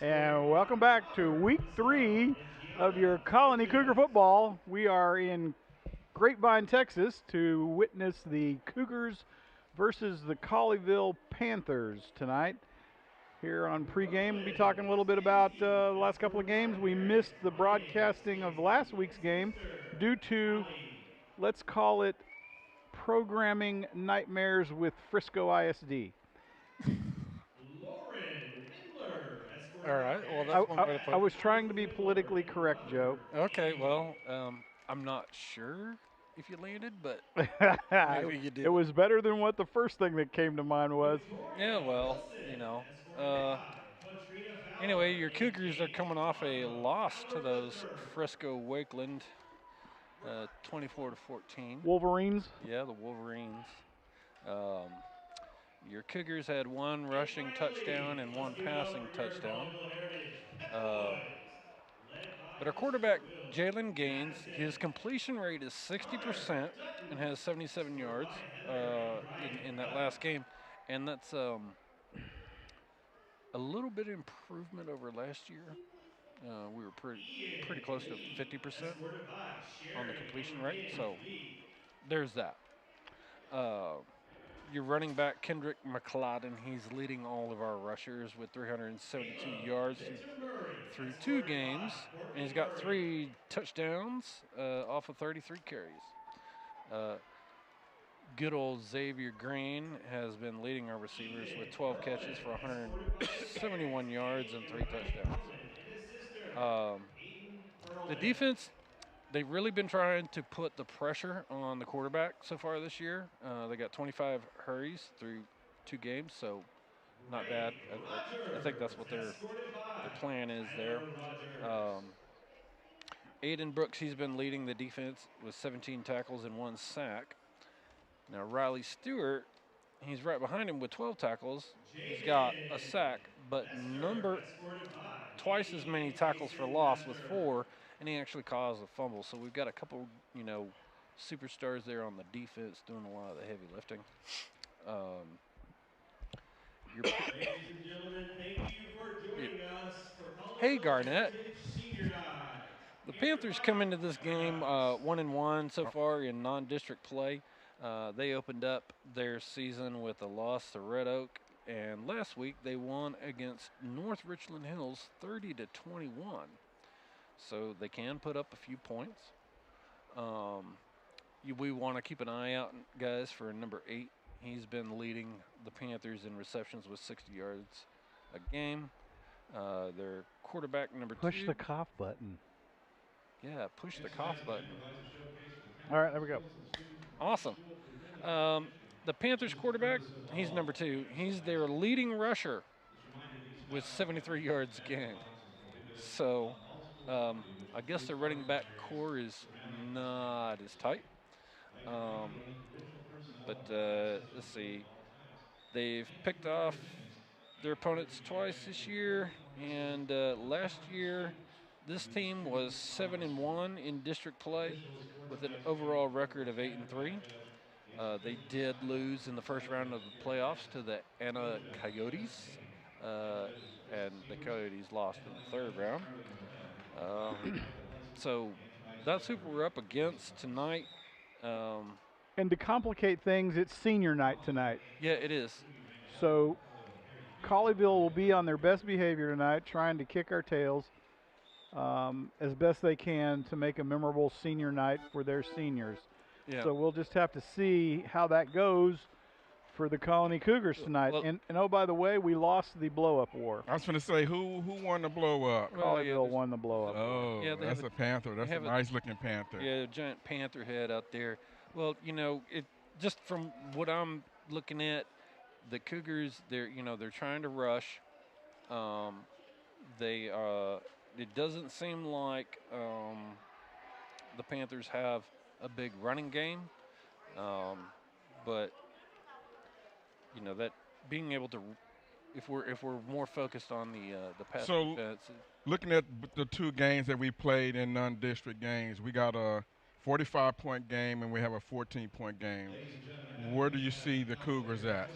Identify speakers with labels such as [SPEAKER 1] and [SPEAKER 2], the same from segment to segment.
[SPEAKER 1] And welcome back to week 3 of your Colony Cougar football. We are in Grapevine, Texas to witness the Cougars versus the Colleyville Panthers tonight. Here on Pregame, we'll be talking a little bit about the last couple of games. We missed the broadcasting of last week's game due to, let's call it, programming nightmares with Frisco ISD.
[SPEAKER 2] All right. Well,
[SPEAKER 1] I,
[SPEAKER 2] that's one way to put
[SPEAKER 1] I
[SPEAKER 2] it.
[SPEAKER 1] was trying to be politically correct, Joe.
[SPEAKER 2] Okay. Well, I'm not sure if you landed, but maybe you
[SPEAKER 1] It
[SPEAKER 2] did.
[SPEAKER 1] was better than what the first thing that came to mind was.
[SPEAKER 2] Yeah. Well, you know. Uh, anyway, your Cougars are coming off a loss to those Frisco Wakeland, 24 to 14.
[SPEAKER 1] Wolverines.
[SPEAKER 2] Yeah, the Wolverines. Um, your Cougars had one rushing touchdown and one passing touchdown. Uh, But our quarterback, Jalen Gaines, his completion rate is 60% and has 77 yards in that last game. And that's a little bit of improvement over last year. We were pretty close to 50% on the completion rate. So there's that. Uh, your running back, Kendrick McLeodin, he's leading all of our rushers with 372 yards through 2 games, and he's got 3 touchdowns off of 33 carries. Good old Xavier Green has been leading our receivers with 12 catches for 171 yards and 3 touchdowns. The defense, they've really been trying to put the pressure on the quarterback so far this year. They got 25 hurries through 2 games, so not bad. I think that's what their plan is there. Aiden Brooks, he's been leading the defense with 17 tackles and 1 sack. Now Riley Stewart, he's right behind him with 12 tackles. He's got a sack, but twice as many tackles for loss with 4, and he actually caused a fumble. So we've got a couple, superstars there on the defense doing a lot of the heavy lifting. Hey, Garnett. The Panthers come into this game 1-1 so far in non-district play. They opened up their season with a loss to Red Oak, and last week they won against North Richland Hills 30-21. So they can put up a few points. We want to keep an eye out, guys, for number 8. He's been leading the Panthers in receptions with 60 yards a game. Their quarterback, number 2.
[SPEAKER 1] Push the cough button.
[SPEAKER 2] Yeah, push the cough button.
[SPEAKER 1] All right, there we go.
[SPEAKER 2] Awesome. The Panthers quarterback, he's number 2. He's their leading rusher with 73 yards a game. So I guess their running back core is not as tight. But let's see. They've picked off their opponents twice this year, and last year this team was 7-1 in district play with an overall record of 8-3. They did lose in the first round of the playoffs to the Anna Coyotes, and the Coyotes lost in the third round. So that's who we're up against tonight.
[SPEAKER 1] And to complicate things, it's senior night tonight.
[SPEAKER 2] Yeah, it is.
[SPEAKER 1] So Colleyville will be on their best behavior tonight, trying to kick our tails as best they can to make a memorable senior night for their seniors.
[SPEAKER 2] Yeah.
[SPEAKER 1] So we'll just have to see how that goes for the Colony Cougars tonight.
[SPEAKER 2] Well,
[SPEAKER 1] and oh, by the way, we lost the blow-up war.
[SPEAKER 3] I was going to say, who won the blow-up?
[SPEAKER 1] Colleyville won the blow-up.
[SPEAKER 3] Oh,
[SPEAKER 2] yeah,
[SPEAKER 3] that's a panther. That's a nice-looking panther.
[SPEAKER 2] Yeah, a giant panther head out there. Well, it just from what I'm looking at, the Cougars, they're trying to rush. It doesn't seem like the Panthers have a big running game, but that being able to, if we're more focused on the pass defense.
[SPEAKER 3] Looking at the 2 games that we played in non-district games, we got a 45-point game and we have a 14-point game. Where do you see the Cougars at?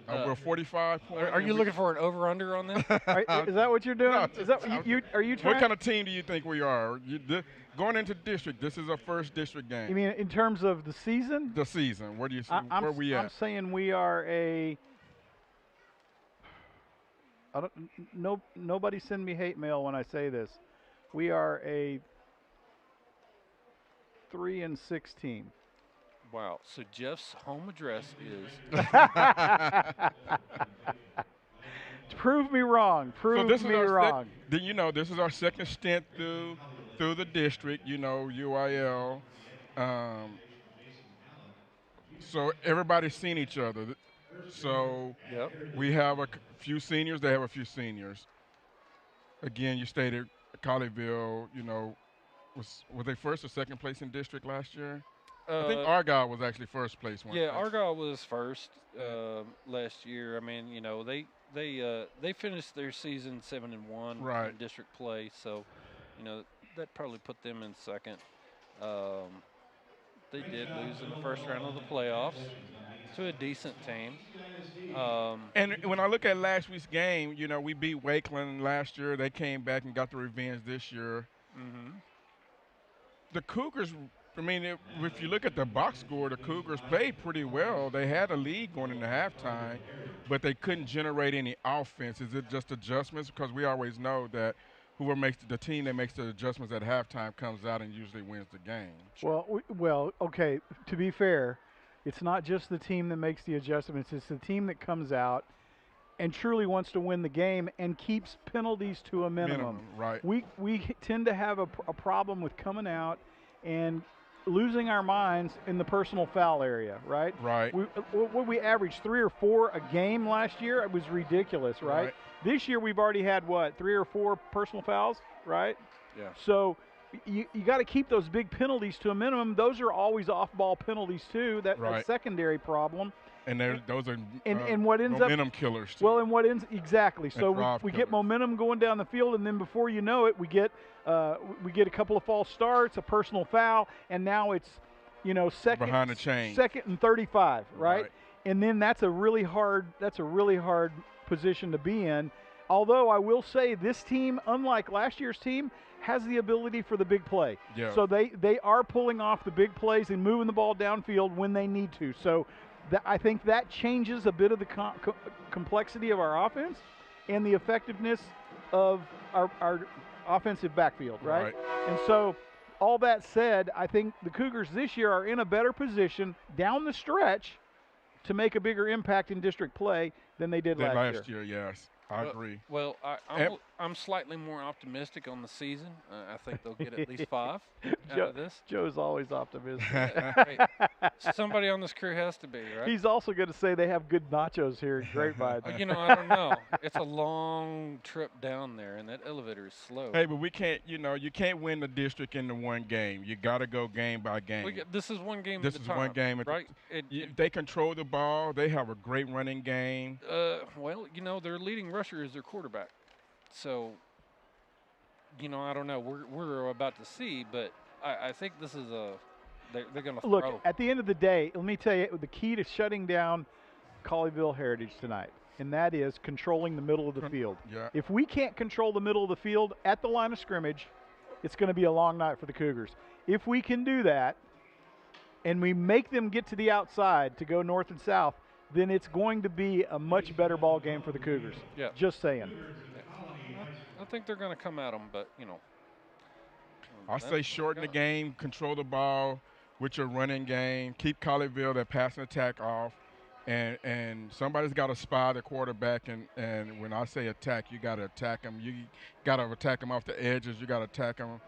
[SPEAKER 3] We're 45 points.
[SPEAKER 2] Are you looking for an over/under on this?
[SPEAKER 1] Is that what you're doing?
[SPEAKER 3] No,
[SPEAKER 1] Is that you? Are you trying?
[SPEAKER 3] What kind of team do you think we are? Going into district, this is our first district game.
[SPEAKER 1] You mean in terms of the season?
[SPEAKER 3] The season. Where are we at?
[SPEAKER 1] I'm saying we are a. Nobody send me hate mail when I say this. We are a 3-6 team.
[SPEAKER 2] Wow. So Jeff's home address is.
[SPEAKER 1] Prove me wrong. Prove me wrong.
[SPEAKER 3] This is our second stint through the district. UIL. So everybody's seen each other. So we have a few seniors. They have a few seniors. Again, you stated Colleyville. Was they first or second place in district last year? I think Argyle was actually first place.
[SPEAKER 2] Argyle was first last year. I mean, they finished their season 7-1 in district play, so that probably put them in second. They did lose in the first round of the playoffs to a decent team.
[SPEAKER 3] And when I look at last week's game, we beat Wakeland last year. They came back and got the revenge this year.
[SPEAKER 2] Mm-hmm.
[SPEAKER 3] The Cougars. I mean, if you look at the box score, the Cougars played pretty well. They had a lead going into halftime, but they couldn't generate any offense. Is it just adjustments? Because we always know that whoever makes the team that makes the adjustments at halftime comes out and usually wins the game.
[SPEAKER 1] Well, okay. To be fair, it's not just the team that makes the adjustments. It's the team that comes out and truly wants to win the game and keeps penalties to a minimum.
[SPEAKER 3] Right.
[SPEAKER 1] We tend to have a problem with coming out and losing our minds in the personal foul area, right?
[SPEAKER 3] Right.
[SPEAKER 1] We averaged 3 or 4 a game last year. It was ridiculous, right? This year we've already had, 3 or 4 personal fouls, right?
[SPEAKER 2] Yeah.
[SPEAKER 1] So you got to keep those big penalties to a minimum. Those are always off-ball penalties too. That's a secondary problem.
[SPEAKER 3] And those are
[SPEAKER 1] and what ends
[SPEAKER 3] momentum killers too.
[SPEAKER 1] Well, and what ends exactly. So we get momentum going down the field, and then before you know it, we get a couple of false starts, a personal foul, and now it's second
[SPEAKER 3] behind the chain,
[SPEAKER 1] second and 35, right? And then that's a really hard position to be in. Although I will say this team, unlike last year's team, has the ability for the big play.
[SPEAKER 3] Yeah.
[SPEAKER 1] So they are pulling off the big plays and moving the ball downfield when they need to. So I think that changes a bit of the complexity of our offense and the effectiveness of our offensive backfield, right? And so all that said, I think the Cougars this year are in a better position down the stretch to make a bigger impact in district play than they did last year.
[SPEAKER 3] Yes. I agree.
[SPEAKER 2] Well, I'm slightly more optimistic on the season. I think they'll get at least 5 out of this.
[SPEAKER 1] Joe's always optimistic.
[SPEAKER 2] Hey, somebody on this crew has to be, right?
[SPEAKER 1] He's also going to say they have good nachos here in Grapevine.
[SPEAKER 2] I don't know. It's a long trip down there, and that elevator is slow.
[SPEAKER 3] Hey, but we can't, you can't win the district in the one game. You got to go game by game.
[SPEAKER 2] This is one game
[SPEAKER 3] This
[SPEAKER 2] at a
[SPEAKER 3] is
[SPEAKER 2] time,
[SPEAKER 3] one game.
[SPEAKER 2] right?
[SPEAKER 3] They control the ball. They have a great running game.
[SPEAKER 2] Their leading rusher is their quarterback. So, I don't know. We're about to see, but I think this is they're going to throw.
[SPEAKER 1] Look, at the end of the day, let me tell you the key to shutting down Colleyville Heritage tonight, and that is controlling the middle of the field.
[SPEAKER 3] Yeah.
[SPEAKER 1] If we can't control the middle of the field at the line of scrimmage, it's going to be a long night for the Cougars. If we can do that, and we make them get to the outside to go north and south, then it's going to be a much better ball game for the Cougars.
[SPEAKER 2] Yeah.
[SPEAKER 1] Just saying.
[SPEAKER 2] I think they're going to come at them, but,
[SPEAKER 3] I say shorten the game, control the ball with your running game, keep Colleyville, that passing attack off, and somebody's got to spy the quarterback, and when I say attack, you got to attack them. You got to attack them off the edges. You got to attack them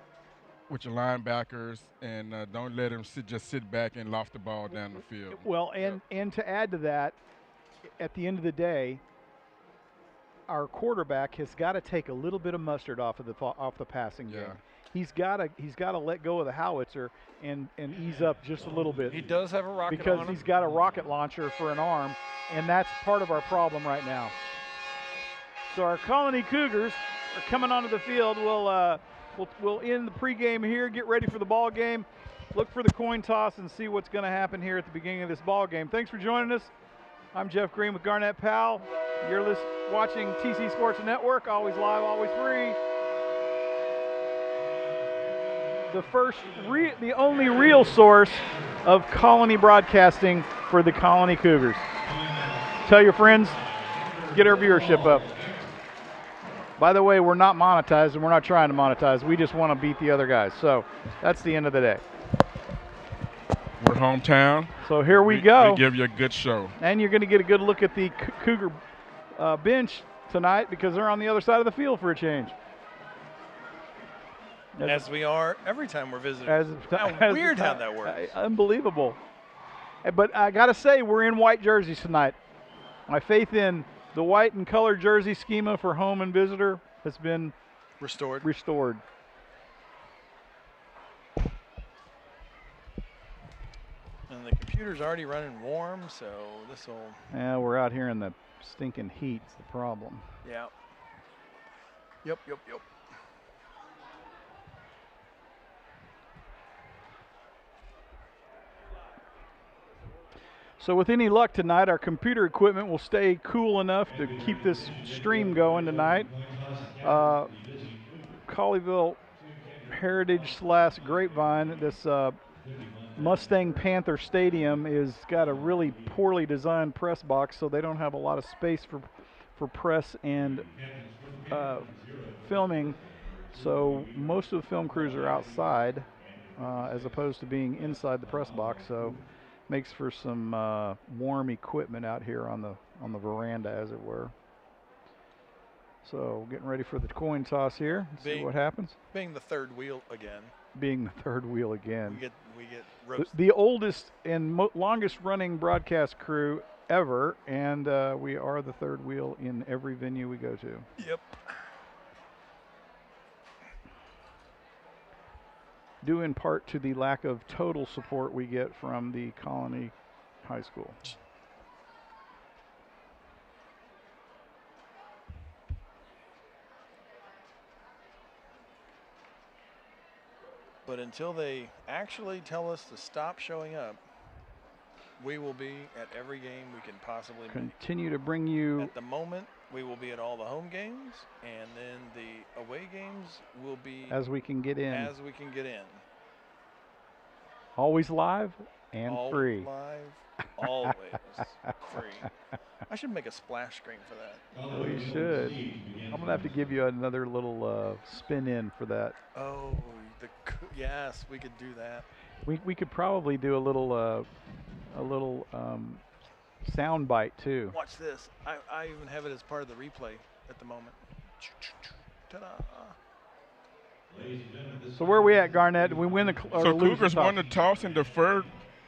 [SPEAKER 3] with your linebackers, and don't let them just sit back and loft the ball down the field.
[SPEAKER 1] Well, and to add to that, at the end of the day, our quarterback has got to take a little bit of mustard off the passing game. He's got to let go of the howitzer and ease up just a little bit.
[SPEAKER 2] He does have a rocket
[SPEAKER 1] because
[SPEAKER 2] on him.
[SPEAKER 1] He's got a rocket launcher for an arm, and that's part of our problem right now. So our Colony Cougars are coming onto the field. We'll end the pregame here, get ready for the ball game, look for the coin toss, and see what's going to happen here at the beginning of this ball game. Thanks for joining us. I'm Jeff Green with Garnett Powell. You're watching TC Sports Network, always live, always free. The only real source of Colony broadcasting for the Colony Cougars. Tell your friends, get our viewership up. By the way, we're not monetized and we're not trying to monetize. We just want to beat the other guys. So that's the end of the day.
[SPEAKER 3] We're hometown.
[SPEAKER 1] So here we go.
[SPEAKER 3] We give you a good show.
[SPEAKER 1] And you're going to get a good look at the Cougar bench tonight because they're on the other side of the field for a change.
[SPEAKER 4] As we are every time we're visiting. Weird how that works.
[SPEAKER 1] Unbelievable. But I got to say, we're in white jerseys tonight. My faith in the white and colored jersey schema for home and visitor has been restored.
[SPEAKER 4] And the computer's already running warm, so this will.
[SPEAKER 1] Yeah, we're out here in the stinking heat. It's the problem.
[SPEAKER 4] Yeah. Yep.
[SPEAKER 1] So with any luck tonight, our computer equipment will stay cool enough to keep this stream going tonight. Colleyville Heritage / Grapevine, this Mustang Panther Stadium is got a really poorly designed press box, so they don't have a lot of space for press and filming. So most of the film crews are outside as opposed to being inside the press box. So makes for some warm equipment out here on the veranda, as it were. So getting ready for the coin toss here. See what happens.
[SPEAKER 4] Being the third wheel again. We get roasted.
[SPEAKER 1] The oldest and longest running broadcast crew ever, and we are the third wheel in every venue we go to.
[SPEAKER 4] Yep.
[SPEAKER 1] Due in part to the lack of total support we get from the Colony High School.
[SPEAKER 4] But until they actually tell us to stop showing up, we will be at every game we can possibly
[SPEAKER 1] continue to bring you.
[SPEAKER 4] At the moment, we will be at all the home games, and then the away games will be
[SPEAKER 1] as we can get in. Always live and free.
[SPEAKER 4] Live, always free. I should make a splash screen for that.
[SPEAKER 1] We should. I'm gonna have to give you another little spin in for that.
[SPEAKER 4] Oh, yes, we could do that.
[SPEAKER 1] We could probably do a little sound bite too.
[SPEAKER 4] Watch this. I even have it as part of the replay at the moment. Ta-da.
[SPEAKER 1] So where are we at, Garnett? We win the
[SPEAKER 3] so Cougars won the toss and deferred.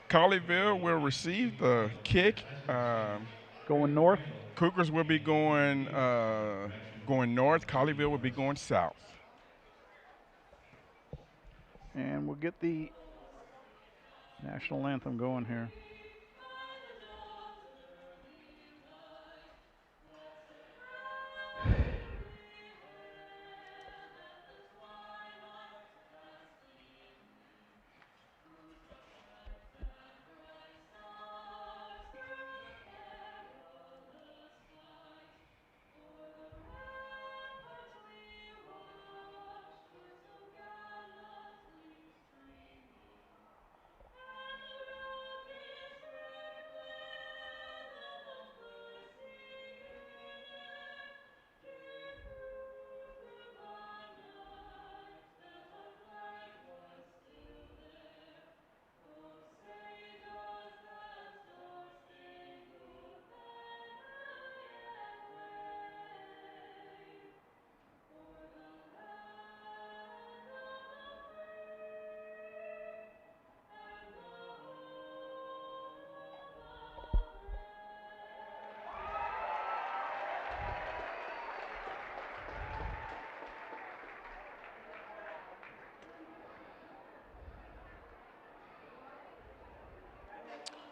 [SPEAKER 3] Colleyville will receive the kick.
[SPEAKER 1] Going north.
[SPEAKER 3] Cougars will be going north. Colleyville will be going south.
[SPEAKER 1] And we'll get the national anthem going here.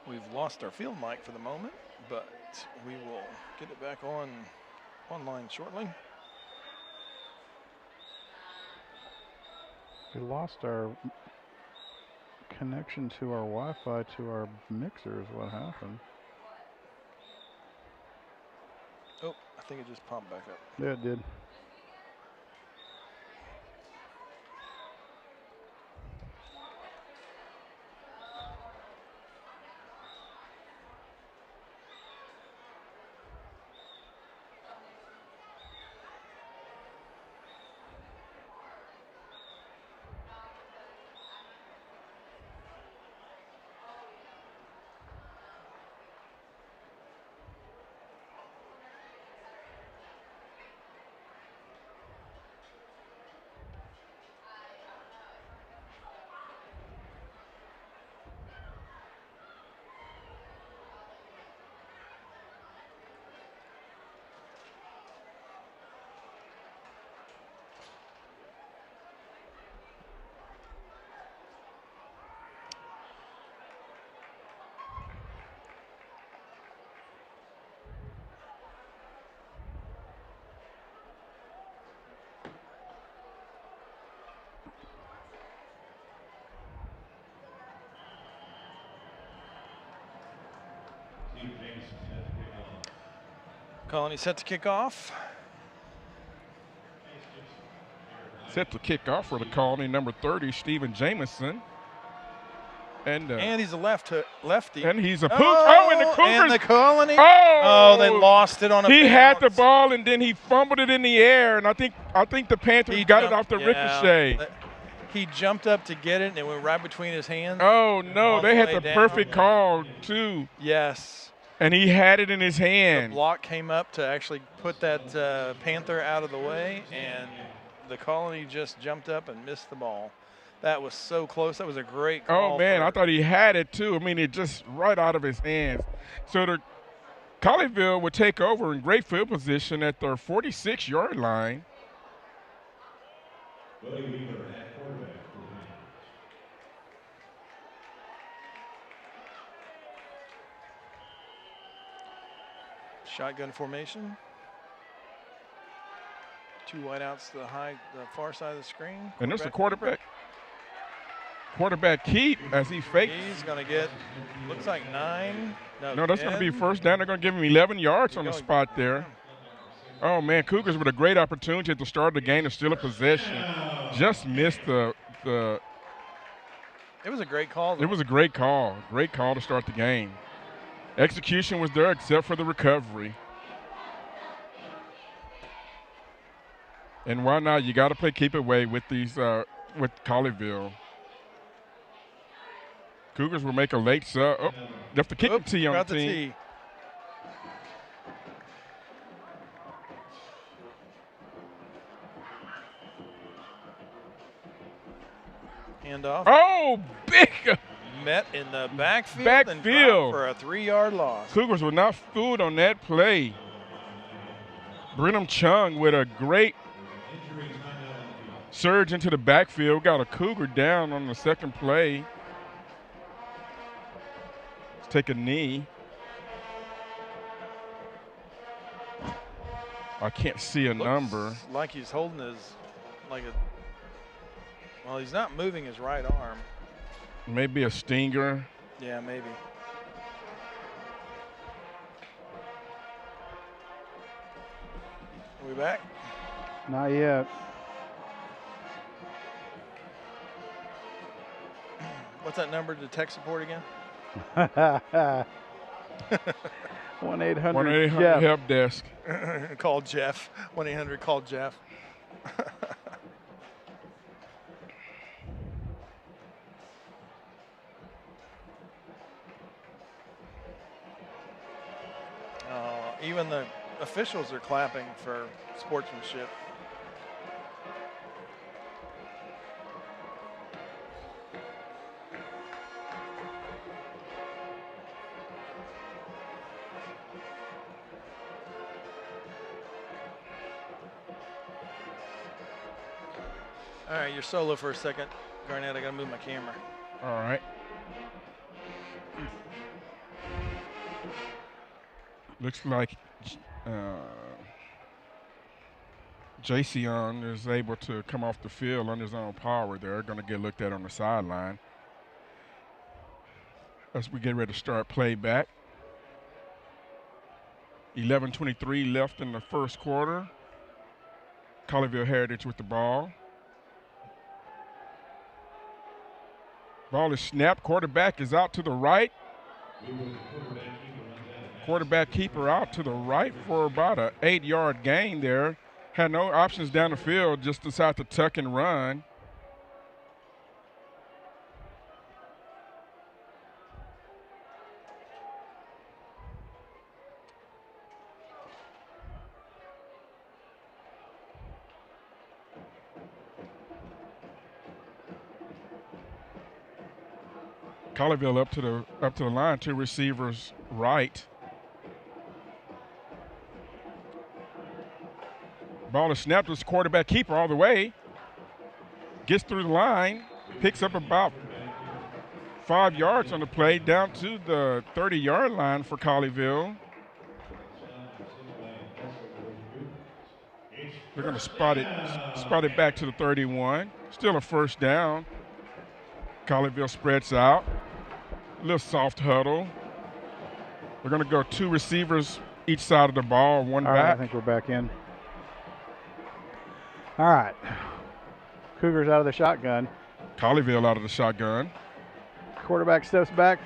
[SPEAKER 4] We've lost our field mic for the moment, but we will get it back online shortly.
[SPEAKER 1] We lost our connection to our Wi-Fi to our mixer is what happened.
[SPEAKER 4] think it just popped back up.
[SPEAKER 1] Yeah, it did.
[SPEAKER 4] Colony set to kick off.
[SPEAKER 3] Set to kick off for the Colony, number 30, Stephen Jamison. And
[SPEAKER 4] he's a lefty.
[SPEAKER 3] And he's a and the Cougars.
[SPEAKER 4] And the Colony.
[SPEAKER 3] Oh,
[SPEAKER 4] they lost it on a
[SPEAKER 3] He
[SPEAKER 4] bounce.
[SPEAKER 3] had the ball, and then he fumbled it in the air, and I think the Panthers got it off the ricochet.
[SPEAKER 4] He jumped up to get it, and it went right between his hands.
[SPEAKER 3] Oh, no, they had the perfect call, too.
[SPEAKER 4] Yes.
[SPEAKER 3] And he had it in his hand.
[SPEAKER 4] The block came up to actually put that Panther out of the way, and the Colony just jumped up and missed the ball. That was so close. That was a great call.
[SPEAKER 3] Oh, man, I thought he had it, too. I mean, it just right out of his hands. So the Colleyville would take over in great field position at their 46-yard line.
[SPEAKER 4] Shotgun formation. Two wideouts to the far side of the screen.
[SPEAKER 3] And there's the quarterback keep as he fakes.
[SPEAKER 4] He's going to get, looks like 9.
[SPEAKER 3] No, that's going to be first down. They're going to give him 11 yards on the spot there. Oh, man, Cougars with a great opportunity at the start of the game to steal a possession. Just missed the
[SPEAKER 4] It was a great call, though.
[SPEAKER 3] It was a great call. Great call to start the game. Execution was there except for the recovery. And why not? You got to play keep away with these with Colleyville. Cougars will make a late sub. Oh, left the kicking tee on the team.
[SPEAKER 4] Handoff.
[SPEAKER 3] Oh, big.
[SPEAKER 4] Met in the backfield. And for a 3-yard loss.
[SPEAKER 3] Cougars were not fooled on that play. Brenham Chung with a great surge into the backfield. Got a Cougar down on the second play. Let's take a knee. I can't see a number.
[SPEAKER 4] Like he's holding his, well, he's not moving his right arm.
[SPEAKER 3] Maybe a stinger.
[SPEAKER 4] Yeah, maybe. Are we back?
[SPEAKER 1] Not yet.
[SPEAKER 4] What's that number to tech support again?
[SPEAKER 1] 1-800
[SPEAKER 3] help desk.
[SPEAKER 4] Call Jeff. 1-800 call Jeff. Even the officials are clapping for sportsmanship. All right, you're solo for a second. Garnett, I got to move my camera.
[SPEAKER 3] All right. Looks like Jason is able to come off the field on his own power. They're going to get looked at on the sideline as we get ready to start playback. 11:23 left in the first quarter. Colleyville Heritage with the ball. Ball is snapped. Quarterback is out to the right. Quarterback keeper out to the right for about an 8-yard gain there. Had no options down the field, just decided to tuck and run. Colleyville up to the line, 2 receivers right. Ball is snapped. It's quarterback keeper all the way. Gets through the line, picks up about 5 yards on the play, down to the 30-yard line for Colleyville. They're going to spot it back to the 31. Still a first down. Colleyville spreads out. A little soft huddle. We're going to go 2 receivers each side of the ball, one
[SPEAKER 1] All
[SPEAKER 3] back.
[SPEAKER 1] right, I think we're back in. All right. Cougars out of the shotgun.
[SPEAKER 3] Colleyville out of the shotgun.
[SPEAKER 1] Quarterback steps back.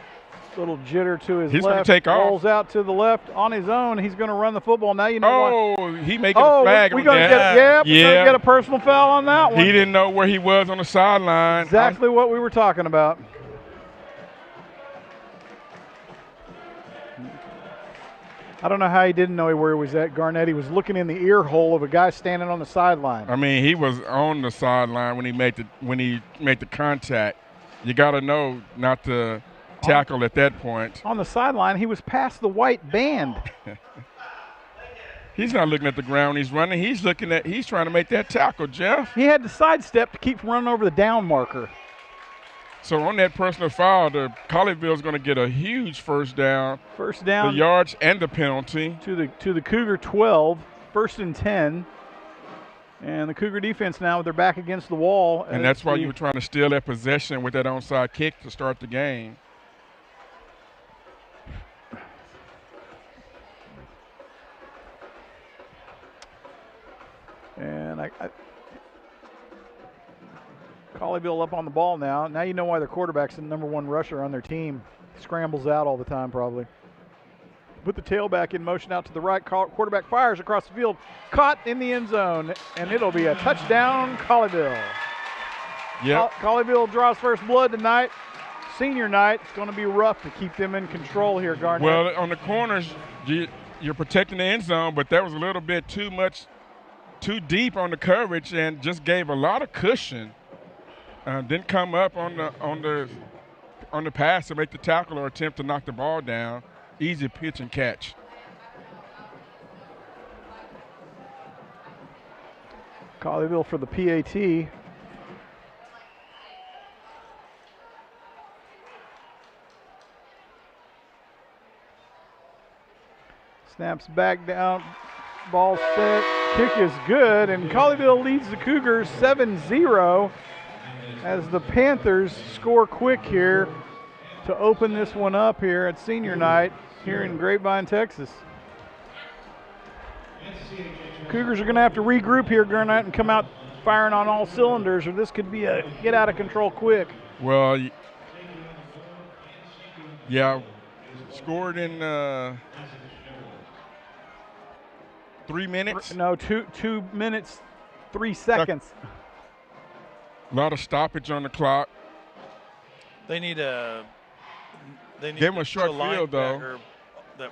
[SPEAKER 1] Little jitter to his
[SPEAKER 3] He's
[SPEAKER 1] left.
[SPEAKER 3] going to take off.
[SPEAKER 1] Rolls out to the left on his own. He's going to run the football. Now you know
[SPEAKER 3] Oh, he making a flag
[SPEAKER 1] we
[SPEAKER 3] on
[SPEAKER 1] gonna
[SPEAKER 3] that.
[SPEAKER 1] we're going to get a personal foul on that one.
[SPEAKER 3] He didn't know where he was on the sideline.
[SPEAKER 1] Exactly what we were talking about. I don't know how he didn't know where he was at, Garnett. He was looking in the ear hole of a guy standing on the sideline.
[SPEAKER 3] I mean, he was on the sideline when he made the contact. You got to know not to tackle at that point.
[SPEAKER 1] On the sideline, he was past the white band.
[SPEAKER 3] He's not looking at the ground. He's running. He's trying to make that tackle, Jeff.
[SPEAKER 1] He had to sidestep to keep from running over the down marker.
[SPEAKER 3] So on that personal foul, the Colleyville is going to get a huge first down.
[SPEAKER 1] First down.
[SPEAKER 3] The yards and the penalty.
[SPEAKER 1] To the Cougar 12, 1st and 10. And the Cougar defense now with their back against the wall.
[SPEAKER 3] And that's why you were trying to steal that possession with that onside kick to start the game.
[SPEAKER 1] And Colleyville up on the ball now. Now you know why their quarterback's the #1 rusher on their team. Scrambles out all the time probably. Put the tailback in motion out to the right. Quarterback fires across the field. Caught in the end zone. And it'll be a touchdown, Colleyville.
[SPEAKER 3] Yep.
[SPEAKER 1] Colleyville draws first blood tonight. Senior night. It's going to be rough to keep them in control here, Garnett.
[SPEAKER 3] Well, on the corners, you're protecting the end zone, but that was a little bit too deep on the coverage and just gave a lot of cushion. Didn't come up on the pass to make the tackle or attempt to knock the ball down. Easy pitch and catch.
[SPEAKER 1] Colleyville for the PAT. Snaps back down. Ball set. Kick is good. And Colleyville leads the Cougars 7-0 as the Panthers score quick here to open this one up here at senior night here in Grapevine, Texas. Cougars are going to have to regroup here, Garnett, and come out firing on all cylinders, or this could be a get out of control quick.
[SPEAKER 3] Well, yeah, scored in 3 minutes.
[SPEAKER 1] No, 2 minutes, 3 seconds.
[SPEAKER 3] A lot of stoppage on the clock.
[SPEAKER 4] They need
[SPEAKER 3] give him a short field, though.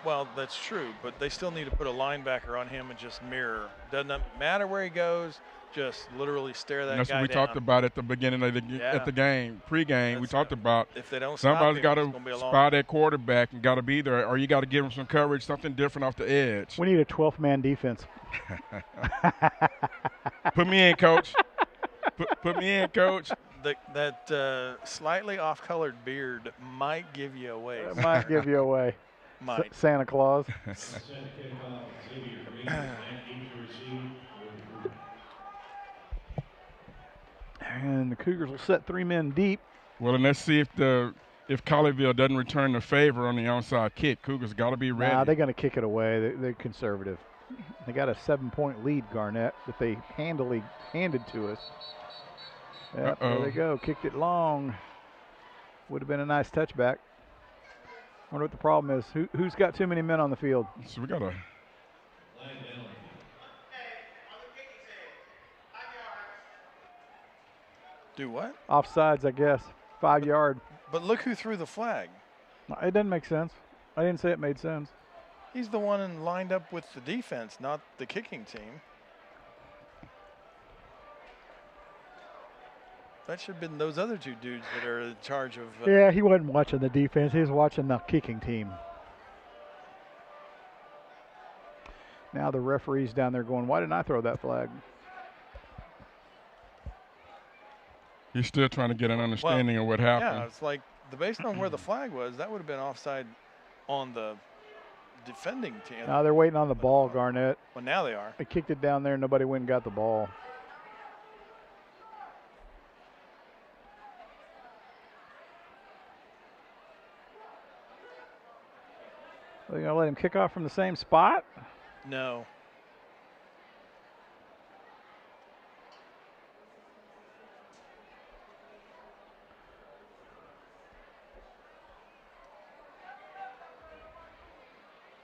[SPEAKER 4] Well, that's true, but they still need to put a linebacker on him and just mirror. Doesn't matter where he goes, just literally stare that guy down.
[SPEAKER 3] That's what we talked about at the beginning of the game, pregame. We talked about
[SPEAKER 4] if they don't
[SPEAKER 3] somebody's got to spot that quarterback and got to be there, or you got to give him some coverage, something different off the edge.
[SPEAKER 1] We need a 12th-man defense.
[SPEAKER 3] Put me in, Coach. Put me in, Coach.
[SPEAKER 4] That slightly off-colored beard might give you away.
[SPEAKER 1] Might give you away.
[SPEAKER 4] Might.
[SPEAKER 1] Santa Claus. And the Cougars will set 3 men deep.
[SPEAKER 3] Well, and let's see if if Colleyville doesn't return the favor on the onside kick. Cougars got to be ready.
[SPEAKER 1] Nah, they're going to kick it away. They're conservative. They got a 7-point lead, Garnett, that they handily handed to us. Yep, there they go. Kicked it long. Would have been a nice touchback. Wonder what the problem is. Who's got too many men on the field?
[SPEAKER 3] So we got a.
[SPEAKER 4] Do what?
[SPEAKER 1] Offsides, I guess. 5 yard.
[SPEAKER 4] But look who threw the flag.
[SPEAKER 1] It doesn't make sense. I didn't say it made sense.
[SPEAKER 4] He's the one lined up with the defense, not the kicking team. That should have been those other two dudes that are in charge of.
[SPEAKER 1] Yeah, he wasn't watching the defense. He was watching the kicking team. Now the referee's down there going, why didn't I throw that flag?
[SPEAKER 3] He's still trying to get an understanding of what happened.
[SPEAKER 4] Yeah, it's like based on where the flag was, that would have been offside on the defending team.
[SPEAKER 1] Now they're waiting on the ball, Garnett.
[SPEAKER 4] Well, now they are.
[SPEAKER 1] They kicked it down there. Nobody went and got the ball. Are they going to let him kick off from the same spot?
[SPEAKER 4] No.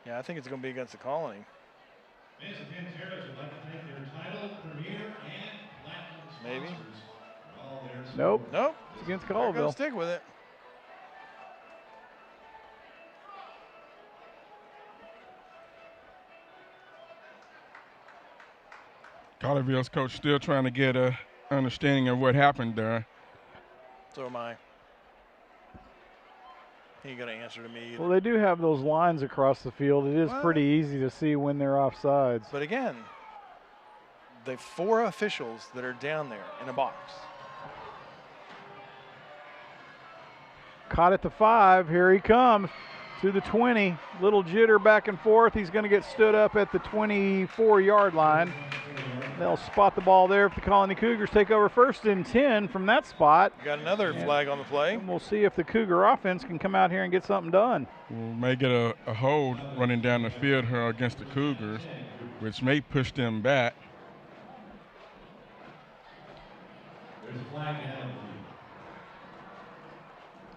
[SPEAKER 4] Yeah, I think it's going to be against the Colony. Maybe.
[SPEAKER 1] Nope.
[SPEAKER 4] Nope.
[SPEAKER 1] It's against
[SPEAKER 4] They're going
[SPEAKER 1] Colleyville.
[SPEAKER 4] to stick with it.
[SPEAKER 3] Colleyville's coach still trying to get a understanding of what happened there.
[SPEAKER 4] So am I. He ain't going to answer to me either.
[SPEAKER 1] Well, they do have those lines across the field. It is pretty easy to see when they're offsides.
[SPEAKER 4] But again, the 4 officials that are down there in a box.
[SPEAKER 1] Caught at the 5. Here he comes to the 20. Little jitter back and forth. He's going to get stood up at the 24-yard line. They'll spot the ball there if the Colony Cougars take over 1st and 10 from that spot.
[SPEAKER 4] Got another flag on the play.
[SPEAKER 1] And we'll see if the Cougar offense can come out here and get something done.
[SPEAKER 3] We may get a hold running down the field here against the Cougars, which may push them back.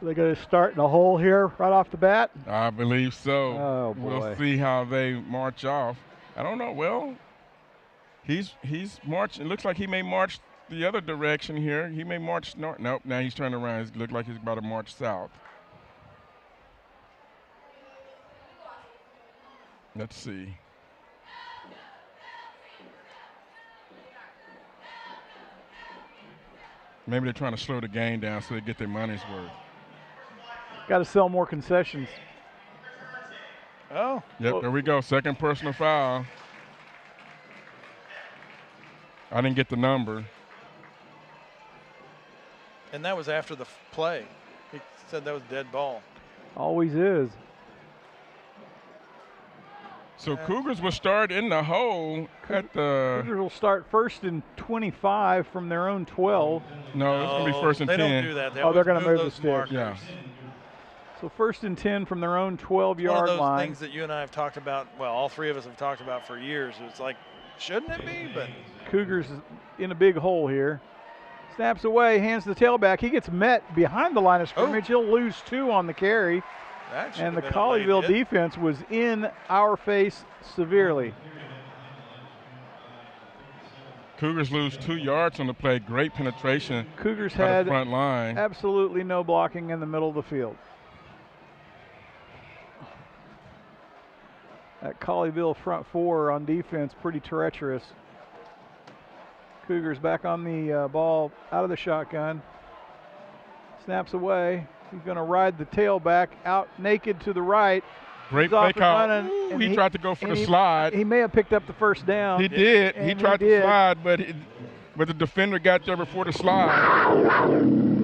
[SPEAKER 1] They're going to start in a hole here right off the bat?
[SPEAKER 3] I believe so.
[SPEAKER 1] Oh, boy.
[SPEAKER 3] We'll see how they march off. I don't know. Well, he's marching. It looks like he may march the other direction here. He may march north. Nope, now he's turning around. It looks like he's about to march south. Let's see. Maybe they're trying to slow the game down so they get their money's worth.
[SPEAKER 1] Got to sell more concessions.
[SPEAKER 4] Oh.
[SPEAKER 3] Yep, there we go. Second personal foul. I didn't get the number.
[SPEAKER 4] And that was after the play. He said that was dead ball.
[SPEAKER 1] Always is.
[SPEAKER 3] So Cougars will start in the hole at the.
[SPEAKER 1] Cougars will start 1st and 25 from their own 12.
[SPEAKER 3] No, it's going to be 1st and 10.
[SPEAKER 4] They don't do that.
[SPEAKER 1] They're going to move the stick.
[SPEAKER 4] Markers.
[SPEAKER 3] Yeah.
[SPEAKER 1] So 1st and 10 from their own 12-yard
[SPEAKER 4] One of those
[SPEAKER 1] line.
[SPEAKER 4] things that you and I have talked about, well, all 3 of us have talked about for years. It's like, shouldn't it be? But
[SPEAKER 1] Cougars in a big hole here. Snaps away, hands the tailback. He gets met behind the line of scrimmage. He'll lose 2 on the carry. And the Colleyville defense was in our face severely.
[SPEAKER 3] Cougars lose 2 yards on the play. Great penetration.
[SPEAKER 1] Cougars
[SPEAKER 3] by
[SPEAKER 1] had
[SPEAKER 3] the front line.
[SPEAKER 1] absolutely no blocking in the middle of the field. That Colleyville front 4 on defense, pretty treacherous. Cougars back on the ball out of the shotgun. Snaps away. He's going to ride the tailback out naked to the right.
[SPEAKER 3] Great play call. He tried to go for the slide.
[SPEAKER 1] He may have picked up the first down.
[SPEAKER 3] He did. He tried to slide, but the defender got there before the slide.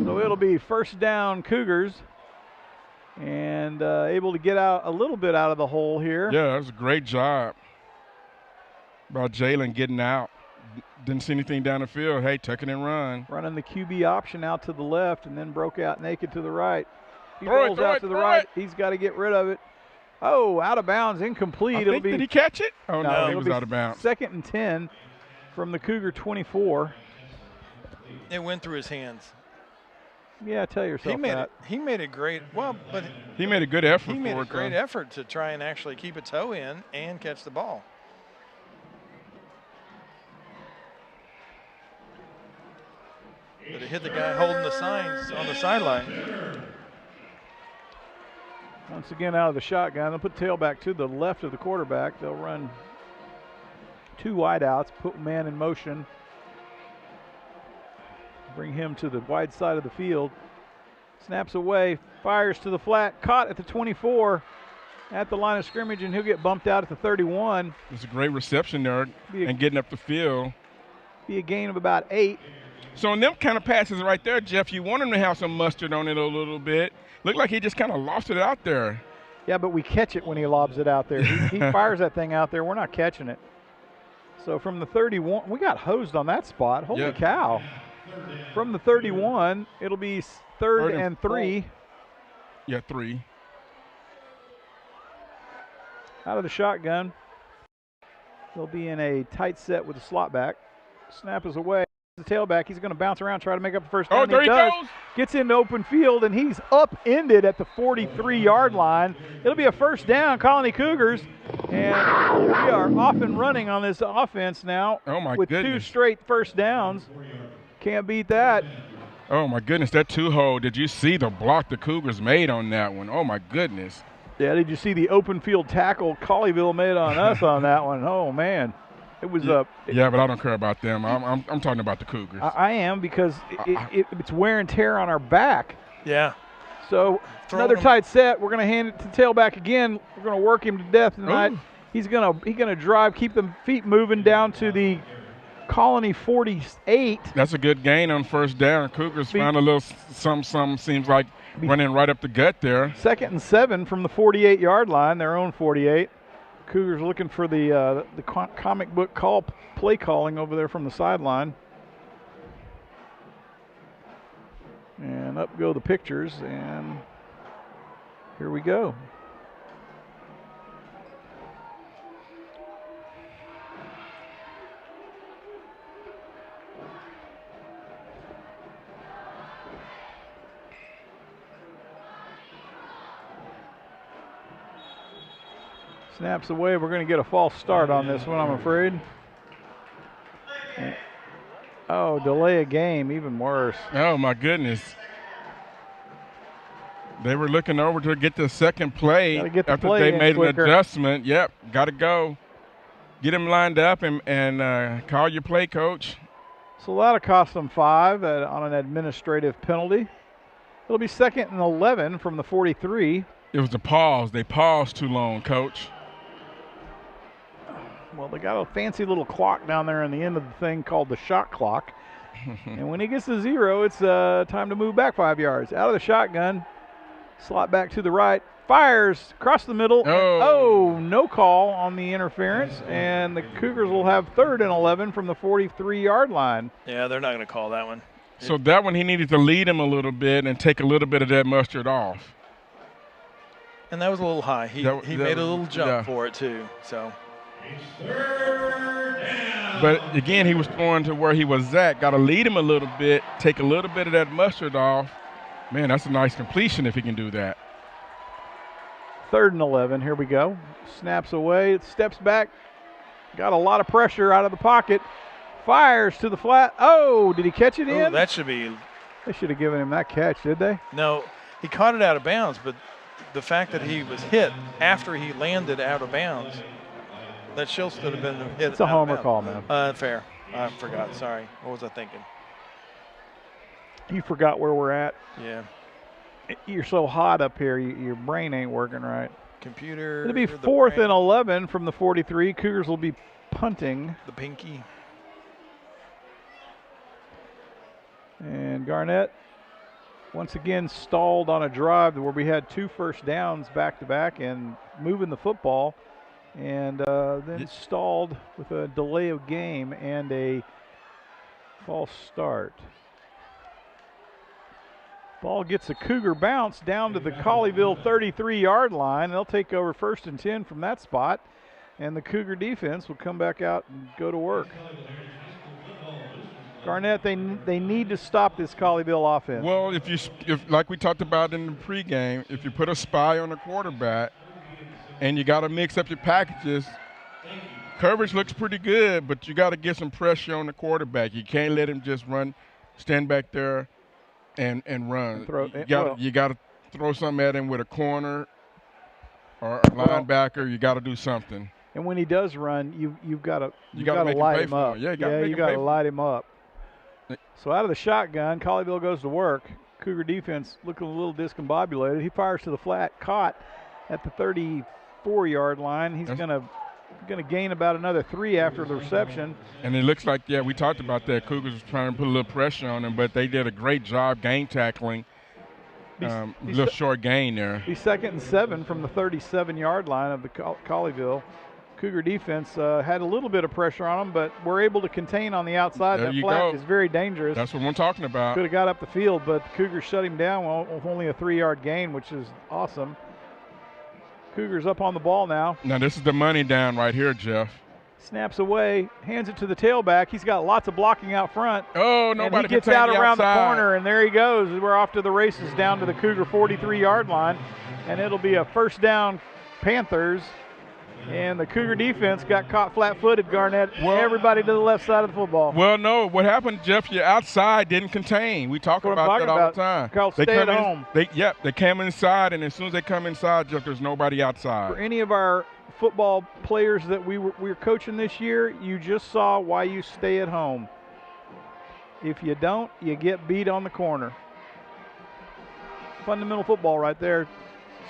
[SPEAKER 1] So it'll be 1st down Cougars. And able to get out a little bit out of the hole here.
[SPEAKER 3] Yeah, that was a great job by Jalen getting out. Didn't see anything down the field. Hey, tuck it and run.
[SPEAKER 1] Running the QB option out to the left and then broke out naked to the right. He rolls out to the right. He's got to get rid of it. Oh, out of bounds, incomplete.
[SPEAKER 3] Did he catch it? Oh, no, he was out of bounds.
[SPEAKER 1] 2nd and 10 from the Cougar 24.
[SPEAKER 4] It went through his hands.
[SPEAKER 1] Yeah, tell yourself that.
[SPEAKER 4] He made a great, but
[SPEAKER 3] he made a good effort.
[SPEAKER 4] He made a great effort to try and actually keep a toe in and catch the ball. But it hit the guy holding the signs on the sideline.
[SPEAKER 1] Once again, out of the shotgun, they'll put tailback to the left of the quarterback. They'll run 2 wideouts, put man in motion. Bring him to the wide side of the field. Snaps away, fires to the flat, caught at the 24 at the line of scrimmage, and he'll get bumped out at the 31.
[SPEAKER 3] It's a great reception there and getting up the field.
[SPEAKER 1] Be a gain of about 8.
[SPEAKER 3] So on them kind of passes right there, Jeff, you want him to have some mustard on it a little bit. Looked like he just kind of lost it out there.
[SPEAKER 1] Yeah, but we catch it when he lobs it out there. He fires that thing out there. We're not catching it. So from the 31, we got hosed on that spot. Holy cow. From the 31, it'll be third and 3.
[SPEAKER 3] Yeah, 3.
[SPEAKER 1] Out of the shotgun. They'll be in a tight set with the slot back. Snap is away. The tailback, he's going to bounce around, try to make up the first down.
[SPEAKER 3] Oh, there he goes.
[SPEAKER 1] Gets into open field, and he's upended at the 43-yard line. It'll be a first down, Colony Cougars. And we are off and running on this offense now.
[SPEAKER 3] Oh, my
[SPEAKER 1] with
[SPEAKER 3] goodness.
[SPEAKER 1] 2 straight first downs. Can't beat that.
[SPEAKER 3] Oh, my goodness, that 2-hole. Did you see the block the Cougars made on that one? Oh, my goodness.
[SPEAKER 1] Yeah, did you see the open field tackle Colleyville made on us on that one? Oh, man. It was
[SPEAKER 3] yeah, but I don't care about them. I'm talking about the Cougars.
[SPEAKER 1] I am, because it's wear and tear on our back.
[SPEAKER 4] Yeah.
[SPEAKER 1] So another tight set. We're going to hand it to tailback again. We're going to work him to death tonight.
[SPEAKER 3] Ooh.
[SPEAKER 1] He's going to drive, keep the feet moving down to the Colony 48.
[SPEAKER 3] That's a good gain on first down. Cougars found a little some seems like running right up the gut there.
[SPEAKER 1] 2nd and 7 from the 48-yard line, their own 48. Cougars looking for the comic book play calling over there from the sideline. And up go the pictures, and here we go. Snaps away. We're going to get a false start on this one, I'm afraid. Oh, delay a game, even worse.
[SPEAKER 3] Oh, my goodness. They were looking over to get the second play after they made an adjustment. Yep, got to go. Get him lined up and call your play, coach.
[SPEAKER 1] So that'll cost them 5 on an administrative penalty. It'll be 2nd and 11 from the 43.
[SPEAKER 3] It was a pause. They paused too long, coach.
[SPEAKER 1] Well, they got a fancy little clock down there on the end of the thing called the shot clock. And when he gets to 0, it's time to move back 5 yards. Out of the shotgun, slot back to the right, fires across the middle.
[SPEAKER 3] Oh,
[SPEAKER 1] no call on the interference. And the Cougars will have 3rd and 11 from the 43-yard line.
[SPEAKER 4] Yeah, they're not going to call that one.
[SPEAKER 3] So that one he needed to lead him a little bit and take a little bit of that mustard off.
[SPEAKER 4] And that was a little high. He made a little jump for it, too. So.
[SPEAKER 3] But again, he was throwing to where he was at. Got to lead him a little bit, take a little bit of that mustard off. Man, that's a nice completion if he can do that.
[SPEAKER 1] 3rd and 11. Here we go. Snaps away, steps back. Got a lot of pressure out of the pocket. Fires to the flat. Oh, did he catch it in?
[SPEAKER 4] That should be.
[SPEAKER 1] They should have given him that catch, did they?
[SPEAKER 4] No, he caught it out of bounds, but the fact that he was hit after he landed out of bounds. That should have been hit.
[SPEAKER 1] It's a homer call, man.
[SPEAKER 4] Fair. I forgot. Sorry. What was I thinking?
[SPEAKER 1] You forgot where we're at.
[SPEAKER 4] Yeah.
[SPEAKER 1] You're so hot up here. Your brain ain't working right.
[SPEAKER 4] Computer.
[SPEAKER 1] It'll be 4th and 11 from the 43. Cougars will be punting.
[SPEAKER 4] The pinky.
[SPEAKER 1] And Garnett once again stalled on a drive where we had 2 first downs back to back and moving the football. And then stalled with a delay of game and a false start. Ball gets a Cougar bounce down to the Colleyville 33-yard line. They'll take over 1st and 10 from that spot, and the Cougar defense will come back out and go to work. Garnett, they need to stop this Colleyville offense.
[SPEAKER 3] Well, if like we talked about in the pregame, if you put a spy on the quarterback and you got to mix up your packages, coverage looks pretty good, but you got to get some pressure on the quarterback. You can't let him just stand back there and run. You got to throw something at him with a corner or a linebacker. You got to do something.
[SPEAKER 1] And when he does run, you've got to light him up.
[SPEAKER 3] Yeah,
[SPEAKER 1] you got to light him up. So out of the shotgun, Colleyville goes to work. Cougar defense looking a little discombobulated. He fires to the flat, caught at the 34-yard line. He's going to gain about another 3 after the reception.
[SPEAKER 3] And it looks like, we talked about that. Cougars was trying to put a little pressure on him, but they did a great job game tackling. A little short gain there.
[SPEAKER 1] He's 2nd and 7 from the 37-yard line of the Colleyville. Cougar defense had a little bit of pressure on them, but were able to contain on the outside.
[SPEAKER 3] There
[SPEAKER 1] that
[SPEAKER 3] you
[SPEAKER 1] flat
[SPEAKER 3] go.
[SPEAKER 1] is very dangerous.
[SPEAKER 3] That's what I'm talking about.
[SPEAKER 1] Could have got up the field, but the Cougars shut him down with only a 3-yard gain, which is awesome. Cougars up on the ball now.
[SPEAKER 3] Now this is the money down right here, Jeff.
[SPEAKER 1] Snaps away, hands it to the tailback. He's got lots of blocking out front.
[SPEAKER 3] Oh, nobody
[SPEAKER 1] and he gets out around the corner, and there he goes. We're off to the races down to the Cougar 43-yard line, and it'll be a 1st down Panthers. And the Cougar defense got caught flat-footed, Garnett. Everybody to the left side of the football.
[SPEAKER 3] Well, no. What happened, Jeff, your outside didn't contain. We talk about that all the time.
[SPEAKER 1] Carl, stay at home.
[SPEAKER 3] They came inside, and as soon as they come inside, Jeff, there's nobody outside.
[SPEAKER 1] For any of our football players that we were coaching this year, you just saw why you stay at home. If you don't, you get beat on the corner. Fundamental football right there.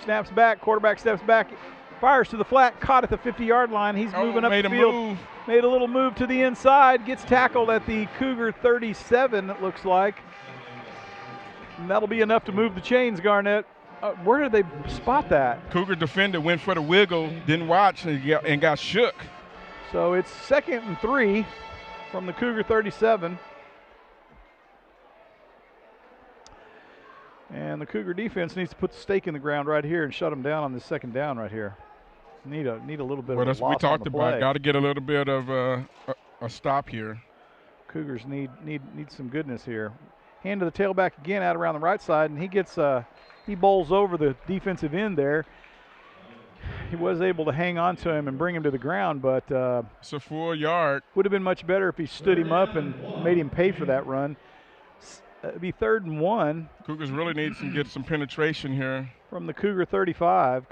[SPEAKER 1] Snaps back, quarterback steps back. Fires to the flat, caught at the 50-yard line. He's moving up the field. Made a little move to the inside. Gets tackled at the Cougar 37, it looks like. And that'll be enough to move the chains, Garnett. Where did they spot that?
[SPEAKER 3] Cougar defender went for the wiggle, didn't watch, and got shook.
[SPEAKER 1] So it's 2nd and 3 from the Cougar 37. And the Cougar defense needs to put the stake in the ground right here and shut them down on this 2nd down right here. Need a little bit of a loss on the play.
[SPEAKER 3] Well, that's what we talked about. Got to get a little bit of a stop here.
[SPEAKER 1] Cougars need some goodness here. Hand to the tailback again out around the right side, and he gets he bowls over the defensive end there. He was able to hang on to him and bring him to the ground, but
[SPEAKER 3] it's a 4-yard.
[SPEAKER 1] Would have been much better if he stood him up and made him pay for that run. It'd be 3rd and 1.
[SPEAKER 3] Cougars really need to get some penetration here.
[SPEAKER 1] From the Cougar 35,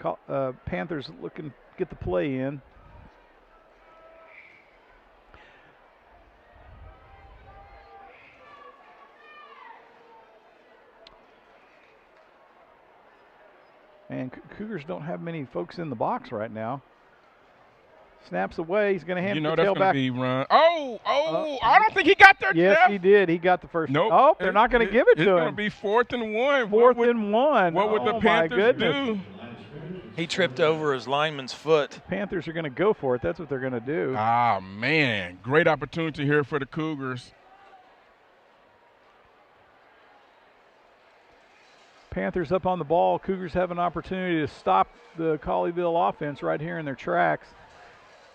[SPEAKER 1] Panthers looking to get the play in. And Cougars don't have many folks in the box right now. Snaps away. He's going to hand it to the tailback.
[SPEAKER 3] That's going to be run. I don't think he got there,
[SPEAKER 1] Yes,
[SPEAKER 3] Jeff.
[SPEAKER 1] He did. He got the first.
[SPEAKER 3] Nope.
[SPEAKER 1] Oh, they're not going to give it to him.
[SPEAKER 3] It's going to be 4th and 1.
[SPEAKER 1] 4th and 1.
[SPEAKER 3] What would the Panthers do?
[SPEAKER 4] He tripped over his lineman's foot.
[SPEAKER 1] Panthers are going to go for it. That's what they're going to do.
[SPEAKER 3] Ah, man. Great opportunity here for the Cougars.
[SPEAKER 1] Panthers up on the ball. Cougars have an opportunity to stop the Colleyville offense right here in their tracks.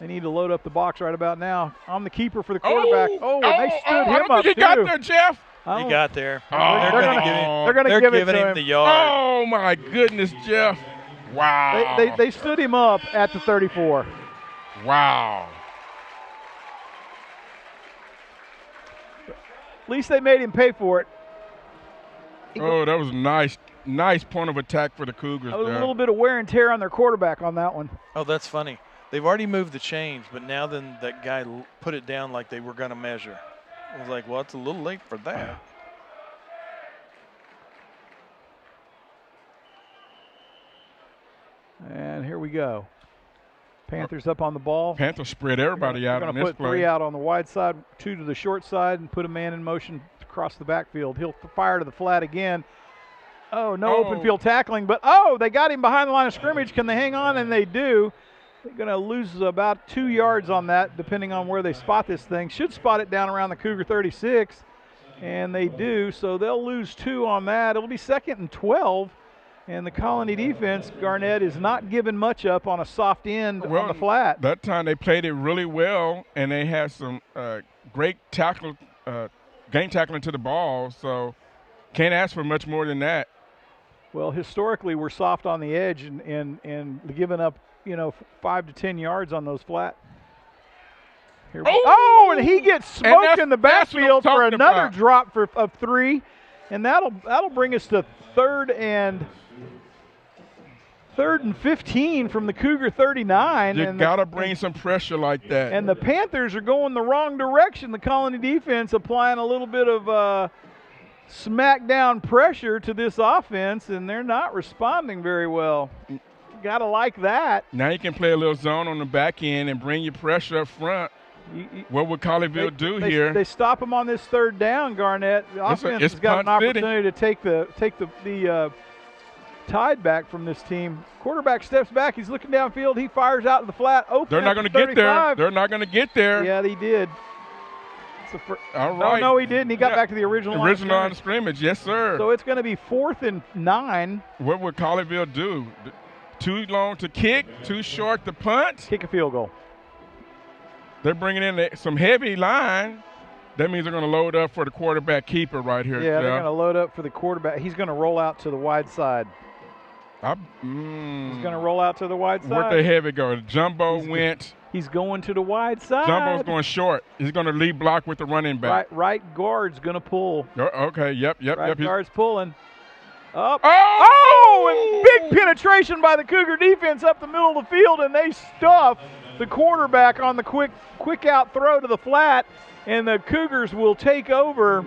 [SPEAKER 1] They need to load up the box right about now. I'm the keeper for the quarterback. And they stood him up, too.
[SPEAKER 3] He got there, Jeff.
[SPEAKER 4] He got there.
[SPEAKER 1] They're going to give it to him.
[SPEAKER 4] The yard.
[SPEAKER 3] Oh, my goodness, Jeff. Wow.
[SPEAKER 1] They stood him up at the 34.
[SPEAKER 3] Wow.
[SPEAKER 1] At least they made him pay for it.
[SPEAKER 3] That was a nice point of attack for the Cougars.
[SPEAKER 1] That was a little bit of wear and tear on their quarterback on that one.
[SPEAKER 4] Oh, that's funny. They've already moved the chains, but now then that guy put it down like they were going to measure. I was like, well, it's a little late for that.
[SPEAKER 1] And here we go. Panthers up on the ball.
[SPEAKER 3] Panthers spread everybody out on this play.
[SPEAKER 1] They're going to put 3 out on the wide side, 2 to the short side, and put a man in motion across the backfield. He'll fire to the flat again. Open field tackling, but they got him behind the line of scrimmage. Can they hang on? And they do. They're going to lose about 2 yards on that, depending on where they spot this thing. Should spot it down around the Cougar 36. And they do, so they'll lose 2 on that. It'll be 2nd and 12. And the Colony defense, Garnett, is not giving much up on a soft end on the flat.
[SPEAKER 3] That time they played it really well, and they had some great tackle, game tackling to the ball. So can't ask for much more than that.
[SPEAKER 1] Well, historically, we're soft on the edge and giving up, 5 to 10 yards on those flat. And he gets smoked in the backfield for another drop of 3, and that'll bring us to third and 15 from the Cougar 39.
[SPEAKER 3] You got to bring some pressure like that.
[SPEAKER 1] And the Panthers are going the wrong direction. The Colony defense applying a little bit of smackdown pressure to this offense, and they're not responding very well. Got to like that.
[SPEAKER 3] Now you can play a little zone on the back end and bring your pressure up front. What would Colleyville do here?
[SPEAKER 1] They stop him on this 3rd down, Garnett. The offense has got an opportunity to take the tide back from this team. Quarterback steps back. He's looking downfield. He fires out to the flat. Open.
[SPEAKER 3] They're not going to get there. They're not going to get there.
[SPEAKER 1] Yeah, he did.
[SPEAKER 3] All right.
[SPEAKER 1] No, he didn't. He got back to the original
[SPEAKER 3] line of scrimmage. Yes, sir.
[SPEAKER 1] So it's going to be 4th and 9.
[SPEAKER 3] What would Colleyville do? Too long to kick, too short to punt?
[SPEAKER 1] Kick a field goal.
[SPEAKER 3] They're bringing in some heavy line. That means they're going to load up for the quarterback keeper right here.
[SPEAKER 1] Yeah, they're going to load up for the quarterback. He's going to roll out to the wide side. He's going to roll out to the wide side.
[SPEAKER 3] Where'd the heavy go? Jumbo went.
[SPEAKER 1] He's going to the wide side.
[SPEAKER 3] Jumbo's going short. He's going to lead block with the running back.
[SPEAKER 1] Right guard's going to pull.
[SPEAKER 3] Okay, yep.
[SPEAKER 1] Right guard's pulling. Up. And big penetration by the Cougar defense up the middle of the field, and they stuff the quarterback on the quick out throw to the flat, and the Cougars will take over.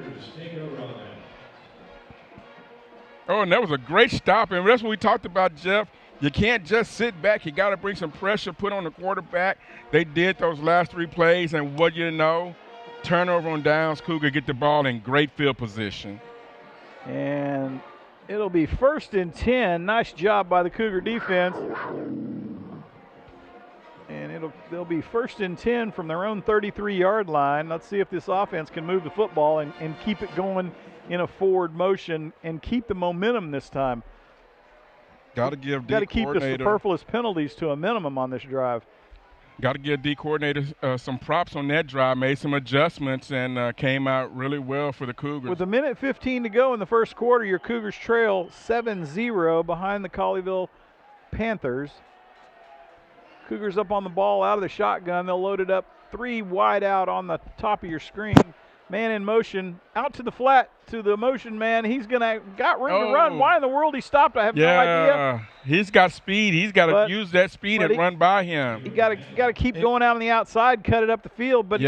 [SPEAKER 3] Oh, and that was a great stop, and that's what we talked about, Jeff. You can't just sit back. You got to bring some pressure, put on the quarterback. They did those last 3 plays, and what you know, turnover on downs, Cougar get the ball in great field position.
[SPEAKER 1] And it'll be 1st and 10. Nice job by the Cougar defense. And they'll be 1st and 10 from their own 33-yard line. Let's see if this offense can move the football and keep it going in a forward motion and keep the momentum this time.
[SPEAKER 3] Got to keep
[SPEAKER 1] the superfluous penalties to a minimum on this drive.
[SPEAKER 3] Got to give D coordinator some props on that drive. Made some adjustments and came out really well for the Cougars.
[SPEAKER 1] With 1:15 to go in the first quarter, your Cougars trail 7-0 behind the Colleyville Panthers. Cougars up on the ball out of the shotgun. They'll load it up 3 wide out on the top of your screen. Man in motion, out to the flat to the motion man. He's got room to run. Why in the world he stopped? I have no idea.
[SPEAKER 3] He's got speed. He's got to use that speed and run by him.
[SPEAKER 1] He got to keep going out on the outside, cut it up the field. But
[SPEAKER 4] he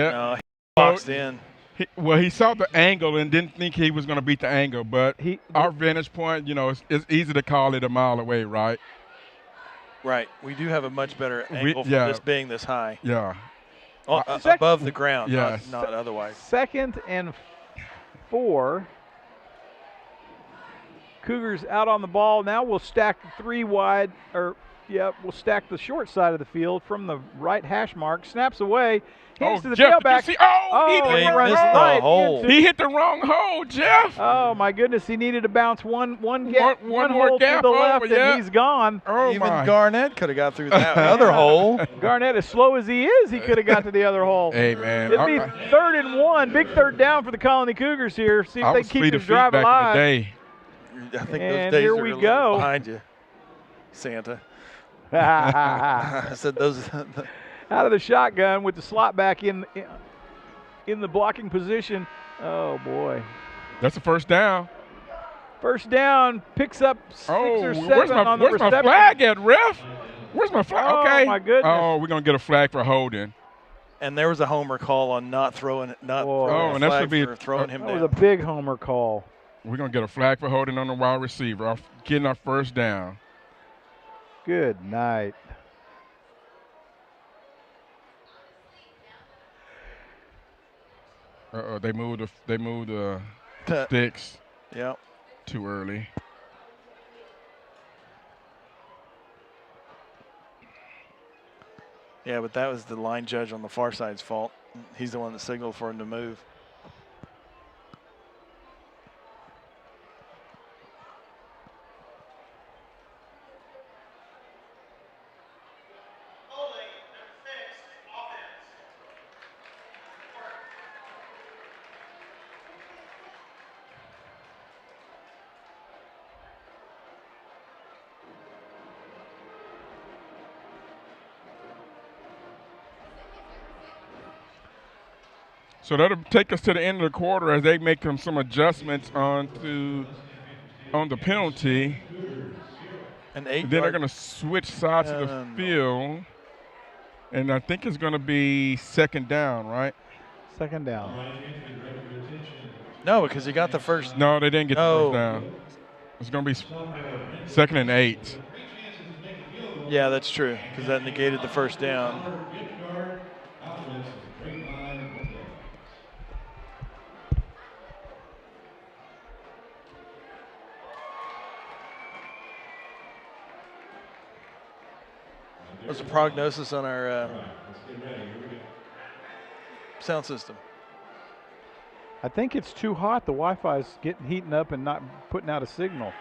[SPEAKER 4] boxed in.
[SPEAKER 3] He saw the angle and didn't think he was going to beat the angle. But our vantage point, it's easy to call it a mile away, right?
[SPEAKER 4] Right. We do have a much better angle for this being this high.
[SPEAKER 3] Yeah.
[SPEAKER 4] Above the ground,
[SPEAKER 3] yes.
[SPEAKER 4] not otherwise.
[SPEAKER 1] 2nd and 4. Cougars out on the ball. Now we'll stack 3 wide, we'll stack the short side of the field from the right hash mark. Snaps away. Hands to the tailback.
[SPEAKER 3] He hit the wrong hole, Jeff.
[SPEAKER 1] Oh, my goodness. He needed to bounce one hole to the left, and he's gone.
[SPEAKER 4] Even Garnett could have got through that other hole.
[SPEAKER 1] Garnett, as slow as he is, he could have got to the other hole.
[SPEAKER 3] Hey, man.
[SPEAKER 1] It'll be 3rd and 1. Big 3rd down for the Colony Cougars here. See if they keep this drive alive.
[SPEAKER 4] I think those days are a little behind you, Santa. I said those.
[SPEAKER 1] Out of the shotgun with the slot back in the blocking position. Oh, boy.
[SPEAKER 3] That's a 1st down.
[SPEAKER 1] 1st down, picks up 6 or 7 on the reception.
[SPEAKER 3] Where's my flag at, ref? Where's my flag? Okay.
[SPEAKER 1] Oh, my goodness.
[SPEAKER 3] Oh, we're going to get a flag for holding.
[SPEAKER 4] And there was a homer call on throwing him down.
[SPEAKER 1] That was a big homer call.
[SPEAKER 3] We're going to get a flag for holding on the wide receiver, getting our 1st down.
[SPEAKER 1] Good night.
[SPEAKER 3] They moved the sticks.
[SPEAKER 4] Yep.
[SPEAKER 3] Too early.
[SPEAKER 4] Yeah, but that was the line judge on the far side's fault. He's the one that signaled for him to move.
[SPEAKER 3] So that'll take us to the end of the quarter as they make some adjustments on the penalty.
[SPEAKER 4] An
[SPEAKER 3] And then they're going to switch sides of the field. And I think it's going to be second down, right?
[SPEAKER 1] Second down.
[SPEAKER 4] No, because he got the first.
[SPEAKER 3] No, they didn't get the first down. It's going to be 2nd and 8.
[SPEAKER 4] Yeah, that's true, because that negated the first down. What's the prognosis on our sound system?
[SPEAKER 1] I think it's too hot. The Wi-Fi's heating up and not putting out a signal.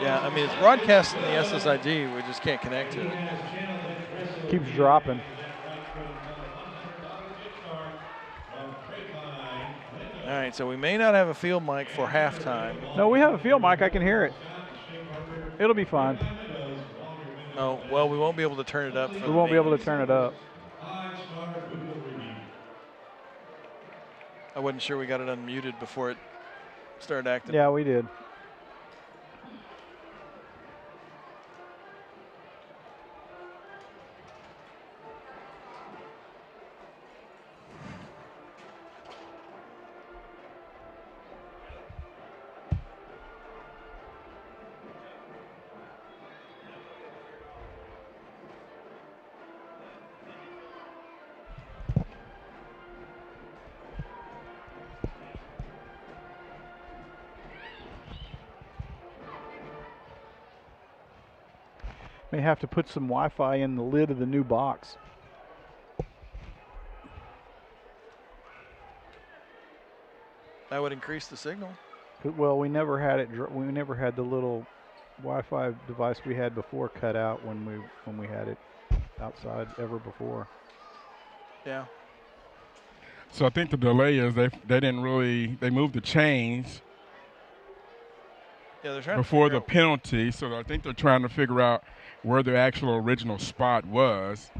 [SPEAKER 4] Yeah, I mean, it's broadcasting the SSID. We just can't connect to it.
[SPEAKER 1] Keeps dropping.
[SPEAKER 4] All right, so we may not have a field mic for halftime.
[SPEAKER 1] No, we have a field mic. I can hear it. It'll be fine.
[SPEAKER 4] Oh, well, we won't be able to turn it up.
[SPEAKER 1] We won't be able to turn it up.
[SPEAKER 4] I wasn't sure we got it unmuted before it started acting.
[SPEAKER 1] Yeah, we did. May have to put some Wi-Fi in the lid of the new box.
[SPEAKER 4] That would increase the signal.
[SPEAKER 1] Well, we never had it. We never had the little Wi-Fi device we had before cut out when we had it outside ever before.
[SPEAKER 4] Yeah.
[SPEAKER 3] So I think the delay is they moved the chains.
[SPEAKER 4] Yeah, they're trying
[SPEAKER 3] before the penalty, so I think they're trying to figure out where the actual original spot was.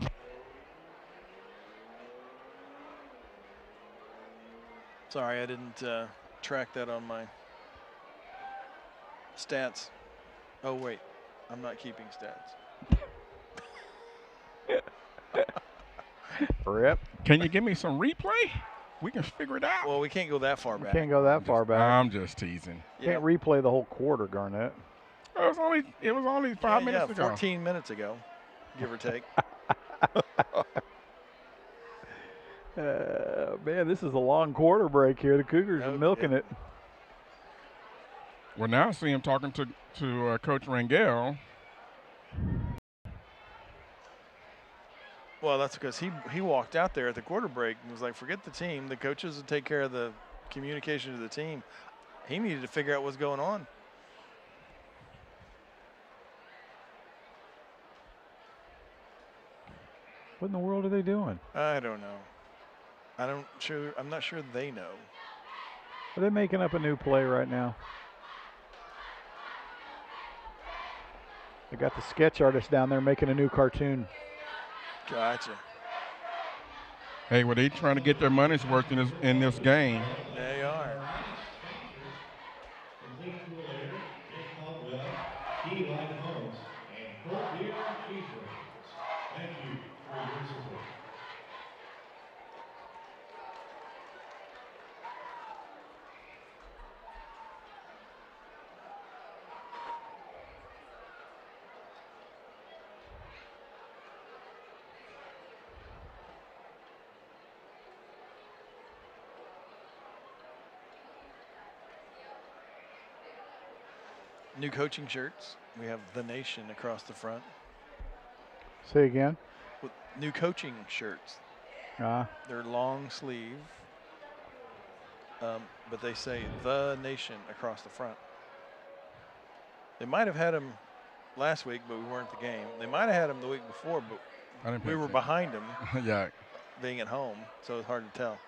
[SPEAKER 4] Sorry, I didn't track that on my stats. Oh, wait. I'm not keeping stats.
[SPEAKER 1] Rip.
[SPEAKER 3] Can you give me some replay? We can figure it out.
[SPEAKER 4] Well, we can't go that far back.
[SPEAKER 1] Can't go that far back.
[SPEAKER 3] I'm just teasing.
[SPEAKER 1] Can't replay the whole quarter, Garnett.
[SPEAKER 3] It was only 5 minutes ago.
[SPEAKER 4] 14 minutes ago, give or take.
[SPEAKER 1] Man, this is a long quarter break here. The Cougars are milking it.
[SPEAKER 3] Well, now I see him talking to Coach Rangel.
[SPEAKER 4] Well, that's because he walked out there at the quarter break and was like, forget the team. The coaches will take care of the communication to the team. He needed to figure out what's going on.
[SPEAKER 1] What in the world are they doing?
[SPEAKER 4] I don't know. I'm not sure they know.
[SPEAKER 1] Are they making up a new play right now? They got the sketch artist down there making a new cartoon.
[SPEAKER 4] Gotcha.
[SPEAKER 3] Hey, well, they trying to get their money's worth in this game.
[SPEAKER 4] They are. New coaching shirts. We have the nation across the front.
[SPEAKER 1] Say again.
[SPEAKER 4] With new coaching shirts. They're long sleeve, but they say the nation across the front. They might have had them last week, but we weren't at the game. They might have had them the week before, but we were behind them.
[SPEAKER 3] Yeah.
[SPEAKER 4] Being at home, so it's hard to tell.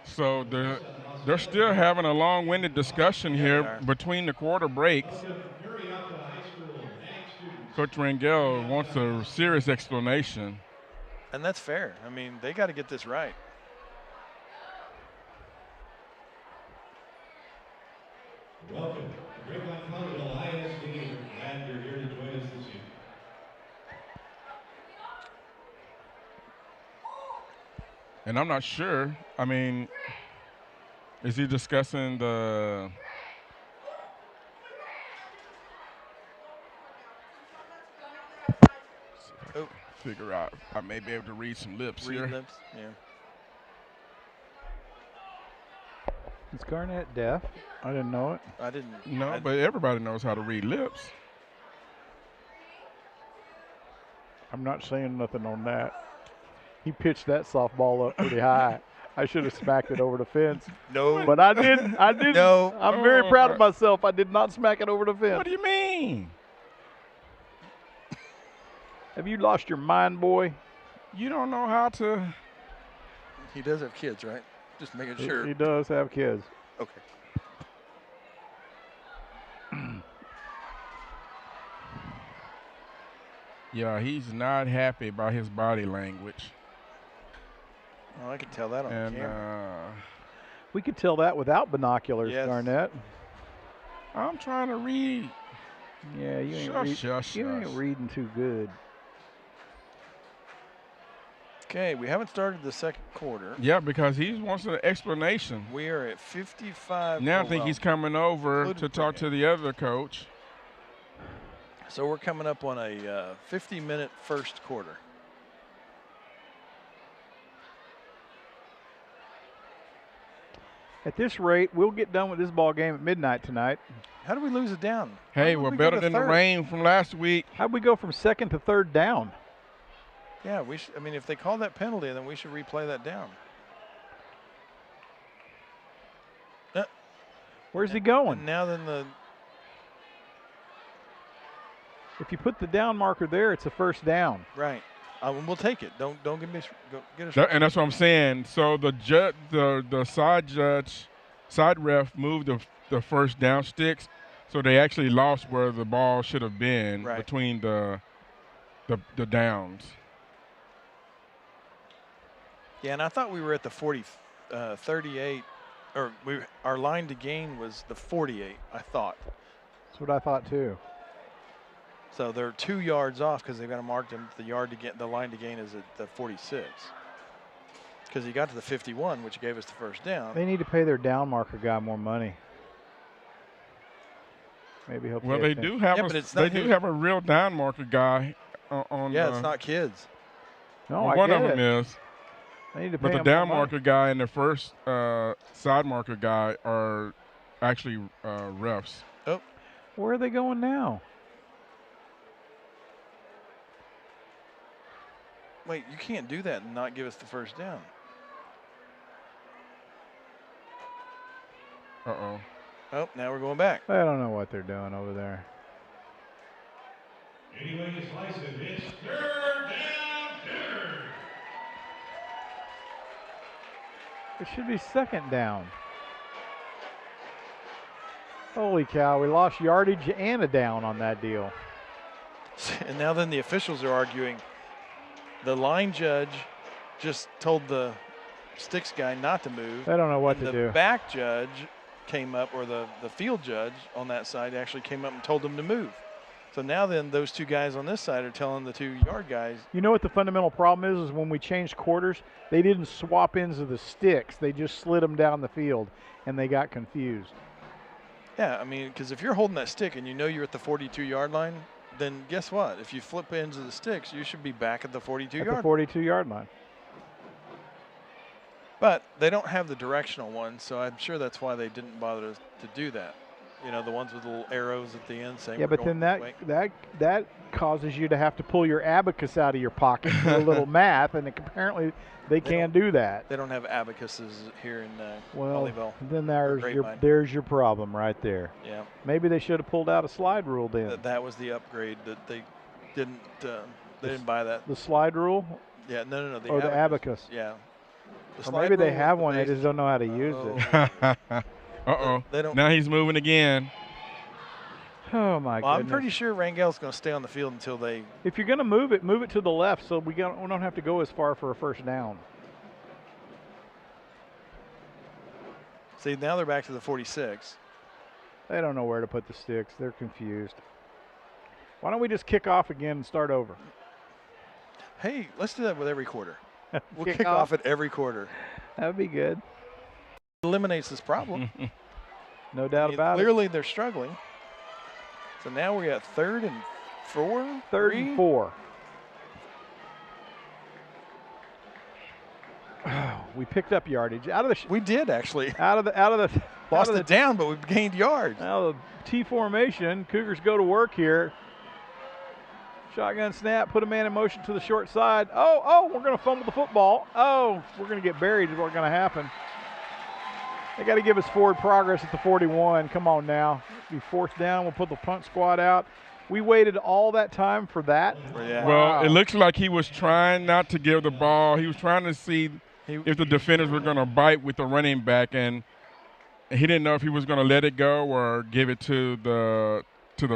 [SPEAKER 3] So they're still having a long-winded discussion here between the quarter breaks. Coach Rangel wants a serious explanation.
[SPEAKER 4] And that's fair. I mean, they got to get this right.
[SPEAKER 5] Welcome to Colleyville ISD. Glad you're here to join us this evening.
[SPEAKER 3] And I'm not sure. I mean, is he discussing the figure out? I may be able to read some lips here.
[SPEAKER 4] Lips, yeah.
[SPEAKER 1] Is Garnett deaf? I didn't know it.
[SPEAKER 4] I didn't.
[SPEAKER 3] No, but everybody knows how to read lips.
[SPEAKER 1] I'm not saying nothing on that. He pitched that softball up pretty high. I should have smacked it over the fence.
[SPEAKER 4] No.
[SPEAKER 1] But I didn't. I didn't.
[SPEAKER 4] No.
[SPEAKER 1] I'm very proud of myself. I did not smack it over the fence.
[SPEAKER 3] What do you mean?
[SPEAKER 1] Have you lost your mind, boy?
[SPEAKER 3] You don't know how to.
[SPEAKER 4] He does have kids, right? Just making sure.
[SPEAKER 1] He does have kids.
[SPEAKER 4] Okay.
[SPEAKER 3] Yeah, he's not happy about his body language.
[SPEAKER 4] Oh, I could tell that on the camera.
[SPEAKER 1] We could tell that without binoculars,
[SPEAKER 4] Yes.
[SPEAKER 1] Garnett.
[SPEAKER 3] I'm trying to read.
[SPEAKER 1] Yeah, you ain't reading too good.
[SPEAKER 4] Okay, we haven't started the second quarter.
[SPEAKER 3] Yeah, because he wants an explanation.
[SPEAKER 4] We are at 55.
[SPEAKER 3] Now I think he's coming over to talk to the other coach.
[SPEAKER 4] So we're coming up on a 50-minute first quarter.
[SPEAKER 1] At this rate, we'll get done with this ball game at midnight tonight.
[SPEAKER 4] How do we lose it down?
[SPEAKER 3] Hey, we're better than the rain from last week.
[SPEAKER 1] How'd we go from second to third down?
[SPEAKER 4] Yeah, I mean, if they call that penalty, then we should replay that down.
[SPEAKER 1] Where's he going?
[SPEAKER 4] And now then
[SPEAKER 1] if you put the down marker there, it's a first down.
[SPEAKER 4] Right. We'll take it. Don't get us.
[SPEAKER 3] And that's what I'm saying. So the side ref moved the first down sticks, so they actually lost where the ball should have been between the downs.
[SPEAKER 4] Yeah, and I thought we were at the 38, or our line to gain was the 48. I thought.
[SPEAKER 1] That's what I thought too.
[SPEAKER 4] So they're 2 yards off because they've got to mark them. The line to gain is at the 46. Because he got to the 51, which gave us the first down.
[SPEAKER 1] They need to pay their down marker guy more money. Maybe he'll.
[SPEAKER 3] Well, they do have a real down marker guy on.
[SPEAKER 4] Yeah, it's not kids.
[SPEAKER 1] No,
[SPEAKER 3] well,
[SPEAKER 1] I
[SPEAKER 3] one
[SPEAKER 1] get
[SPEAKER 3] of them
[SPEAKER 1] it.
[SPEAKER 3] is.
[SPEAKER 1] They need to pay
[SPEAKER 3] but the
[SPEAKER 1] him
[SPEAKER 3] down
[SPEAKER 1] more
[SPEAKER 3] marker
[SPEAKER 1] money.
[SPEAKER 3] guy and the first side marker guy are actually refs.
[SPEAKER 4] Oh,
[SPEAKER 1] where are they going now?
[SPEAKER 4] Wait, you can't do that and not give us the first down.
[SPEAKER 3] Uh-oh.
[SPEAKER 4] Oh, now we're going back.
[SPEAKER 1] I don't know what they're doing over there.
[SPEAKER 5] Anyway, you slice it. It's third down, Cougars.
[SPEAKER 1] It should be second down. Holy cow, we lost yardage and a down on that deal.
[SPEAKER 4] And now then the officials are arguing. The line judge just told the sticks guy not to move.
[SPEAKER 1] They don't know what to do.
[SPEAKER 4] The back judge came up, or the field judge on that side actually came up and told them to move. So now then those two guys on this side are telling the 2-yard guys.
[SPEAKER 1] You know what the fundamental problem is when we changed quarters, they didn't swap ends of the sticks. They just slid them down the field, and they got confused.
[SPEAKER 4] Yeah, I mean, because if you're holding that stick and you know you're at the 42-yard line, then guess what? If you flip ends of the sticks, you should be back at the 42-yard line.
[SPEAKER 1] At the 42-yard line.
[SPEAKER 4] But they don't have the directional ones, so I'm sure that's why they didn't bother to do that. You know, the ones with little arrows at the end saying.
[SPEAKER 1] Yeah, but then that causes you to have to pull your abacus out of your pocket for a little math, and apparently they can't do that.
[SPEAKER 4] They don't have abacuses here in
[SPEAKER 1] well,
[SPEAKER 4] Colleyville.
[SPEAKER 1] Then there's your problem right there.
[SPEAKER 4] Yeah.
[SPEAKER 1] Maybe they should have pulled out a slide rule then.
[SPEAKER 4] That was the upgrade that they didn't. They didn't buy that.
[SPEAKER 1] The slide rule?
[SPEAKER 4] Yeah, no.
[SPEAKER 1] The abacus.
[SPEAKER 4] Yeah.
[SPEAKER 1] Or maybe they have one. They just don't know how to use it.
[SPEAKER 3] Uh-oh. Now he's moving again.
[SPEAKER 1] Oh, my
[SPEAKER 4] Well,
[SPEAKER 1] goodness.
[SPEAKER 4] I'm pretty sure Rangel's going to stay on the field until they.
[SPEAKER 1] If you're going to move it to the left so we don't have to go as far for a first down.
[SPEAKER 4] See, now they're back to the 46.
[SPEAKER 1] They don't know where to put the sticks. They're confused. Why don't we just kick off again and start over?
[SPEAKER 4] Hey, let's do that with every quarter. We'll kick off at every quarter.
[SPEAKER 1] That would be good.
[SPEAKER 4] Eliminates this problem.
[SPEAKER 1] No doubt about it.
[SPEAKER 4] Clearly, they're struggling. So now we're at 3rd and 4.
[SPEAKER 1] 3rd and 4. We picked up yardage out of the.
[SPEAKER 4] We did actually.
[SPEAKER 1] Out of the.
[SPEAKER 4] Lost it down, but we gained yards.
[SPEAKER 1] Out of the T formation, Cougars go to work here. Shotgun snap, put a man in motion to the short side. Oh, we're going to fumble the football. Oh, we're going to get buried is what's going to happen. They got to give us forward progress at the 41. Come on now. Be forced down. We'll put the punt squad out. We waited all that time for that.
[SPEAKER 4] Yeah.
[SPEAKER 3] Well, it looks like he was trying not to give the ball. He was trying to see if the defenders were going to bite with the running back, and he didn't know if he was going to let it go or give it to the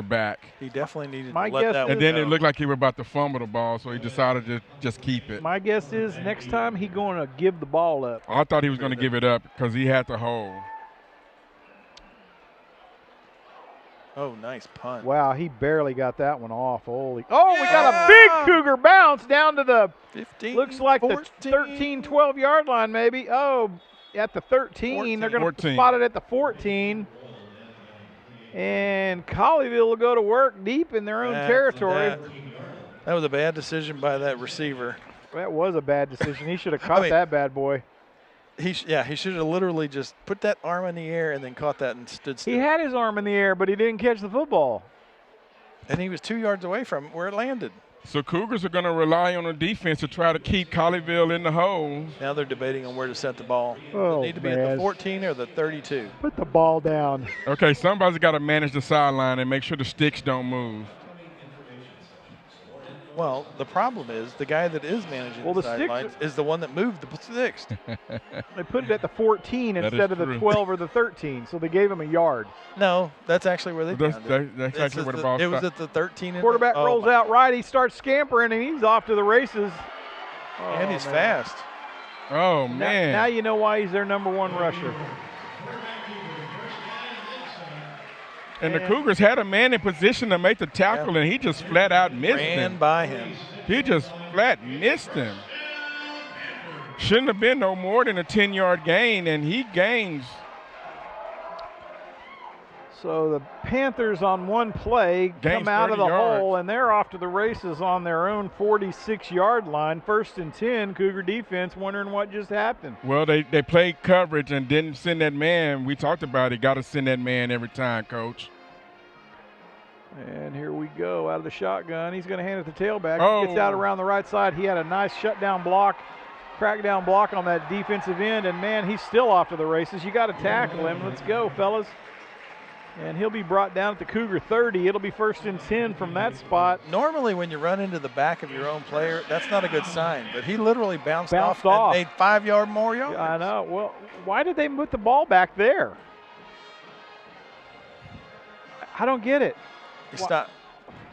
[SPEAKER 3] back.
[SPEAKER 4] He definitely needed
[SPEAKER 1] to let that
[SPEAKER 3] one And then it looked like he was about to fumble the ball, so he decided to just keep it.
[SPEAKER 1] My guess is next time he's going to give the ball up.
[SPEAKER 3] I thought he was going to give it up because he had to hold.
[SPEAKER 4] Oh, nice punt.
[SPEAKER 1] Wow, he barely got that one off. Holy. Oh, we got a big Cougar bounce down to the
[SPEAKER 4] 15,
[SPEAKER 1] looks like
[SPEAKER 4] 14.
[SPEAKER 1] the 13, 12-yard line maybe. Oh, at the 13.
[SPEAKER 4] 14.
[SPEAKER 1] They're going to spot it at the 14. And Colleyville will go to work deep in their own territory.
[SPEAKER 4] That was a bad decision by that receiver.
[SPEAKER 1] That was a bad decision. He should have caught that bad boy.
[SPEAKER 4] He should have literally just put that arm in the air and then caught that and stood still.
[SPEAKER 1] He had his arm in the air, but he didn't catch the football.
[SPEAKER 4] And he was 2 yards away from where it landed.
[SPEAKER 3] So Cougars are going to rely on the defense to try to keep Colleyville in the hole.
[SPEAKER 4] Now they're debating on where to set the ball.
[SPEAKER 1] Oh,
[SPEAKER 4] they need to be at the 14 or the 32.
[SPEAKER 1] Put the ball down.
[SPEAKER 3] Okay, somebody's got to manage the sideline and make sure the sticks don't move.
[SPEAKER 4] Well, the problem is the guy that is managing the sidelines is the one that moved the sticks.
[SPEAKER 1] They put it at the 14 instead of the 12 or the 13, so they gave him a yard.
[SPEAKER 4] No, that's actually where they
[SPEAKER 3] found it. That's actually where the ball
[SPEAKER 4] It was at the 13.
[SPEAKER 1] Quarterback rolls out right. He starts scampering, and he's off to the races.
[SPEAKER 4] And he's fast.
[SPEAKER 3] Oh, man.
[SPEAKER 1] Now you know why he's their number one rusher.
[SPEAKER 3] And the Cougars had a man in position to make the tackle, and he just flat out missed him.
[SPEAKER 4] Ran by him.
[SPEAKER 3] He just flat missed him. Shouldn't have been no more than a 10-yard gain, and he gains.
[SPEAKER 1] So the Panthers on one play come out of the hole, and they're off to the races on their own 46-yard line. 1st and 10, Cougar defense wondering what just happened.
[SPEAKER 3] Well, they played coverage and didn't send that man. We talked about it. Got to send that man every time, Coach.
[SPEAKER 1] And here we go out of the shotgun. He's going to hand it to tailback.
[SPEAKER 3] Oh.
[SPEAKER 1] He gets out around the right side. He had a nice shutdown block, crackdown block on that defensive end, and, man, he's still off to the races. You got to tackle him. Let's go, fellas. And he'll be brought down at the Cougar 30. It'll be 1st and 10 from that spot.
[SPEAKER 4] Normally when you run into the back of your own player, that's not a good sign. But he literally bounced off and made 5 yard more yards.
[SPEAKER 1] I know. Well, why did they put the ball back there? I don't get it.
[SPEAKER 4] He stopped.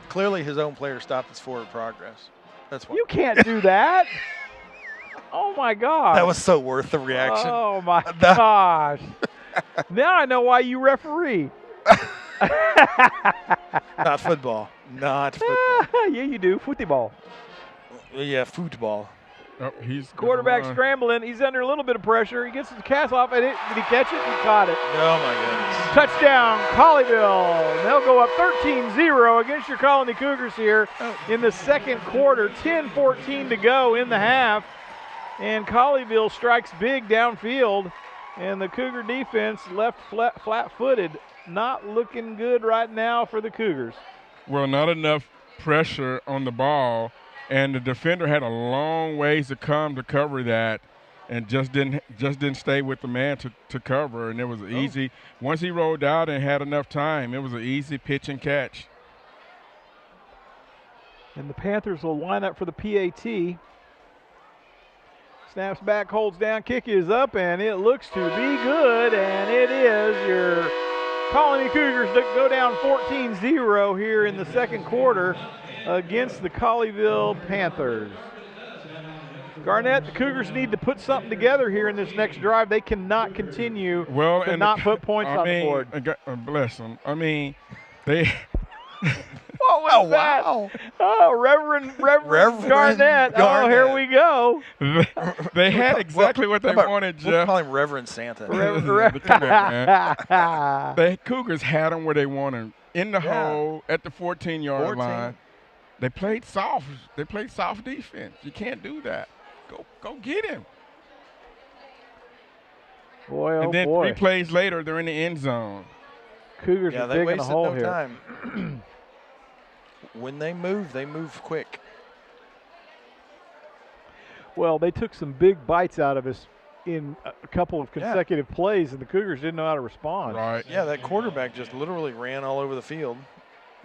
[SPEAKER 4] Clearly his own player stopped his forward progress. That's why.
[SPEAKER 1] You can't do that. Oh, my God.
[SPEAKER 4] That was so worth the reaction.
[SPEAKER 1] Oh, my gosh. Now I know why you referee.
[SPEAKER 4] Not football. Not football.
[SPEAKER 1] Yeah, you do. Football.
[SPEAKER 4] Yeah, football.
[SPEAKER 3] Oh, he's
[SPEAKER 1] quarterback scrambling. He's under a little bit of pressure. He gets his cast off. And did he catch it? He caught it.
[SPEAKER 4] Oh, my goodness.
[SPEAKER 1] Touchdown, Colleyville. And they'll go up 13-0 against your Colony Cougars here in the second quarter. 10-14 to go in the half. And Colleyville strikes big downfield. And the Cougar defense left flat-footed. Not looking good right now for the Cougars.
[SPEAKER 3] Well, not enough pressure on the ball, and the defender had a long ways to come to cover that, and just didn't stay with the man to cover. And it was easy. Once he rolled out and had enough time, it was an easy pitch and catch.
[SPEAKER 1] And the Panthers will line up for the PAT. Snaps back, holds down, kick is up, and it looks to be good, and it is. Your Colony Cougars go down 14-0 here in the second quarter against the Colleyville Panthers. Garnett, the Cougars need to put something together here in this next drive. They cannot continue to not put points on the board.
[SPEAKER 3] Bless them. I mean, they –
[SPEAKER 1] what was that?
[SPEAKER 4] Wow.
[SPEAKER 1] Oh, Reverend Garnett. Oh, here we go.
[SPEAKER 3] They had exactly what they wanted, Jeff.
[SPEAKER 4] We'll call him Reverend Santa.
[SPEAKER 3] Come on, man. The Cougars had them where they wanted them, in the hole at the 14-yard line. They played soft. They played soft defense. You can't do that. Go get him.
[SPEAKER 1] Boy, oh
[SPEAKER 3] and then
[SPEAKER 1] boy.
[SPEAKER 3] 3 plays later, they're in the end zone.
[SPEAKER 1] Cougars are digging a hole here.
[SPEAKER 4] Time. When they move quick.
[SPEAKER 1] Well, they took some big bites out of us in a couple of consecutive plays, and the Cougars didn't know how to respond.
[SPEAKER 3] Right.
[SPEAKER 4] Yeah, that quarterback just literally ran all over the field,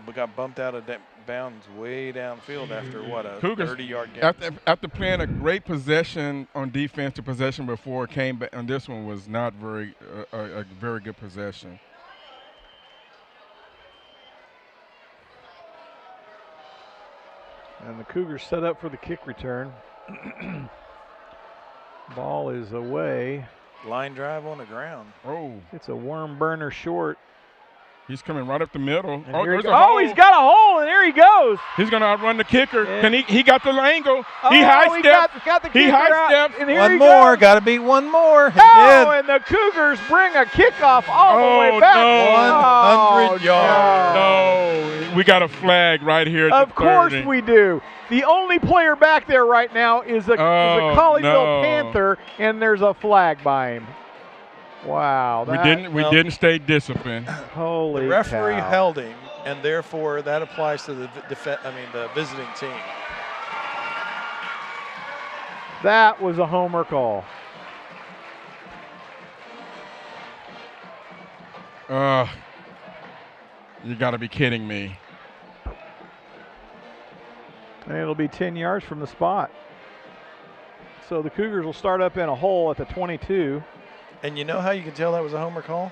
[SPEAKER 4] but got bumped out of bounds way downfield after, what, a 30-yard game.
[SPEAKER 3] After playing a great possession on defense, the possession before came back, and this one was not a very good possession.
[SPEAKER 1] And the Cougars set up for the kick return. Ball is away.
[SPEAKER 4] Line drive on the ground.
[SPEAKER 3] Oh.
[SPEAKER 1] It's a worm burner short.
[SPEAKER 3] He's coming right up the middle.
[SPEAKER 1] He's got a hole, and there he goes.
[SPEAKER 3] He's going to outrun the kicker. And he got the angle.
[SPEAKER 1] Oh,
[SPEAKER 3] he high-stepped.
[SPEAKER 1] Got the kicker out, and here
[SPEAKER 4] one more. Got to beat one more. He did.
[SPEAKER 1] And the Cougars bring a kickoff all the way back.
[SPEAKER 4] No. 100 yards.
[SPEAKER 3] No. We got a flag right here at
[SPEAKER 1] the 30. Of course we do. The only player back there right now is a Colleyville Panther, and there's a flag by him. Wow.
[SPEAKER 3] We didn't stay disciplined.
[SPEAKER 1] Holy
[SPEAKER 4] The referee
[SPEAKER 1] cow.
[SPEAKER 4] held him, and therefore that applies to the visiting team.
[SPEAKER 1] That was a homer call.
[SPEAKER 3] You got to be kidding me.
[SPEAKER 1] And it'll be 10 yards from the spot. So the Cougars will start up in a hole at the 22.
[SPEAKER 4] And you know how you can tell that was a homer call?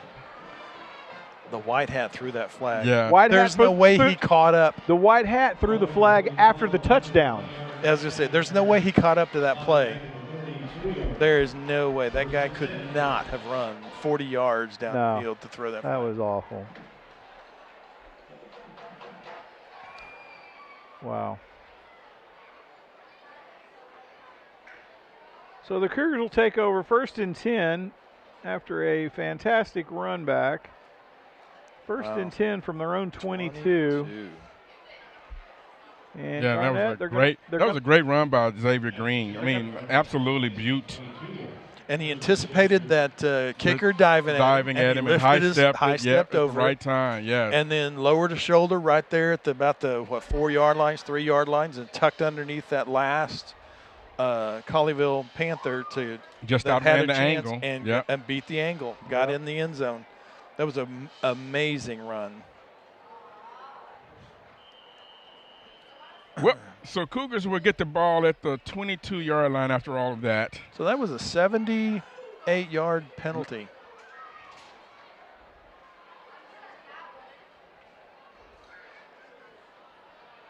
[SPEAKER 4] The white hat threw that flag.
[SPEAKER 3] Yeah.
[SPEAKER 4] There's no way he caught up.
[SPEAKER 1] The white hat threw the flag after the touchdown.
[SPEAKER 4] As I was going to say, there's no way he caught up to that play. There is no way. That guy could not have run 40 yards down the field to throw that flag.
[SPEAKER 1] That was awful. Wow. So the Cougars will take over 1st and 10 after a fantastic run back. 1st and 10 from their own 22. And
[SPEAKER 3] that was a great run by Xavier Green. I mean, absolutely beaut.
[SPEAKER 4] And he anticipated that kicker diving at him and high-stepped over
[SPEAKER 3] at the right time, yeah.
[SPEAKER 4] And then lowered his shoulder right there at about the 4-yard lines, 3-yard lines, and tucked underneath that last Colleyville Panther to
[SPEAKER 3] just outran the angle
[SPEAKER 4] and beat the angle. Got in the end zone. That was an amazing run.
[SPEAKER 3] Well, so Cougars will get the ball at the 22-yard line after all of that.
[SPEAKER 4] So that was a 78-yard penalty.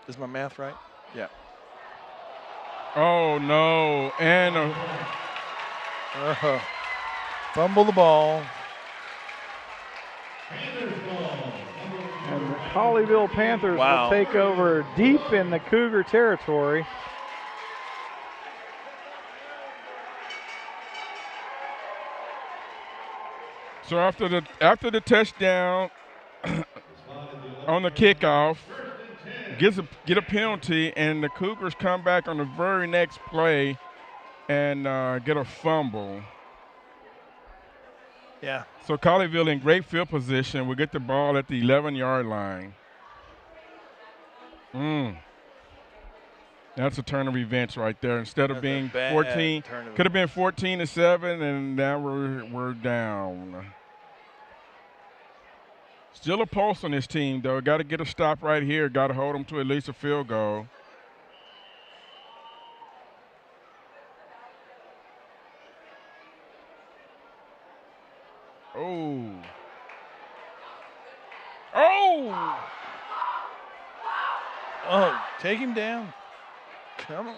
[SPEAKER 4] Is my math right? Yeah.
[SPEAKER 3] Oh, no. And
[SPEAKER 4] fumble the ball.
[SPEAKER 1] And the Colleyville Panthers will take over deep in the Cougar territory.
[SPEAKER 3] So after the touchdown on the kickoff, get a penalty, and the Cougars come back on the very next play and get a fumble.
[SPEAKER 4] Yeah.
[SPEAKER 3] So Colleyville in great field position will get the ball at the 11-yard line. That's a turn of events right there. Instead of being 14, could have been 14-7, and now we're down. Still a pulse on this team, though. Got to get a stop right here. Got to hold them to at least a field goal. Oh. Oh!
[SPEAKER 4] Oh, take him down. Come on.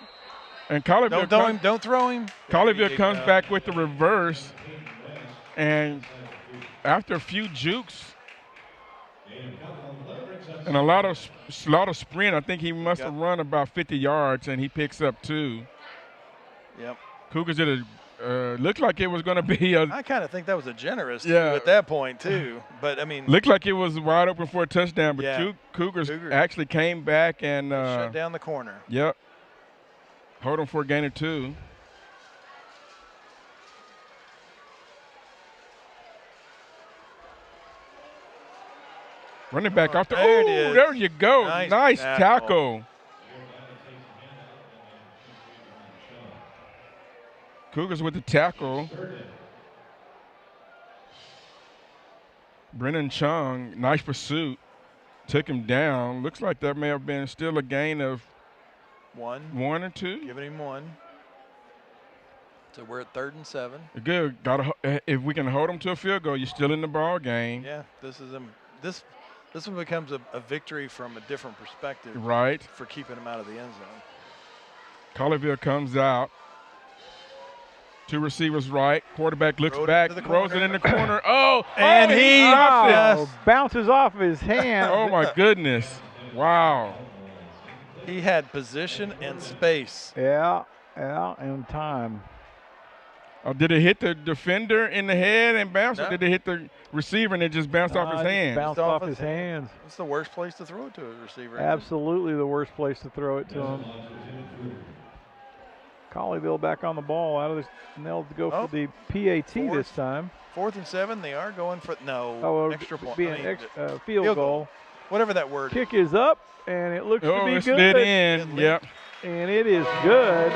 [SPEAKER 3] And Colleyville
[SPEAKER 4] don't throw him.
[SPEAKER 3] Colleyville comes back with the reverse. And after a few jukes and a lot of sprint, I think he must have run about 50 yards, and he picks up 2.
[SPEAKER 4] Yep.
[SPEAKER 3] Cougars did looked like it was going to be a.
[SPEAKER 4] I kind of think that was a generous at that point too. But I mean,
[SPEAKER 3] looked like it was wide open for a touchdown, but Cougars actually came back and
[SPEAKER 4] shut down the corner.
[SPEAKER 3] Yep. Hold them for a gain of 2. Running back off the. Oh, there you go. Nice tackle. Cougars with the tackle. Brennan Chung, nice pursuit. Took him down. Looks like that may have been still a gain of 1 or 2.
[SPEAKER 4] Giving him 1. So we're at 3rd and 7.
[SPEAKER 3] Good. If we can hold them to a field goal, you're still in the ball game.
[SPEAKER 4] Yeah, this one becomes a victory from a different perspective.
[SPEAKER 3] Right.
[SPEAKER 4] For keeping them out of the end zone.
[SPEAKER 3] Colleyville comes out. 2 receivers right. Quarterback looks back, throws it in the corner. Oh,
[SPEAKER 1] and he bounces off his hand.
[SPEAKER 3] Oh, my goodness. Wow.
[SPEAKER 4] He had position and space.
[SPEAKER 1] Yeah, and time.
[SPEAKER 3] Did it hit the defender in the head and bounce, or did it hit the receiver and it just bounced off his hands?
[SPEAKER 1] Bounced off his hands.
[SPEAKER 4] It's the worst place to throw it to a receiver.
[SPEAKER 1] Absolutely the worst place to throw it to him. Colleyville back on the ball, and they'll go for the PAT this time.
[SPEAKER 4] 4th and 7, they are going for extra point.
[SPEAKER 1] Field goal.
[SPEAKER 4] Whatever that word.
[SPEAKER 1] Kick is up, and it looks to be good.
[SPEAKER 3] Slid in. Yep.
[SPEAKER 1] And it is good.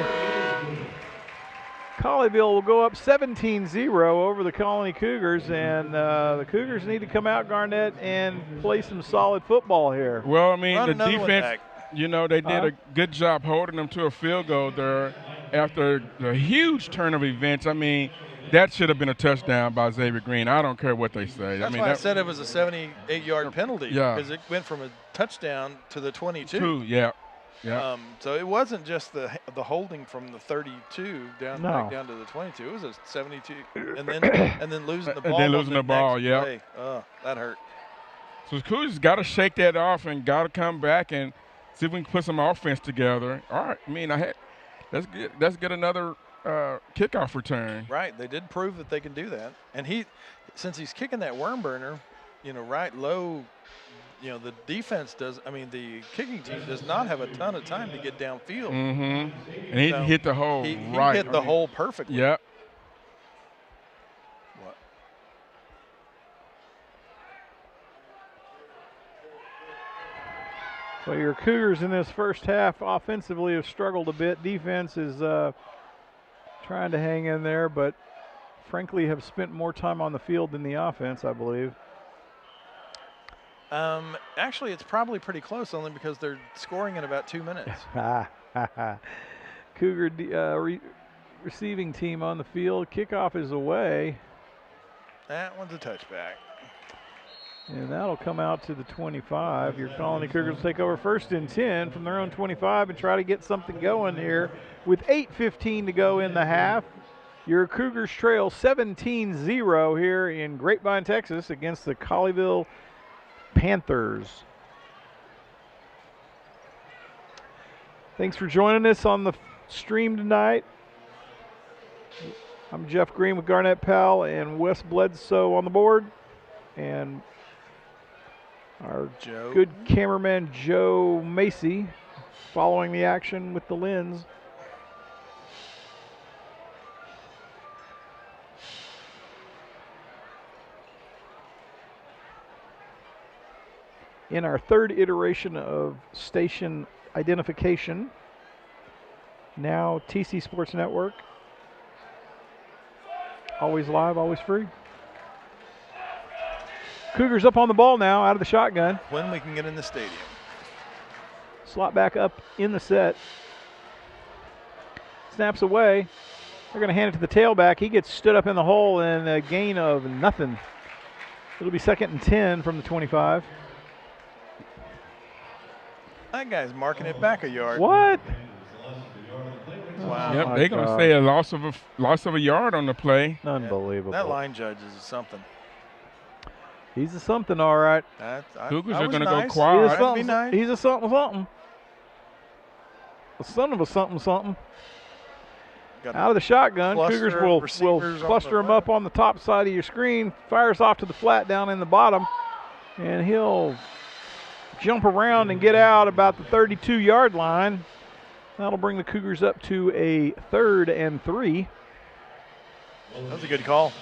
[SPEAKER 1] Colleyville will go up 17-0 over the Colony Cougars, and the Cougars need to come out, Garnett, and play some solid football here.
[SPEAKER 3] Well, I mean, the defense, they did a good job holding them to a field goal there after the huge turn of events. I mean, that should have been a touchdown by Xavier Green. I don't care what they say.
[SPEAKER 4] That's why I said it was a 78-yard penalty, because it went from a touchdown to the 22.
[SPEAKER 3] Yeah.
[SPEAKER 4] So it wasn't just the holding from the 32 back down to the 22. It was a 72, and then losing the ball.
[SPEAKER 3] And then losing the ball,
[SPEAKER 4] Oh, that hurt.
[SPEAKER 3] So Cougars got to shake that off and got to come back and see if we can put some offense together. All right, I mean, let's get another kickoff return.
[SPEAKER 4] Right, they did prove that they can do that. And since he's kicking that worm burner, right low. The defense the kicking team does not have a ton of time to get downfield.
[SPEAKER 3] Mm-hmm. And he hit the hole
[SPEAKER 4] he
[SPEAKER 3] right.
[SPEAKER 4] He hit the hole perfectly.
[SPEAKER 3] Yep.
[SPEAKER 4] What?
[SPEAKER 1] So your Cougars in this first half offensively have struggled a bit. Defense is trying to hang in there, but frankly have spent more time on the field than the offense, I believe.
[SPEAKER 4] Actually, it's probably pretty close, only because they're scoring in about 2 minutes.
[SPEAKER 1] Cougar receiving team on the field. Kickoff is away.
[SPEAKER 4] That one's a touchback.
[SPEAKER 1] And that'll come out to the 25. Your Colony Cougars will take over 1st and 10 from their own 25 and try to get something going here with 8:15 to go in the half. Your Cougars trail 17-0 here in Grapevine, Texas against the Colleyville Panthers. Thanks for joining us on the stream tonight. I'm Jeff Green with Garnett Powell and Wes Bledsoe on the board, and our good cameraman Joe Macy following the action with the lens. In our 3rd iteration of station identification, now TC Sports Network. Always live, always free. Cougars up on the ball now, out of the shotgun.
[SPEAKER 4] When we can get in the stadium.
[SPEAKER 1] Slot back up in the set. Snaps away. They're going to hand it to the tailback. He gets stood up in the hole and a gain of nothing. It'll be 2nd and 10 from the 25.
[SPEAKER 4] That guy's marking it back a yard.
[SPEAKER 1] What?
[SPEAKER 4] Wow.
[SPEAKER 3] Yep, they're going to say a loss of a yard on the play.
[SPEAKER 1] Unbelievable.
[SPEAKER 4] That line judge is something.
[SPEAKER 1] He's a something, all right.
[SPEAKER 3] Cougars are going to
[SPEAKER 4] nice.
[SPEAKER 3] go quiet.
[SPEAKER 1] He's a something. A son of a something. Out of the shotgun, Cougars will cluster him up on the top side of your screen, fires off to the flat down in the bottom, and he'll jump around and get out about the 32-yard line. That'll bring the Cougars up to a 3rd and 3.
[SPEAKER 4] That was a good call.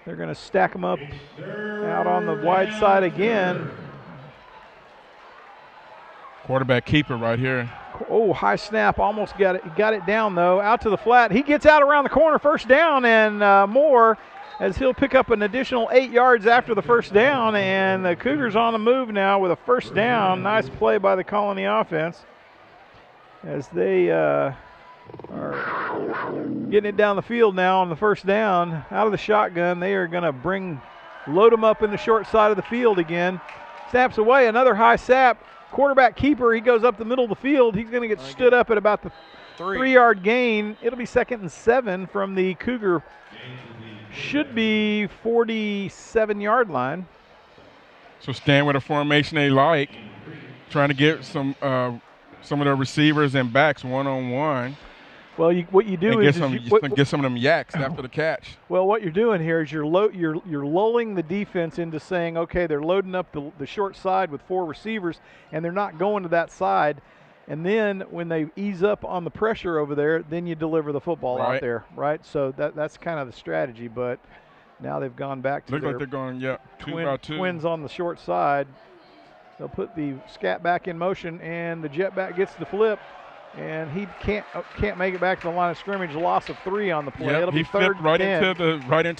[SPEAKER 1] They're going to stack them up out on the wide side again.
[SPEAKER 3] Quarterback keeper right here.
[SPEAKER 1] Oh, high snap, almost got it down though. Out to the flat. He gets out around the corner, first down and more, as he'll pick up an additional 8 yards after the first down, and the Cougars on the move now with a first down. Nice play by the Colony offense as they are getting it down the field now on the first down. Out of the shotgun, they are going to load them up in the short side of the field again. Snaps away, another high snap. Quarterback keeper, he goes up the middle of the field. He's going to get stood up at about the 3-yard gain. It'll be 2nd and 7 from the Cougar, should be 47-yard line.
[SPEAKER 3] So stand with a formation they like, trying to get some of the receivers and backs one-on-one.
[SPEAKER 1] Well, what you do is
[SPEAKER 3] get some of them yaks after the catch.
[SPEAKER 1] Well, what you're doing here is you're lulling the defense into saying, okay, they're loading up the short side with 4 receivers, and they're not going to that side. And then when they ease up on the pressure over there, then you deliver the football out there, right? So that's kind of the strategy. But now they've gone back to
[SPEAKER 3] like they're going, 2 by 2.
[SPEAKER 1] Twins on the short side. They'll put the scat back in motion, and the jet back gets the flip. And he can't make it back to the line of scrimmage. Loss of 3 on the play.
[SPEAKER 3] Yep,
[SPEAKER 1] It'll be
[SPEAKER 3] he flipped right into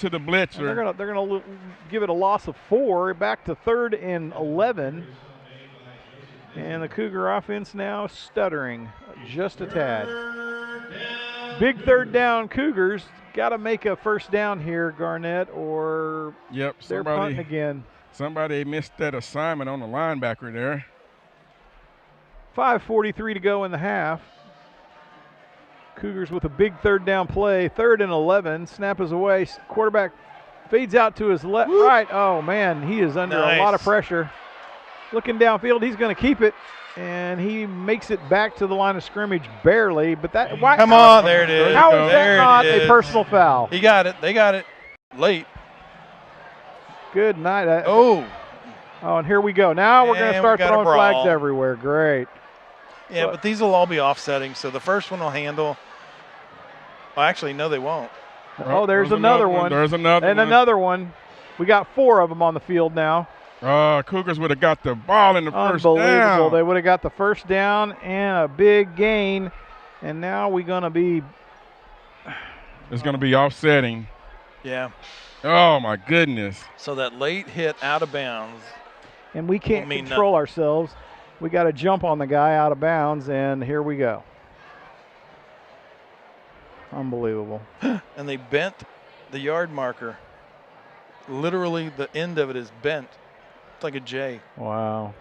[SPEAKER 3] the blitzer.
[SPEAKER 1] And they're gonna give it a loss of 4, back to 3rd and 11. And the Cougar offense now stuttering just a tad. Big 3rd down Cougars. Got to make a first down here, Garnett, or they're punting again.
[SPEAKER 3] Somebody missed that assignment on the linebacker there.
[SPEAKER 1] 5:43 to go in the half. Cougars with a big 3rd down play. 3rd and 11. Snap is away. Quarterback fades out to his right. Oh, man, he is under a lot of pressure. Looking downfield, he's going to keep it, and he makes it back to the line of scrimmage barely. But that
[SPEAKER 4] come on, there it is.
[SPEAKER 1] How is that not a personal foul?
[SPEAKER 4] He got it. They got it late.
[SPEAKER 1] Good night.
[SPEAKER 4] Oh,
[SPEAKER 1] and here we go. Now we're going to start throwing flags everywhere. Great.
[SPEAKER 4] Yeah, but these will all be offsetting, so the first one will handle. Well, actually, no, they won't.
[SPEAKER 1] Oh, there's another one.
[SPEAKER 3] There's another
[SPEAKER 1] one. And another one. We got 4 of them on the field now.
[SPEAKER 3] Cougars would have got the ball in the first down.
[SPEAKER 1] Unbelievable. They would have got the first down and a big gain, and now we're going to be.
[SPEAKER 3] It's going to be offsetting.
[SPEAKER 4] Yeah.
[SPEAKER 3] Oh, my goodness.
[SPEAKER 4] So that late hit out of bounds.
[SPEAKER 1] And we can't control ourselves. We got to jump on the guy out of bounds, and here we go. Unbelievable.
[SPEAKER 4] And they bent the yard marker. Literally, the end of it is bent. It's like a J.
[SPEAKER 1] Wow.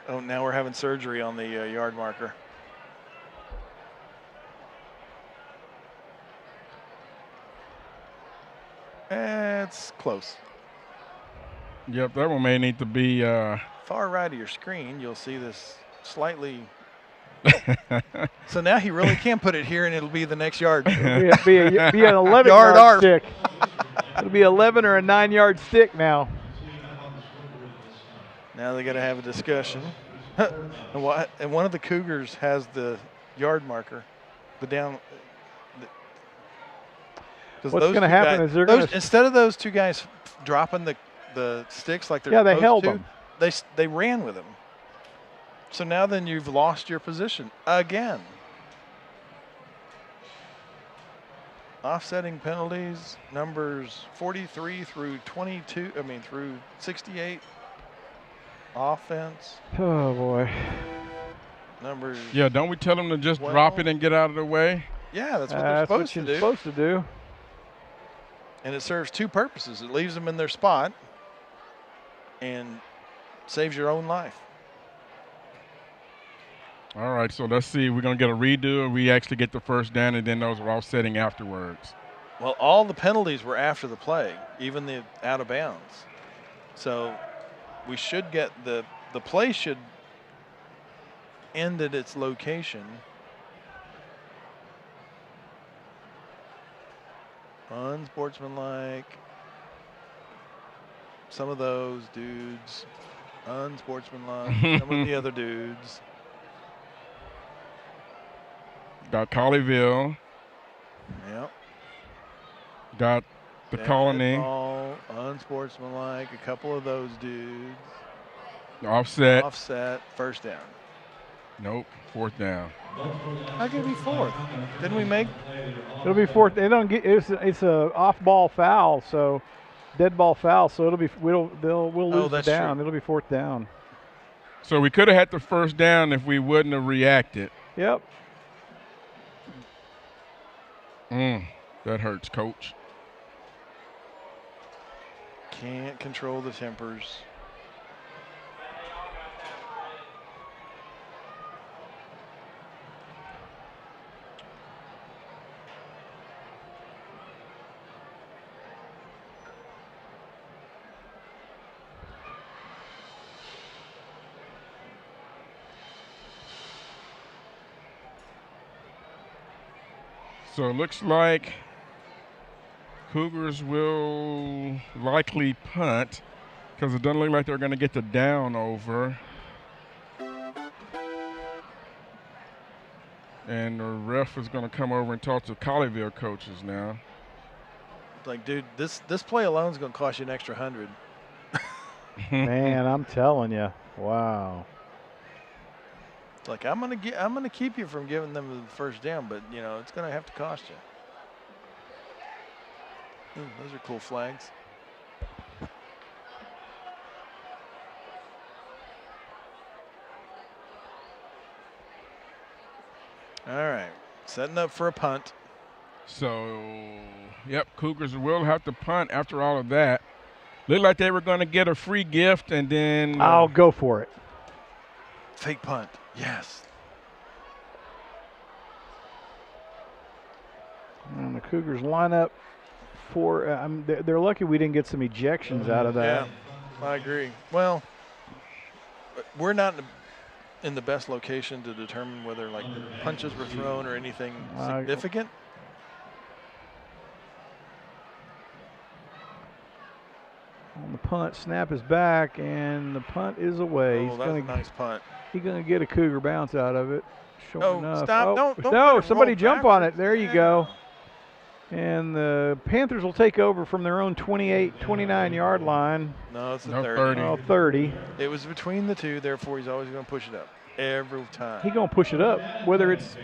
[SPEAKER 4] Oh, now we're having surgery on the yard marker. It's close.
[SPEAKER 3] Yep, that one may need to be.
[SPEAKER 4] Far right of your screen, you'll see this slightly. So now he really can put it here, and it'll be the next yard.
[SPEAKER 1] It'll be an 11-yard stick. It'll be 11 or a 9-yard stick now.
[SPEAKER 4] Now they got to have a discussion. And one of the Cougars has the yard marker, the down.
[SPEAKER 1] What's going to happen is they're going to
[SPEAKER 4] instead of those 2 guys dropping the sticks like they're
[SPEAKER 1] supposed to.
[SPEAKER 4] They
[SPEAKER 1] held them.
[SPEAKER 4] They ran with them. So now then you've lost your position again. Offsetting penalties, numbers 43 through 22. Through 68. Offense.
[SPEAKER 1] Oh boy.
[SPEAKER 4] Numbers.
[SPEAKER 3] Yeah, don't we tell them to just drop it and get out of the way?
[SPEAKER 4] Yeah, that's what they're supposed to do.
[SPEAKER 1] Supposed to do.
[SPEAKER 4] And it serves 2 purposes. It leaves them in their spot, and saves your own life.
[SPEAKER 3] All right, so let's see. We're going to get a redo, or we actually get the first down, and then those are offsetting afterwards.
[SPEAKER 4] Well, all the penalties were after the play, even the out of bounds. So we should get the play should end at its location. Unsportsmanlike. Some of those dudes. Unsportsmanlike. Some of the other dudes.
[SPEAKER 3] Got Colleyville.
[SPEAKER 4] Yep.
[SPEAKER 3] Got the Colony.
[SPEAKER 4] Ball, unsportsmanlike. A couple of those dudes.
[SPEAKER 3] Offset.
[SPEAKER 4] Offset. First down.
[SPEAKER 3] Nope. Fourth down.
[SPEAKER 4] How could it be fourth? Didn't we make?
[SPEAKER 1] It'll be fourth. They don't get. It's a off-ball foul, so dead ball foul. So it'll be. We'll lose the down.
[SPEAKER 4] True.
[SPEAKER 1] It'll be fourth down.
[SPEAKER 3] So we could have had the first down if we wouldn't have reacted.
[SPEAKER 1] Yep.
[SPEAKER 3] That hurts, Coach.
[SPEAKER 4] Can't control the tempers.
[SPEAKER 3] So it looks like Cougars will likely punt because it doesn't look like they're going to get the down over. And the ref is going to come over and talk to Colleyville coaches now.
[SPEAKER 4] Like, dude, this play alone is going to cost you an extra 100.
[SPEAKER 1] Man, I'm telling you, wow.
[SPEAKER 4] It's like I'm gonna keep you from giving them the first down, but you know it's gonna have to cost you. Ooh, those are cool flags. All right, setting up for a punt.
[SPEAKER 3] So, yep, Cougars will have to punt after all of that. Looked like they were going to get a free gift, and then
[SPEAKER 1] I'll go for it.
[SPEAKER 4] Fake punt. Yes.
[SPEAKER 1] And the Cougars line up for. They're lucky we didn't get some ejections out of that.
[SPEAKER 4] Yeah, I agree. Well, we're not in the best location to determine whether like punches were thrown or anything significant.
[SPEAKER 1] On the punt, snap is back, and the punt is away.
[SPEAKER 4] Oh, that's a nice punt.
[SPEAKER 1] He's going to get a Cougar bounce out of it. Sure enough.
[SPEAKER 4] Stop. Don't
[SPEAKER 1] no, somebody jump on it. There you
[SPEAKER 4] Yeah.
[SPEAKER 1] go. And the Panthers will take over from their own 28, 29-yard line.
[SPEAKER 4] No, it's a
[SPEAKER 3] No,
[SPEAKER 4] 30.
[SPEAKER 3] 30.
[SPEAKER 1] Oh, 30.
[SPEAKER 4] It was between the two, therefore he's always going to push it up every time.
[SPEAKER 1] He's going to push it up, whether it's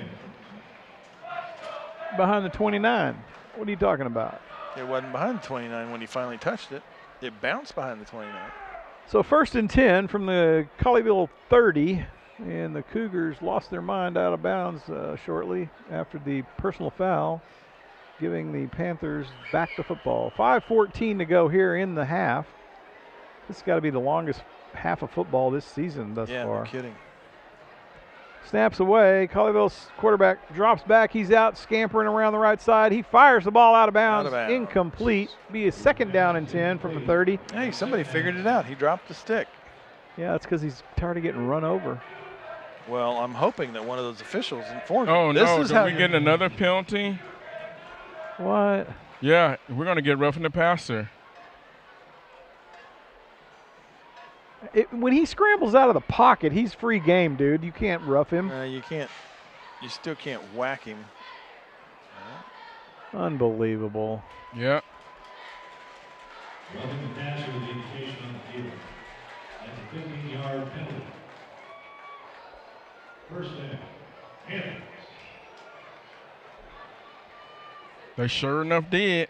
[SPEAKER 1] behind the 29. What are you talking about?
[SPEAKER 4] It wasn't behind the 29 when he finally touched it. It bounced behind the 29.
[SPEAKER 1] So 1st and 10 from the Colleyville 30, and the Cougars lost their mind out of bounds shortly after the personal foul, giving the Panthers back to football. 5:14 to go here in the half. This has got to be the longest half of football this season thus
[SPEAKER 4] Yeah,
[SPEAKER 1] far.
[SPEAKER 4] no kidding.
[SPEAKER 1] Snaps away. Colleyville's quarterback drops back. He's out scampering around the right side. He fires the ball out of bounds. Incomplete. Be a 2nd down and 10 from the 30.
[SPEAKER 4] Hey, somebody figured it out. He dropped the stick.
[SPEAKER 1] Yeah, that's because he's tired of getting run over.
[SPEAKER 4] Well, I'm hoping that one of those officials informed
[SPEAKER 3] Oh,
[SPEAKER 4] him.
[SPEAKER 3] no, did we get another penalty?
[SPEAKER 1] What?
[SPEAKER 3] Yeah, we're going to get roughing the passer.
[SPEAKER 1] When he scrambles out of the pocket, he's free game, dude. You can't rough him.
[SPEAKER 4] You can't. You still can't whack him.
[SPEAKER 1] Unbelievable.
[SPEAKER 3] Yeah.
[SPEAKER 5] Welcome to pass with the indication on the field. That's a 15-yard penalty. First down. Panthers.
[SPEAKER 3] They sure enough did.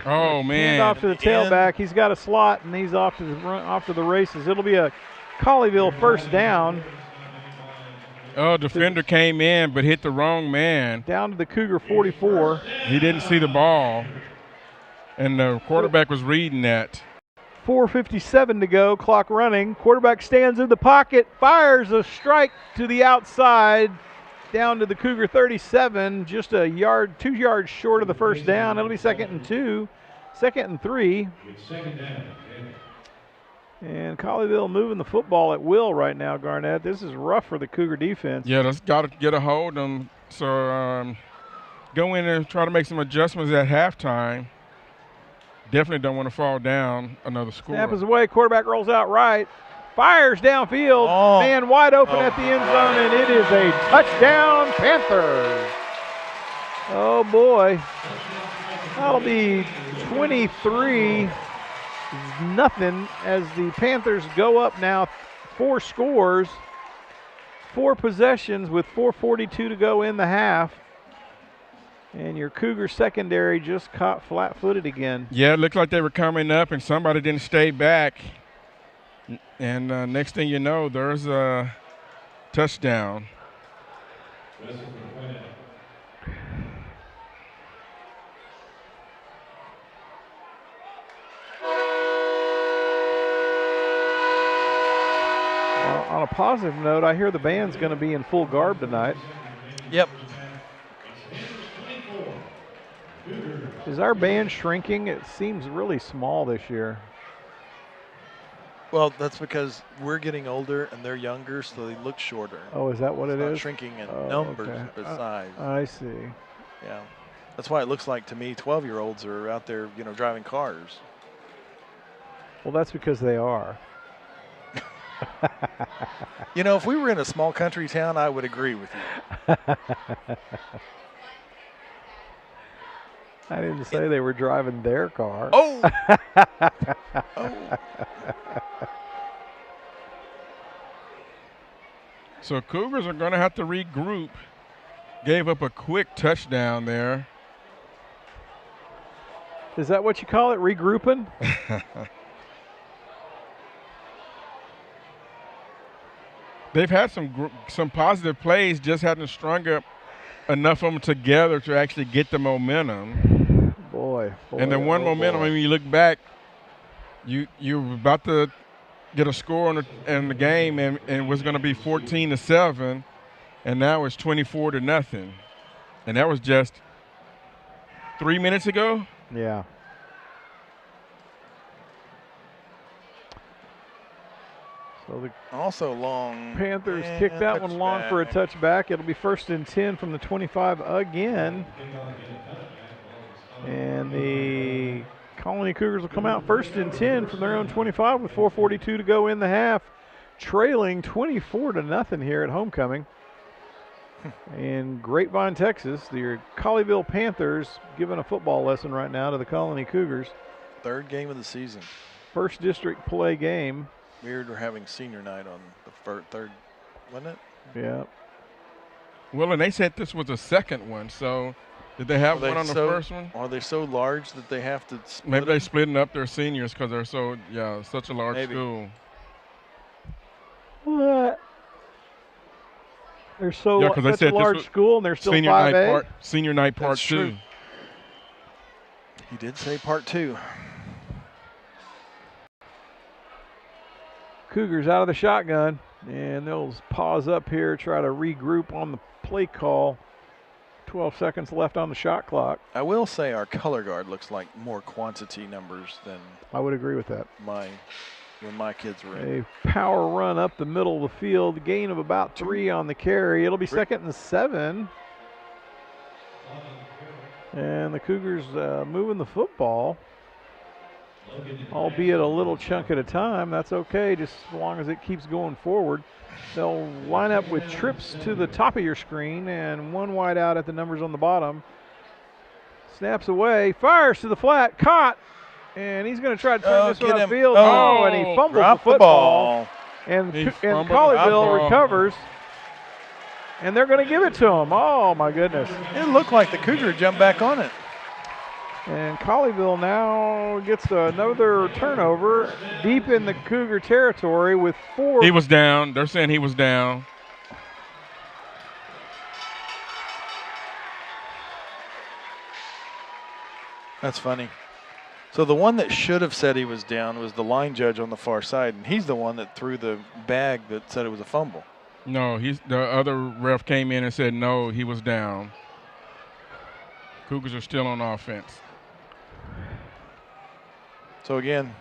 [SPEAKER 3] Oh man!
[SPEAKER 1] Hand off to the tailback. He's got a slot, and he's off to the races. It'll be a Colleyville first down.
[SPEAKER 3] Oh, defender came in but hit the wrong man.
[SPEAKER 1] Down to the Cougar 44.
[SPEAKER 3] He didn't see the ball, and the quarterback was reading that.
[SPEAKER 1] 4:57 to go, clock running. Quarterback stands in the pocket, fires a strike to the outside, down to the Cougar 37, just a yard, 2 yards short of the first down. It'll be 2nd and 2, 2nd and 3. And Colleyville moving the football at will right now, Garnett. This is rough for the Cougar defense.
[SPEAKER 3] Yeah, that's got to get a hold of them. So go in and try to make some adjustments at halftime. Definitely don't want to fall down another score.
[SPEAKER 1] Snap is away. Quarterback rolls out right. Fires downfield.
[SPEAKER 4] Oh.
[SPEAKER 1] Man wide open at the end zone, and it is a touchdown, Panthers. Oh, boy. That'll be 23-0 as the Panthers go up now 4 scores, 4 possessions with 4:42 to go in the half. And your Cougar secondary just caught flat-footed again.
[SPEAKER 3] Yeah, it looked like they were coming up, and somebody didn't stay back. And next thing you know, there's a touchdown.
[SPEAKER 1] On a positive note, I hear the band's going to be in full garb tonight.
[SPEAKER 4] Yep.
[SPEAKER 1] Is our band shrinking? It seems really small this year.
[SPEAKER 4] Well, that's because we're getting older and they're younger, so they look shorter.
[SPEAKER 1] Oh, is that what it
[SPEAKER 4] It's not
[SPEAKER 1] is?
[SPEAKER 4] shrinking in
[SPEAKER 1] Oh,
[SPEAKER 4] numbers,
[SPEAKER 1] okay.
[SPEAKER 4] but size.
[SPEAKER 1] I see.
[SPEAKER 4] Yeah. That's why it looks like to me 12-year-olds are out there, driving cars.
[SPEAKER 1] Well, that's because they are.
[SPEAKER 4] If we were in a small country town, I would agree with you.
[SPEAKER 1] I didn't say they were driving their car.
[SPEAKER 4] Oh! Oh.
[SPEAKER 3] So Cougars are going to have to regroup. Gave up a quick touchdown there.
[SPEAKER 1] Is that what you call it, regrouping?
[SPEAKER 3] They've had some positive plays, just hadn't strung up enough of them together to actually get the momentum.
[SPEAKER 1] Boy.
[SPEAKER 3] And the one momentum, when you look back, you were about to get a score in the game, and it was going to be 14-7, and now it's 24-0. And that was just 3 minutes ago?
[SPEAKER 1] Yeah. So the
[SPEAKER 4] Also long.
[SPEAKER 1] Panthers kick that one long for a touchback. It'll be 1st and 10 from the 25 again. And the Colony Cougars will come out 1st and 10 from their own 25 with 4:42 to go in the half, trailing 24-0 here at homecoming. In Grapevine, Texas, the Colleyville Panthers giving a football lesson right now to the Colony Cougars.
[SPEAKER 4] 3rd game of the season.
[SPEAKER 1] 1st district play game.
[SPEAKER 4] Weird we're having senior night on the 3rd, wasn't it?
[SPEAKER 1] Yeah.
[SPEAKER 3] Well, and they said this was the 2nd one, so did they have one on the first one?
[SPEAKER 4] Are they so large that they have to split
[SPEAKER 3] Maybe they're
[SPEAKER 4] them?
[SPEAKER 3] splitting up their seniors because they're such a large school.
[SPEAKER 1] What? They're so
[SPEAKER 3] Yeah, 'cause they
[SPEAKER 1] such
[SPEAKER 3] said
[SPEAKER 1] a
[SPEAKER 3] this
[SPEAKER 1] large
[SPEAKER 3] was
[SPEAKER 1] school, and they're still
[SPEAKER 3] Senior
[SPEAKER 1] 5A.
[SPEAKER 3] night part
[SPEAKER 4] That's
[SPEAKER 3] 2.
[SPEAKER 4] true. He did say part 2.
[SPEAKER 1] Cougars out of the shotgun, and they'll pause up here, try to regroup on the play call. 12 seconds left on the shot clock.
[SPEAKER 4] I will say our color guard looks like more quantity numbers than
[SPEAKER 1] I would agree with that.
[SPEAKER 4] when my kids were in.
[SPEAKER 1] A power run up the middle of the field, gain of about 3 on the carry. It'll be 2nd and 7. And the Cougars moving the football, albeit a little chunk at a time. That's okay, just as long as it keeps going forward. They'll line up with trips to the top of your screen and one wide out at the numbers on the bottom. Snaps away, fires to the flat, caught, and he's going to try to turn this one upfield. Oh, and he fumbles the football. And Colleyville recovers, and they're going to give it to him. Oh, my goodness.
[SPEAKER 4] It looked like the Cougar jumped back on it.
[SPEAKER 1] And Colleyville now gets another turnover deep in the Cougar territory with 4.
[SPEAKER 3] He was down. They're saying he was down.
[SPEAKER 4] That's funny. So the one that should have said he was down was the line judge on the far side, and he's the one that threw the bag that said it was a fumble.
[SPEAKER 3] No, the other ref came in and said no, he was down. Cougars are still on offense.
[SPEAKER 4] So again,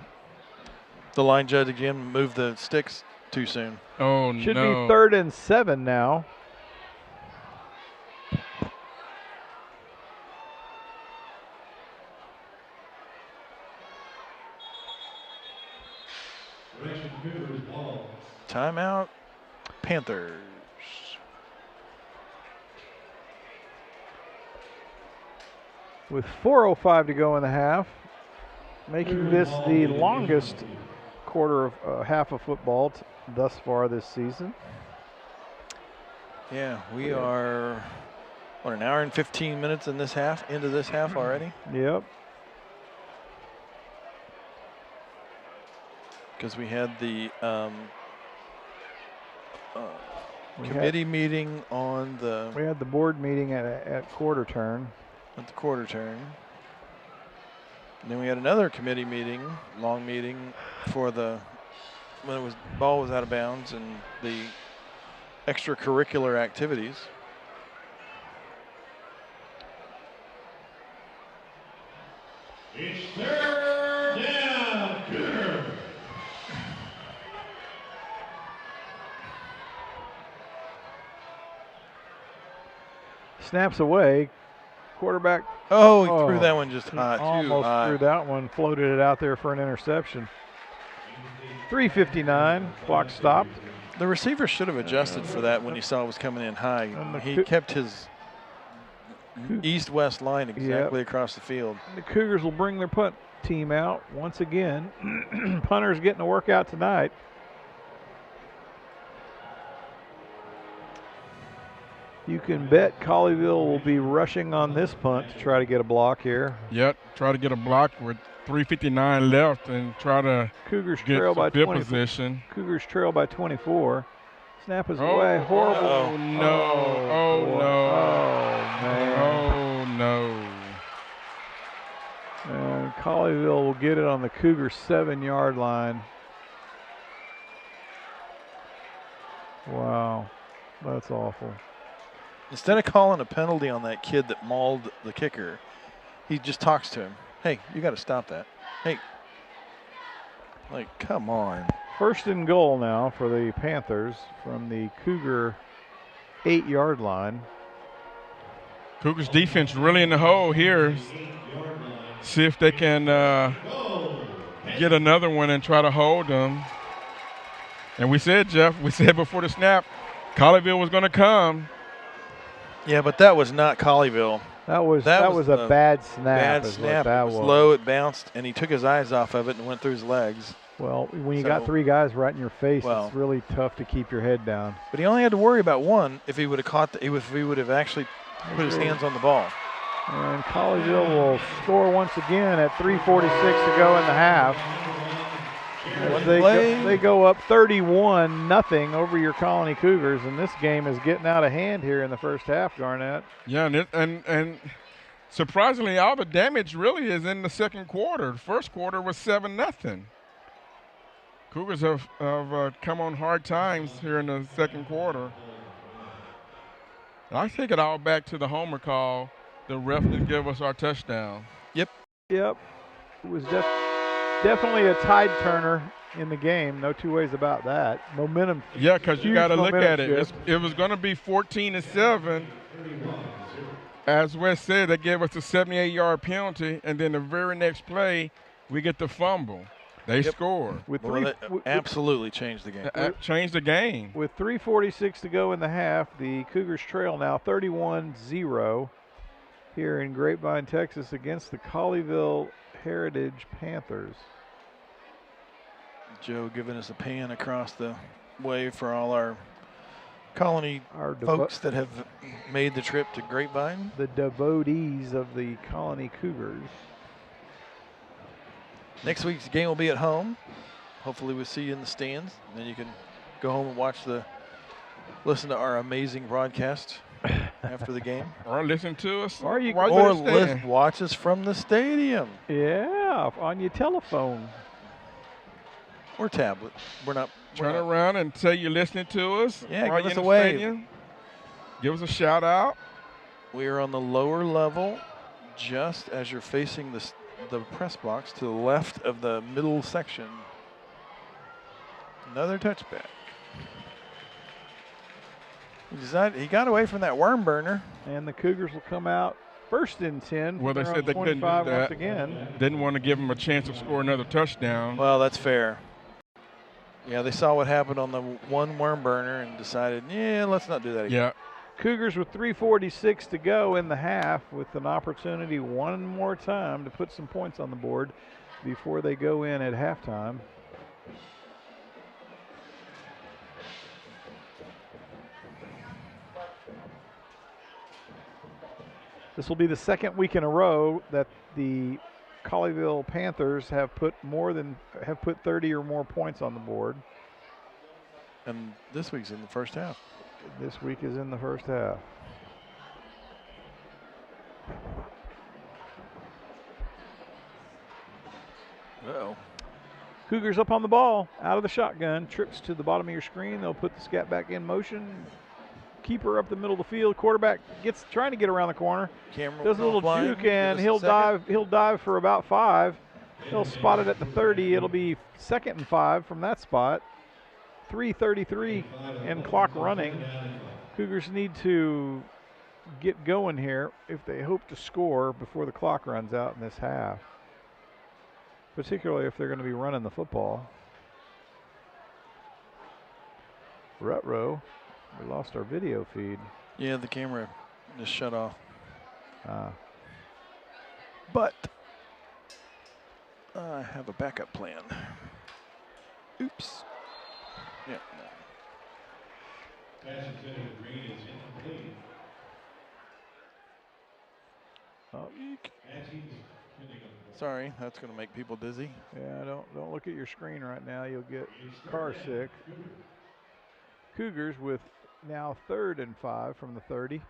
[SPEAKER 4] the line judge again moved the sticks too soon.
[SPEAKER 3] Oh, no.
[SPEAKER 1] Should be 3rd and 7 now.
[SPEAKER 4] Timeout, Panthers.
[SPEAKER 1] With 4:05 to go in the half, making this the longest half of football thus far this season.
[SPEAKER 4] Yeah, we are, an hour and 15 minutes in this half, into this half already?
[SPEAKER 1] Yep.
[SPEAKER 4] Because we had the committee meeting on the...
[SPEAKER 1] We had the board meeting at quarter turn.
[SPEAKER 4] At the quarter turn. And then we had another committee meeting, long meeting, for when ball was out of bounds and the extracurricular activities.
[SPEAKER 5] It's 3rd down, Cougar.
[SPEAKER 1] Snaps away. Quarterback.
[SPEAKER 4] Oh, he threw that one just hot.
[SPEAKER 1] Almost threw that one, floated it out there for an interception. 3:59, clock stopped.
[SPEAKER 4] The receiver should have adjusted for that when he saw it was coming in high. He kept his east-west line exactly across the field.
[SPEAKER 1] The Cougars will bring their punt team out once again. Punters getting a workout tonight. You can bet Colleyville will be rushing on this punt to try to get a block here.
[SPEAKER 3] Yep, try to get a block with 3:59 left and try to
[SPEAKER 1] Cougars
[SPEAKER 3] get
[SPEAKER 1] trail by
[SPEAKER 3] field
[SPEAKER 1] 20.
[SPEAKER 3] position.
[SPEAKER 1] Cougars trail by 24. Snap is away. Horrible.
[SPEAKER 3] Oh, no. Oh, no.
[SPEAKER 1] Oh, man.
[SPEAKER 3] Oh, no.
[SPEAKER 1] And Colleyville will get it on the Cougar 7-yard line. Wow. That's awful.
[SPEAKER 4] Instead of calling a penalty on that kid that mauled the kicker, he just talks to him. Hey, you got to stop that. Hey. Like, come on.
[SPEAKER 1] 1st and goal now for the Panthers from the Cougar 8-yard line.
[SPEAKER 3] Cougars defense really in the hole here. See if they can get another one and try to hold them. And we said, Jeff, before the snap, Colleyville was going to come.
[SPEAKER 4] Yeah, but that was not Colleyville.
[SPEAKER 1] That was a bad snap.
[SPEAKER 4] Bad snap. It was low, it bounced, and he took his eyes off of it and went through his legs.
[SPEAKER 1] Well, when you got 3 guys right in your face, it's really tough to keep your head down.
[SPEAKER 4] But he only had to worry about one if he would have caught if he would have actually put his hands on the ball.
[SPEAKER 1] And Colleyville will score once again at 3:46 to go in the half. They go up 31-0 over your Colony Cougars, and this game is getting out of hand here in the first half, Garnett.
[SPEAKER 3] Yeah, and surprisingly, all the damage really is in the second quarter. The first quarter was 7-0. Cougars have come on hard times here in the second quarter. And I take it all back to the homer call. The ref didn't give us our touchdown.
[SPEAKER 1] Yep. It was definitely a tide turner in the game. No two ways about that. Momentum.
[SPEAKER 3] Yeah, because you got to look at it. It was going to be 14-7. As Wes said, they gave us a 78-yard penalty, and then the very next play, we get the fumble. They score.
[SPEAKER 4] Absolutely changed the game.
[SPEAKER 3] Changed the game.
[SPEAKER 1] With 3:46 to go in the half, the Cougars trail now 31-0 here in Grapevine, Texas, against the Colleyville Heritage Panthers.
[SPEAKER 4] Joe giving us a pan across the way for all our Colony folks that have made the trip to Grapevine.
[SPEAKER 1] The devotees of the Colony Cougars.
[SPEAKER 4] Next week's game will be at home. Hopefully we'll see you in the stands. And then you can go home and listen to our amazing broadcast after the game.
[SPEAKER 3] Or listen to us.
[SPEAKER 1] Or you
[SPEAKER 4] watch us from the stadium.
[SPEAKER 1] Yeah, on your telephone.
[SPEAKER 4] Or tablet.
[SPEAKER 3] Turn around and say you're listening to us.
[SPEAKER 4] Yeah, give us a wave.
[SPEAKER 3] Stadium. Give us a shout out.
[SPEAKER 4] We are on the lower level, just as you're facing the press box to the left of the middle section. Another touchback. He got away from that worm burner.
[SPEAKER 1] And the Cougars will come out first and 10.
[SPEAKER 3] Well, they said they couldn't do that.
[SPEAKER 1] Once again.
[SPEAKER 3] Didn't want to give them a chance to score another touchdown.
[SPEAKER 4] Well, that's fair. Yeah, they saw what happened on the one worm burner and decided, let's not do that again.
[SPEAKER 3] Yeah.
[SPEAKER 1] Cougars with 3:46 to go in the half, with an opportunity one more time to put some points on the board before they go in at halftime. This will be the second week in a row that the Colleyville Panthers have put 30 or more points on the board.
[SPEAKER 4] And this week's in the first half.
[SPEAKER 1] This week is in the first half.
[SPEAKER 4] Uh-oh.
[SPEAKER 1] Cougars up on the ball, out of the shotgun, trips to the bottom of your screen. They'll put the scat back in motion. Keeper up the middle of the field. Quarterback trying to get around the corner. Does a little juke, and he'll dive for about 5. He'll spot it at the 30. It'll be 2nd and 5 from that spot. 3:33 and clock running. Cougars need to get going here if they hope to score before the clock runs out in this half, particularly if they're going to be running the football. Ruh-roh. We lost our video feed.
[SPEAKER 4] Yeah, the camera just shut off.
[SPEAKER 1] But
[SPEAKER 4] I have a backup plan. Oops. Yeah.
[SPEAKER 5] Pass intended green is incomplete.
[SPEAKER 1] Oh,
[SPEAKER 4] sorry, that's going to make people dizzy.
[SPEAKER 1] Yeah, don't look at your screen right now. You'll get car sick. Cougars with now 3rd and 5 from the 30.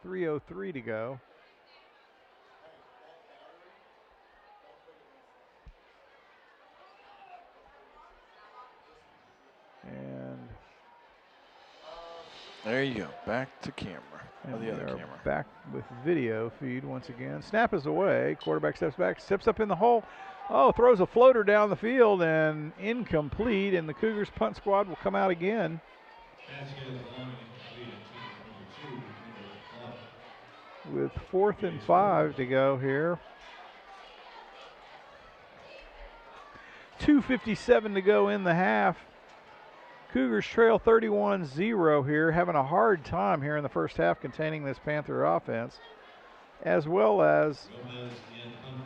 [SPEAKER 1] 3:03 to go. And
[SPEAKER 4] there you go. Back to camera.
[SPEAKER 1] And
[SPEAKER 4] the other
[SPEAKER 1] we are
[SPEAKER 4] camera.
[SPEAKER 1] back with video feed once again. Snap is away. Quarterback steps back, steps up in the hole. Oh, throws a floater down the field and incomplete. And the Cougars punt squad will come out again. With 4th and 5 to go here. 2:57 to go in the half. Cougars trail 31-0 here, having a hard time here in the first half containing this Panther offense, as well as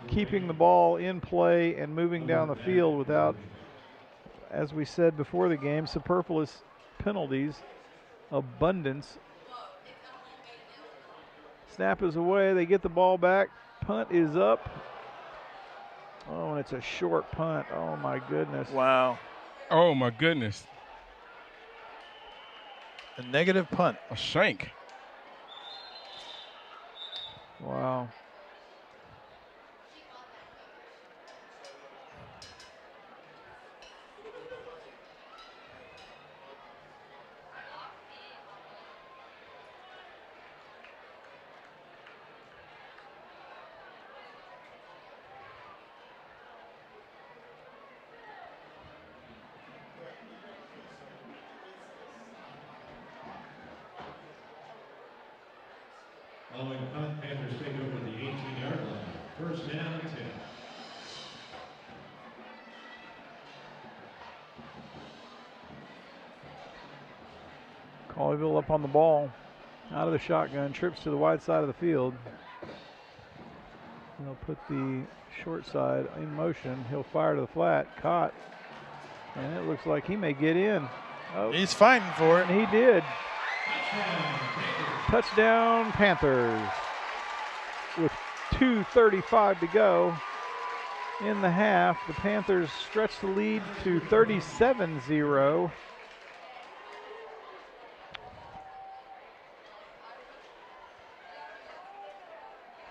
[SPEAKER 1] keeping the ball in play and moving down the field without, as we said before the game, superfluous penalties, abundance. Snap is away, they get the ball back, punt is up. Oh, and it's a short punt. Oh my goodness.
[SPEAKER 4] Wow.
[SPEAKER 3] Oh my goodness.
[SPEAKER 4] A negative punt.
[SPEAKER 3] A shank.
[SPEAKER 1] Wow.
[SPEAKER 5] Following punt, Panthers take over the 18-yard line. First down and 10.
[SPEAKER 1] Colleyville up on the ball, out of the shotgun, trips to the wide side of the field. They'll put the short side in motion. He'll fire to the flat, caught, and it looks like he may get in. Oh,
[SPEAKER 4] he's fighting for it.
[SPEAKER 1] And he did. Touchdown Panthers with 2:35 to go in the half. The Panthers stretch the lead to 37-0.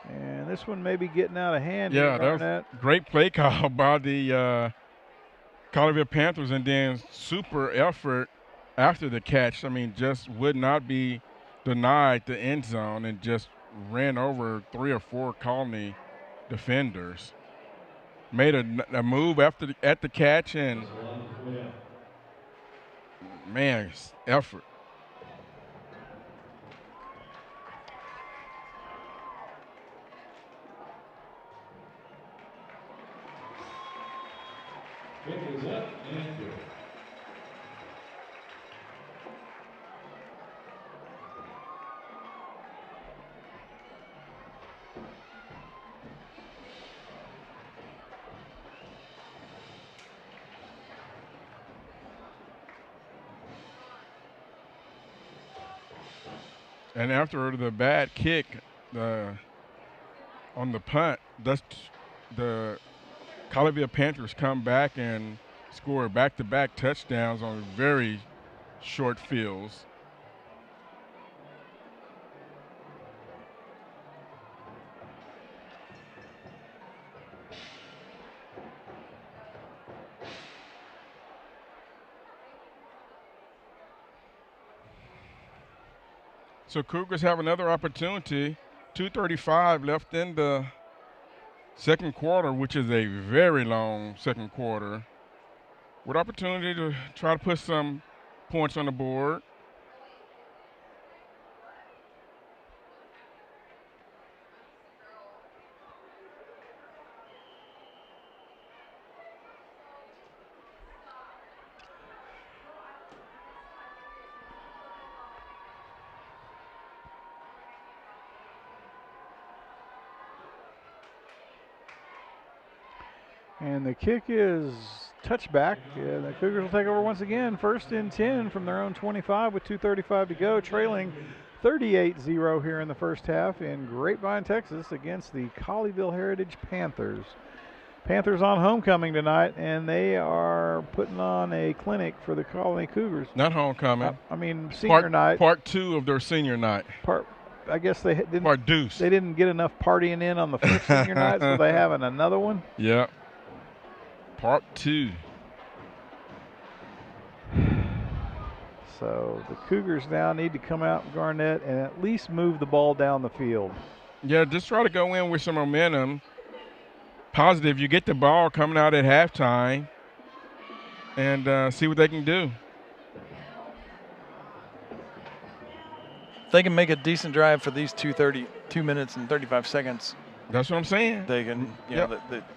[SPEAKER 1] And this one may be getting out of hand.
[SPEAKER 3] Yeah,
[SPEAKER 1] here,
[SPEAKER 3] that was great play call by the Colleyville Panthers, and then super effort after the catch. I mean, just would not be denied the end zone and just ran over 3 or 4 Colony defenders. Made a move at the catch, and man, effort.
[SPEAKER 5] Kick is up and good.
[SPEAKER 3] And after the bad kick on the punt, the Colleyville Panthers come back and score back-to-back touchdowns on very short fields. So Cougars have another opportunity. 2:35 left in the second quarter, which is a very long second quarter, with opportunity to try to put some points on the board.
[SPEAKER 1] And the kick is touchback. And the Cougars will take over once again. 1st and 10 from their own 25 with 2:35 to go, trailing 38-0 here in the first half in Grapevine, Texas against the Colleyville Heritage Panthers. Panthers on homecoming tonight, and they are putting on a clinic for the Colony Cougars.
[SPEAKER 3] Not homecoming.
[SPEAKER 1] I mean senior night.
[SPEAKER 3] Part 2 of their senior night.
[SPEAKER 1] I guess they didn't.
[SPEAKER 3] Part deuce.
[SPEAKER 1] They didn't get enough partying in on the first senior night, so they having another one.
[SPEAKER 3] Yeah. Part 2.
[SPEAKER 1] So the Cougars now need to come out, Garnett, and at least move the ball down the field.
[SPEAKER 3] Yeah, just try to go in with some momentum. Positive. You get the ball coming out at halftime and see what they can do.
[SPEAKER 4] If they can make a decent drive for these 2 minutes and 35 seconds.
[SPEAKER 3] That's what I'm saying.
[SPEAKER 4] They can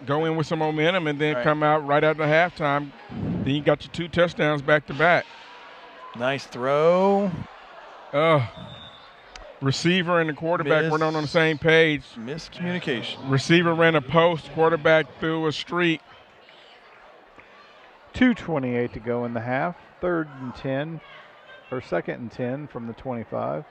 [SPEAKER 3] go in with some momentum and then
[SPEAKER 4] right.
[SPEAKER 3] come out right after halftime. Then you got your 2 touchdowns back to back.
[SPEAKER 4] Nice throw.
[SPEAKER 3] Receiver and the quarterback were not on the same page.
[SPEAKER 4] Miscommunication.
[SPEAKER 3] Receiver ran a post, quarterback threw a streak.
[SPEAKER 1] 2:28 to go in the half. 3rd and 10, or 2nd and 10 from the 25.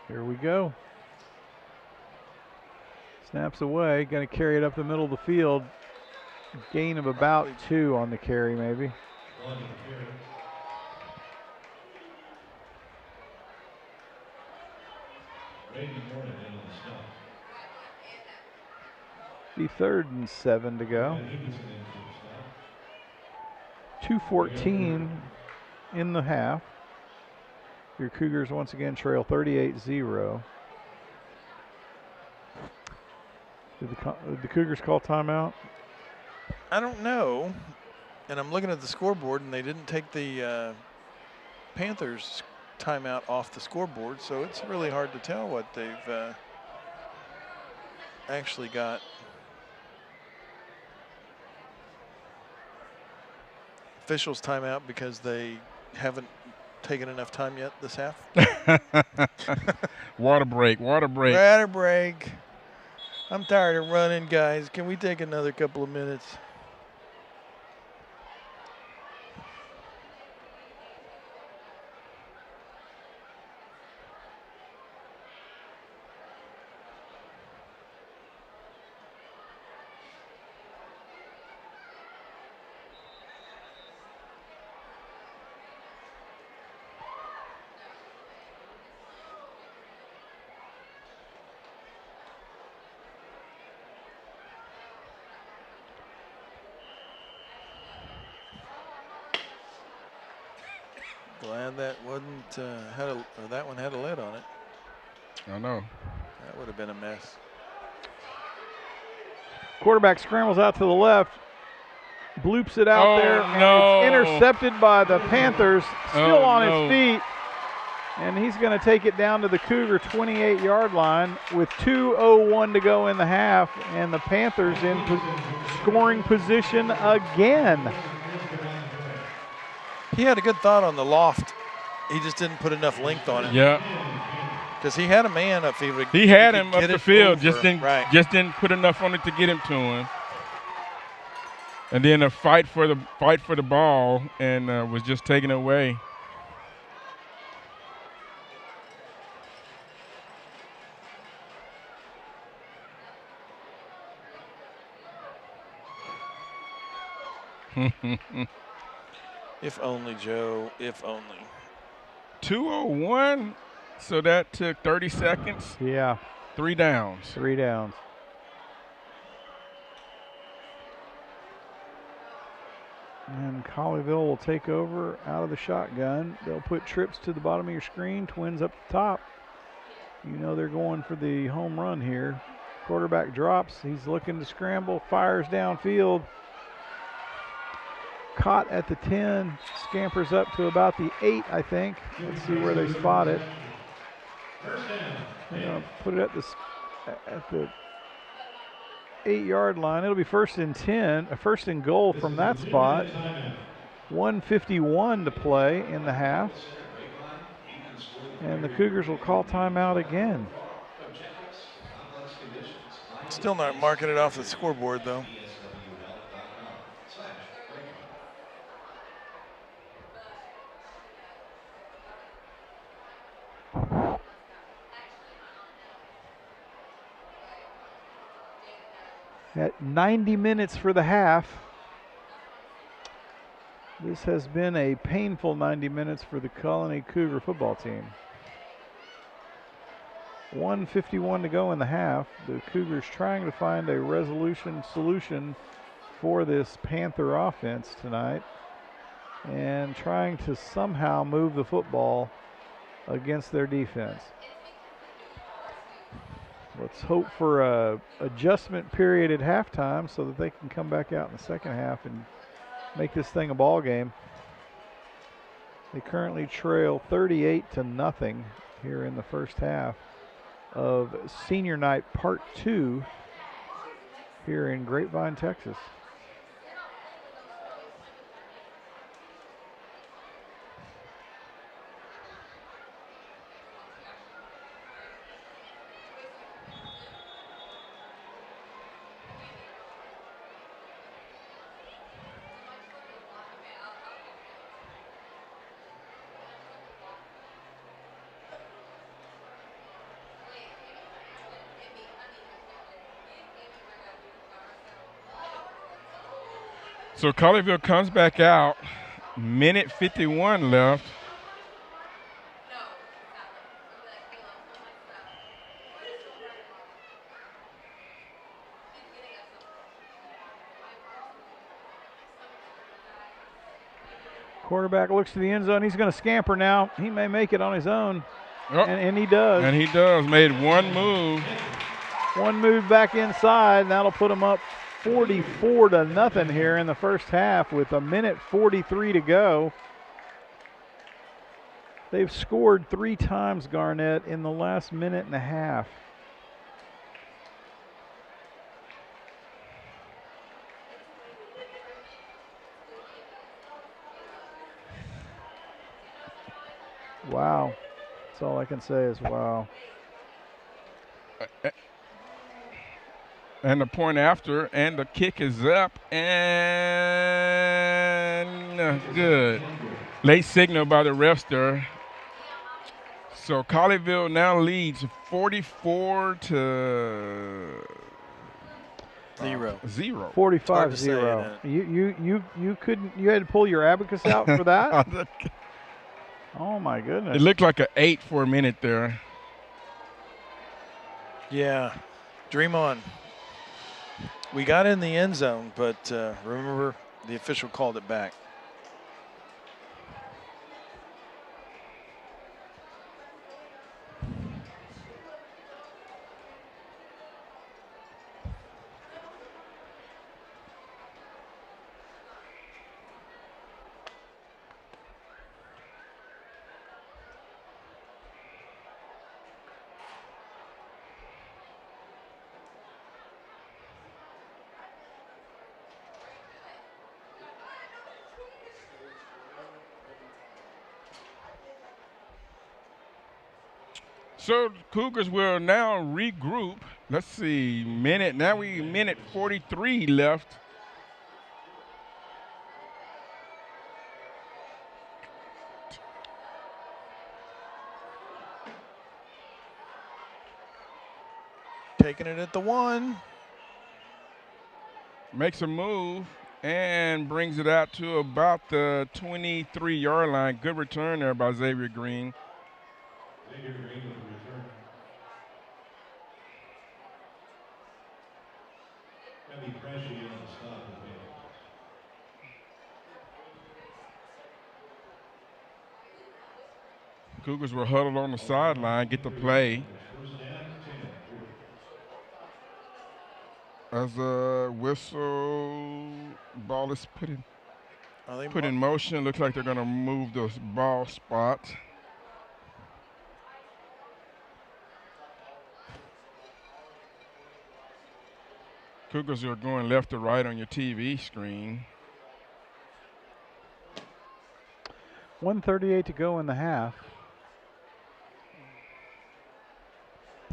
[SPEAKER 1] Here we go. Snaps away, going to carry it up the middle of the field. Gain of about 2 on the carry, maybe. Be 3rd and 7 to go. 2:14 in the half. Your Cougars once again trail 38-0. Did the Cougars call timeout?
[SPEAKER 4] I don't know. And I'm looking at the scoreboard, and they didn't take the Panthers timeout off the scoreboard, so it's really hard to tell what they've actually got. Officials timeout because they haven't taken enough time yet this half.
[SPEAKER 3] Water break.
[SPEAKER 4] Water break. I'm tired of running, guys. Can we take another couple of minutes? Glad that wasn't that one had a lid on it.
[SPEAKER 3] I know.
[SPEAKER 4] That would have been a mess.
[SPEAKER 1] Quarterback scrambles out to the left, bloops it out there, and
[SPEAKER 3] no.
[SPEAKER 1] it's intercepted by the Panthers, still on
[SPEAKER 3] no.
[SPEAKER 1] his feet. And he's going to take it down to the Cougar 28-yard line with 2:01 to go in the half, and the Panthers in scoring position again.
[SPEAKER 4] He had a good thought on the loft. He just didn't put enough length on it.
[SPEAKER 3] Yeah.
[SPEAKER 4] Because he had a man upfield.
[SPEAKER 3] He had him up the field, just
[SPEAKER 4] right.
[SPEAKER 3] didn't put enough on it to get him to him. And then a fight for the ball, and was just taken away.
[SPEAKER 4] If only, Joe. If only.
[SPEAKER 3] 2:01. So that took 30 seconds.
[SPEAKER 1] Yeah.
[SPEAKER 3] 3 downs.
[SPEAKER 1] 3 downs. And Colleyville will take over out of the shotgun. They'll put trips to the bottom of your screen, twins up the top. You know they're going for the home run here. Quarterback drops. He's looking to scramble, fires downfield. Caught at the 10, scampers up to about the 8, I think. Let's see where they spot it. They're going to put it at the 8-yard line. It'll be first and 10, first and goal from that spot. 1:51 to play in the half. And the Cougars will call timeout again.
[SPEAKER 4] Still not marking it off the scoreboard, though.
[SPEAKER 1] At 90 minutes for the half. This has been a painful 90 minutes for the Colony Cougar football team. 1:51 to go in the half. The Cougars trying to find a solution for this Panther offense tonight and trying to somehow move the football against their defense. Let's hope for a adjustment period at halftime so that they can come back out in the second half and make this thing a ball game. They currently trail 38-0 here in the first half of Senior Night Part 2 here in Grapevine, Texas.
[SPEAKER 3] So Colleyville comes back out. Minute 51 left.
[SPEAKER 1] Quarterback looks to the end zone. He's going to scamper now. He may make it on his own. And he does.
[SPEAKER 3] And he does. Made one move.
[SPEAKER 1] One move back inside, and that'll put him up 44-0 here in the first half with 1:43 to go. They've scored 3 times, Garnett, in the last minute and a half. wow. That's all I can say is wow.
[SPEAKER 3] And the point after, and the kick is up, and good. Late signal by the refs there. So Colleyville now leads 44-0.
[SPEAKER 1] 45-0. You couldn't. You had to pull your abacus out for that. Oh my goodness.
[SPEAKER 3] It looked like an 8 for a minute there.
[SPEAKER 4] Yeah, dream on. We got in the end zone, but remember the official called it back.
[SPEAKER 3] So Cougars will now regroup. Let's see, minute 43 left.
[SPEAKER 4] Taking it at the 1.
[SPEAKER 3] Makes a move and brings it out to about the 23-yard line. Good return there by Xavier Green.
[SPEAKER 5] Xavier Green with the return. Gotta be pressuring you on the stop of the
[SPEAKER 3] Cougars were huddled on the sideline, get the play.
[SPEAKER 5] First down, 10.
[SPEAKER 3] As a whistle, ball is put in motion. Looks like they're going to move the ball spot. Cougars are going left to right on your TV screen.
[SPEAKER 1] 1:38 to go in the half.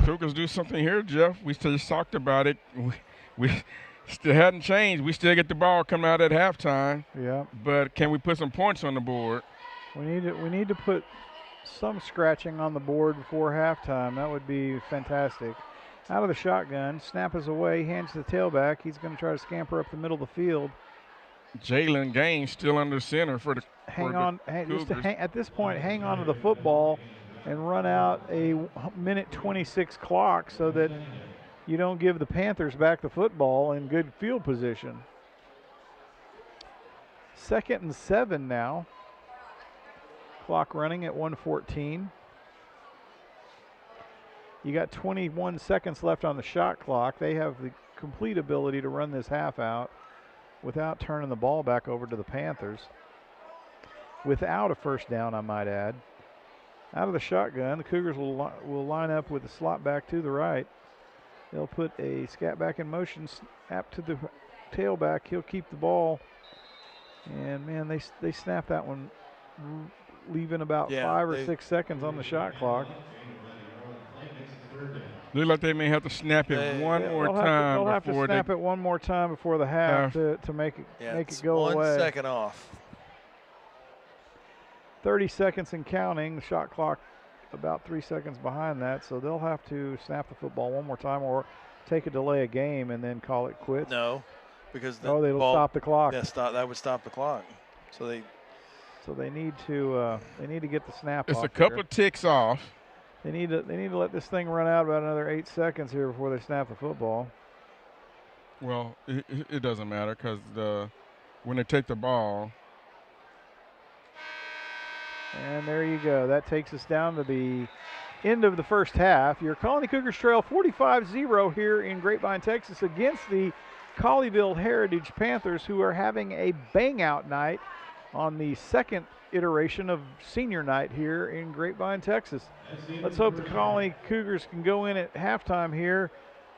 [SPEAKER 3] Cougars do something here, Jeff. We just talked about it. We still hadn't changed. We still get the ball coming out at halftime.
[SPEAKER 1] Yeah.
[SPEAKER 3] But can we put some points on the board?
[SPEAKER 1] We need to put some scratching on the board before halftime. That would be fantastic. Out of the shotgun, snap is away, hands to the tailback. He's going to try to scamper up the middle of the field.
[SPEAKER 3] Jalen Gaines still under center for the
[SPEAKER 1] at this point, hang on to the football and run out a minute 26 clock so that you don't give the Panthers back the football in good field position. 2nd and 7 now. Clock running at 1:14. You got 21 seconds left on the shot clock. They have the complete ability to run this half out without turning the ball back over to the Panthers. Without a first down, I might add. Out of the shotgun, the Cougars will line up with the slot back to the right. They'll put a scat back in motion, snap to the tailback. He'll keep the ball. And, man, they snap that one, leaving about 5 or 6 seconds on the shot clock.
[SPEAKER 3] Look like they may have to snap it one more time.
[SPEAKER 1] They'll have to snap it one more time before the half to make it go away.
[SPEAKER 4] 1 second off.
[SPEAKER 1] 30 seconds and counting. The shot clock about 3 seconds behind that, so they'll have to snap the football one more time or take a delay of game and then call it quits.
[SPEAKER 4] No, because
[SPEAKER 1] they'll stop the clock.
[SPEAKER 4] Yeah, that would stop the clock. So they
[SPEAKER 1] need to get the snap off.
[SPEAKER 3] It's a couple ticks off.
[SPEAKER 1] They need to let this thing run out about another 8 seconds here before they snap the football.
[SPEAKER 3] Well, it doesn't matter because when they take the ball.
[SPEAKER 1] And there you go. That takes us down to the end of the first half. Your Colony Cougars trail 45-0 here in Grapevine, Texas against the Colleyville Heritage Panthers, who are having a bang-out night on the second iteration of senior night here in Grapevine, Texas. Let's hope the Colony Cougars can go in at halftime here,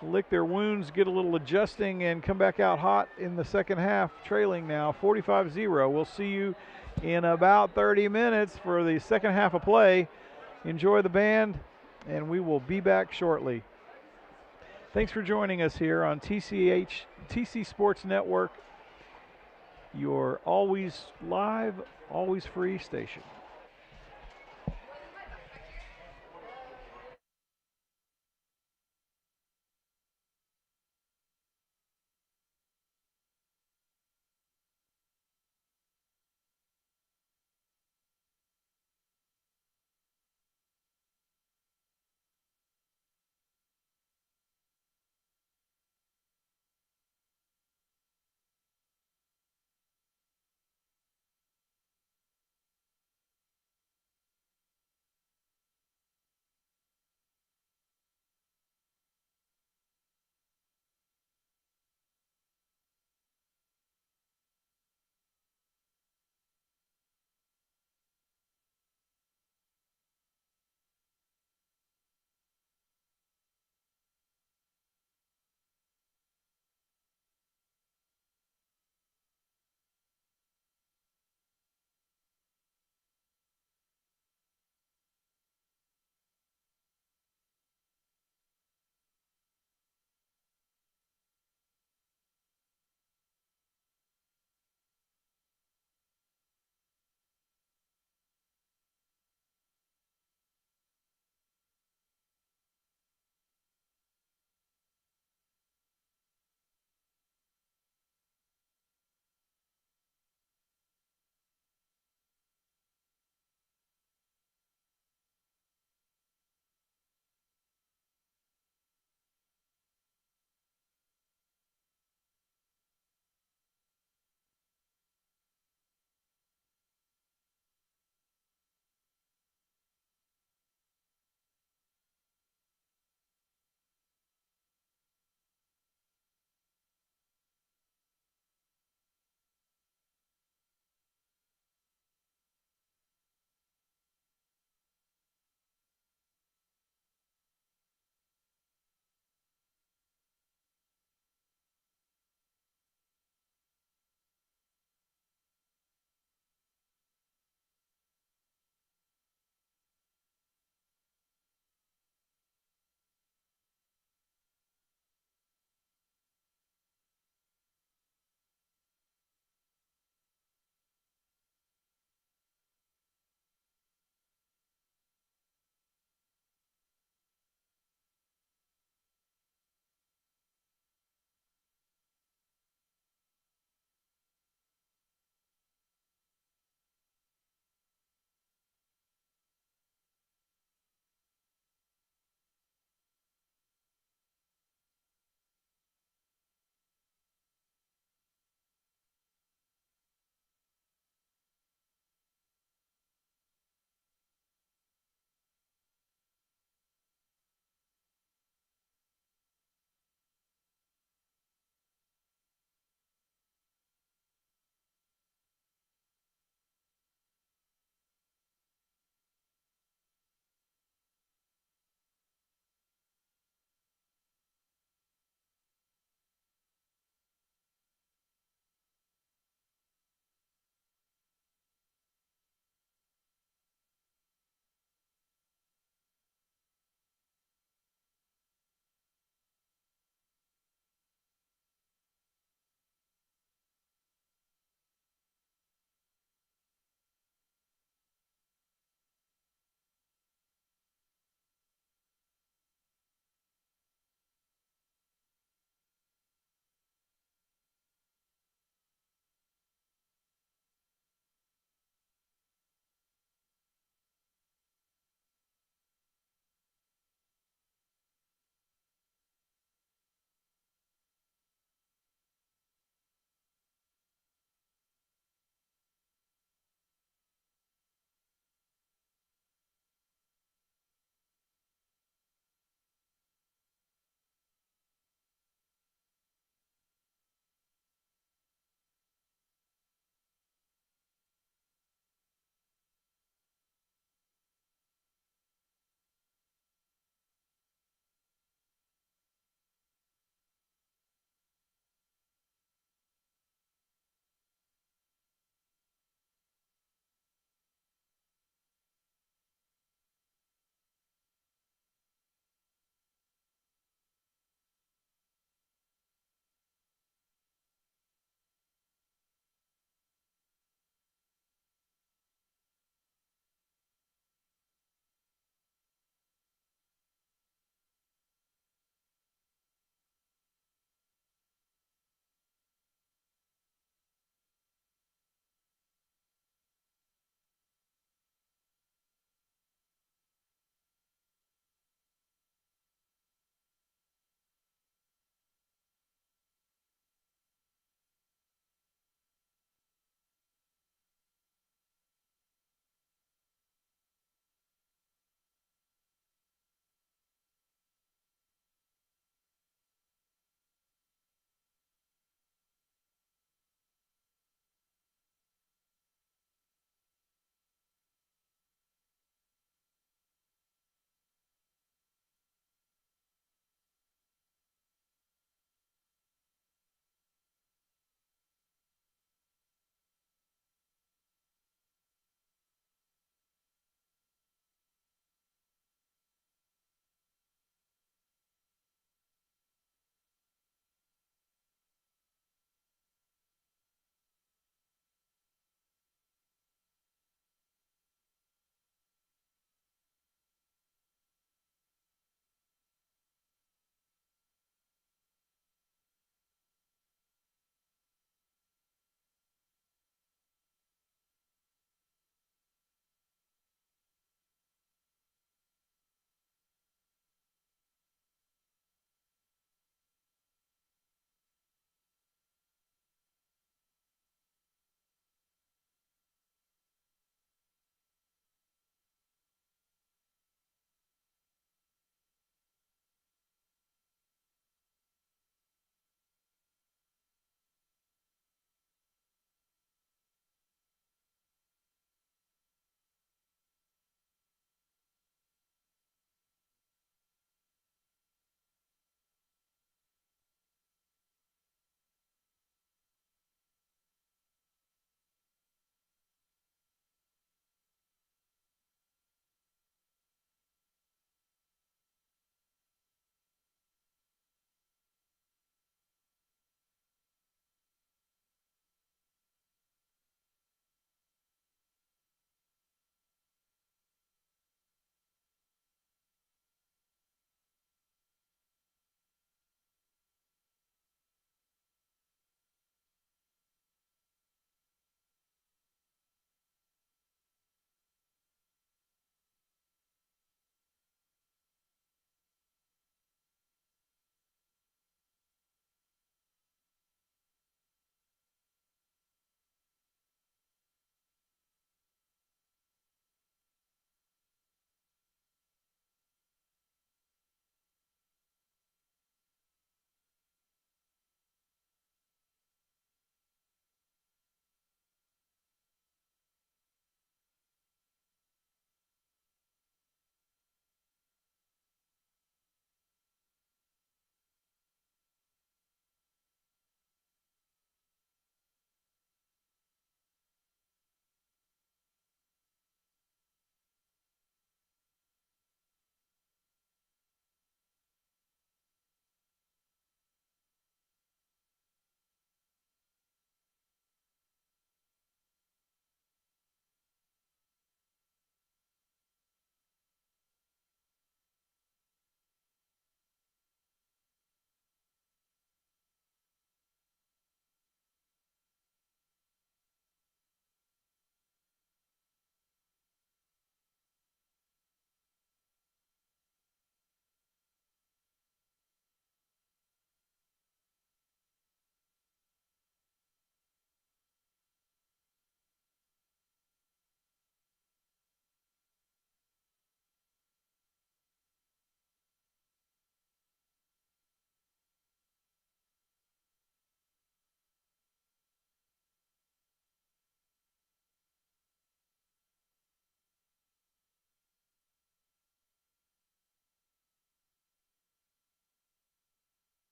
[SPEAKER 1] lick their wounds, get a little adjusting, and come back out hot in the second half, trailing now 45-0. We'll see you in about 30 minutes for the second half of play. Enjoy the band, and we will be back shortly. Thanks for joining us here on TC Sports Network, your always live, always free station.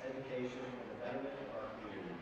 [SPEAKER 6] education, and the betterment of our community.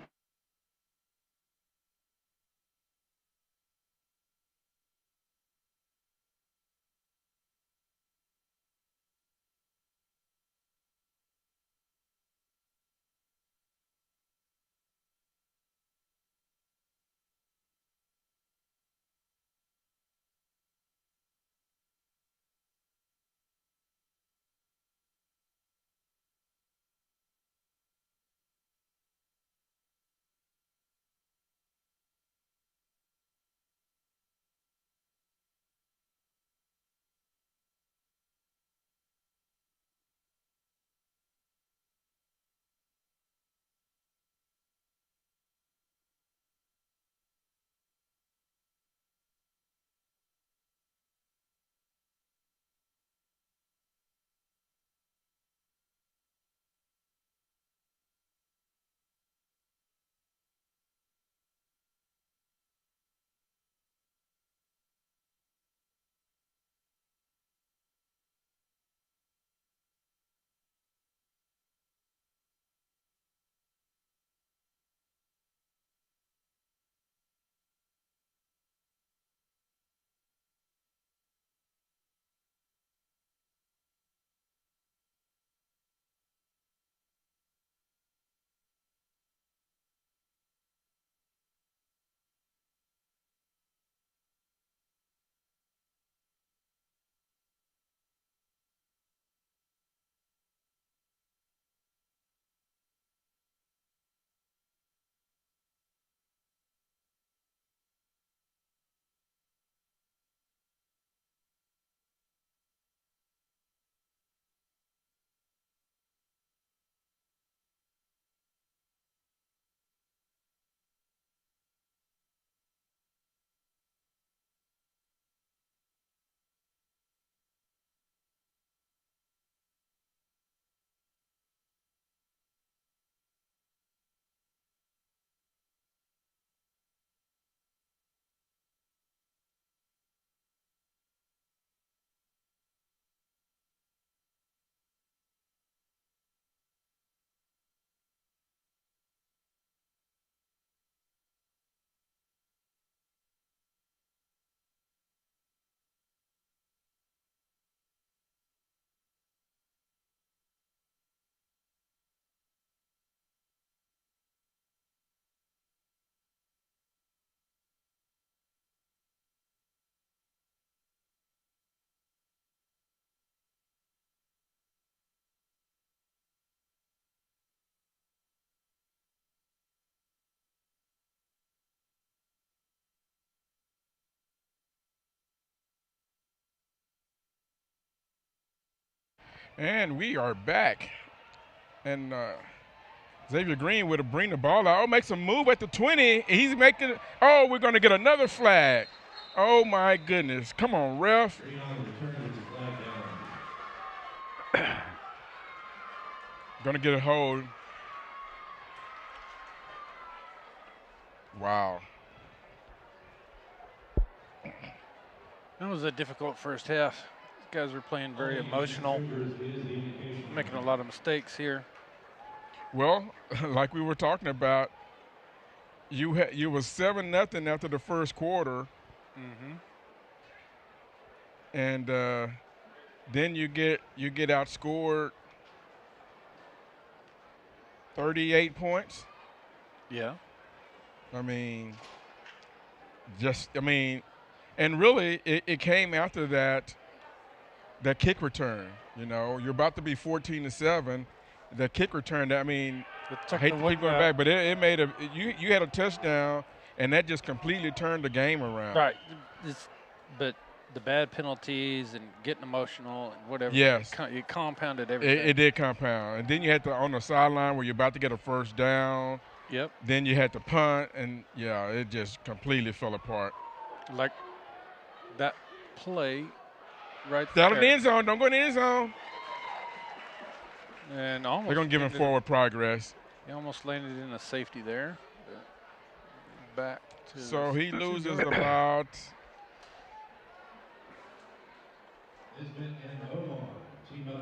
[SPEAKER 3] And we are back. And Xavier Green would have bring the ball out. Oh, makes a move at the 20. He's making it. Oh, we're going to get another flag. Oh, my goodness. Come on, ref. Going to get a hold. Wow.
[SPEAKER 7] That was a difficult first half. These guys were playing very emotional, making a lot of mistakes here.
[SPEAKER 3] Well, like we were talking about, you was 7-0 after the first quarter, and then you get outscored 38 points.
[SPEAKER 7] Yeah.
[SPEAKER 3] I mean, and really it came after that kick return. You know, you're about to be 14-7. The kick return, I mean, I hate to keep going back, but it made you had a touchdown, and that just completely turned the game around.
[SPEAKER 7] Right. But the bad penalties and getting emotional and whatever.
[SPEAKER 3] Yes.
[SPEAKER 7] It compounded everything.
[SPEAKER 3] It did compound. And then you had to, on the sideline where you're about to get a first down.
[SPEAKER 7] Yep.
[SPEAKER 3] Then you had to punt, and, yeah, it just completely fell apart.
[SPEAKER 7] Like that play right there.
[SPEAKER 3] Out of the end zone. Don't go in the end zone.
[SPEAKER 7] And almost
[SPEAKER 3] they're going to give him forward progress.
[SPEAKER 7] He almost landed in a safety there. Back to
[SPEAKER 3] so he loses about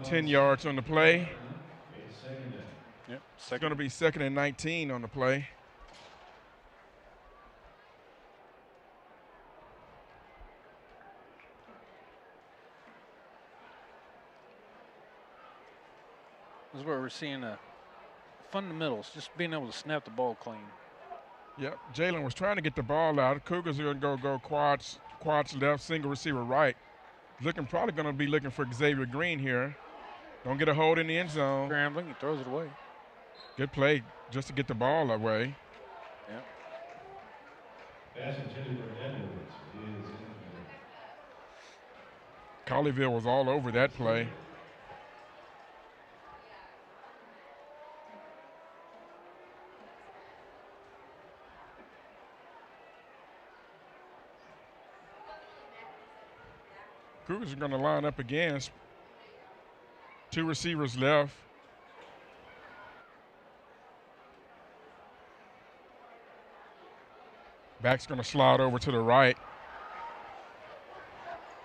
[SPEAKER 3] 10 yards on the play.
[SPEAKER 7] Yep.
[SPEAKER 3] It's going to be 2nd and 19 on the play.
[SPEAKER 7] This is where we're seeing fundamentals, just being able to snap the ball clean.
[SPEAKER 3] Yep. Jalen was trying to get the ball out. Cougars are going to go quads left, single receiver right. Probably going to be looking for Xavier Green here. Don't get a hold in the end zone.
[SPEAKER 7] Scrambling, he throws it away.
[SPEAKER 3] Good play just to get the ball away.
[SPEAKER 7] Yep.
[SPEAKER 5] Pass intended for Edwards is incomplete.
[SPEAKER 3] Colleyville was all over that play. Cougars are going to line up again. 2 receivers left. Back's going to slide over to the right.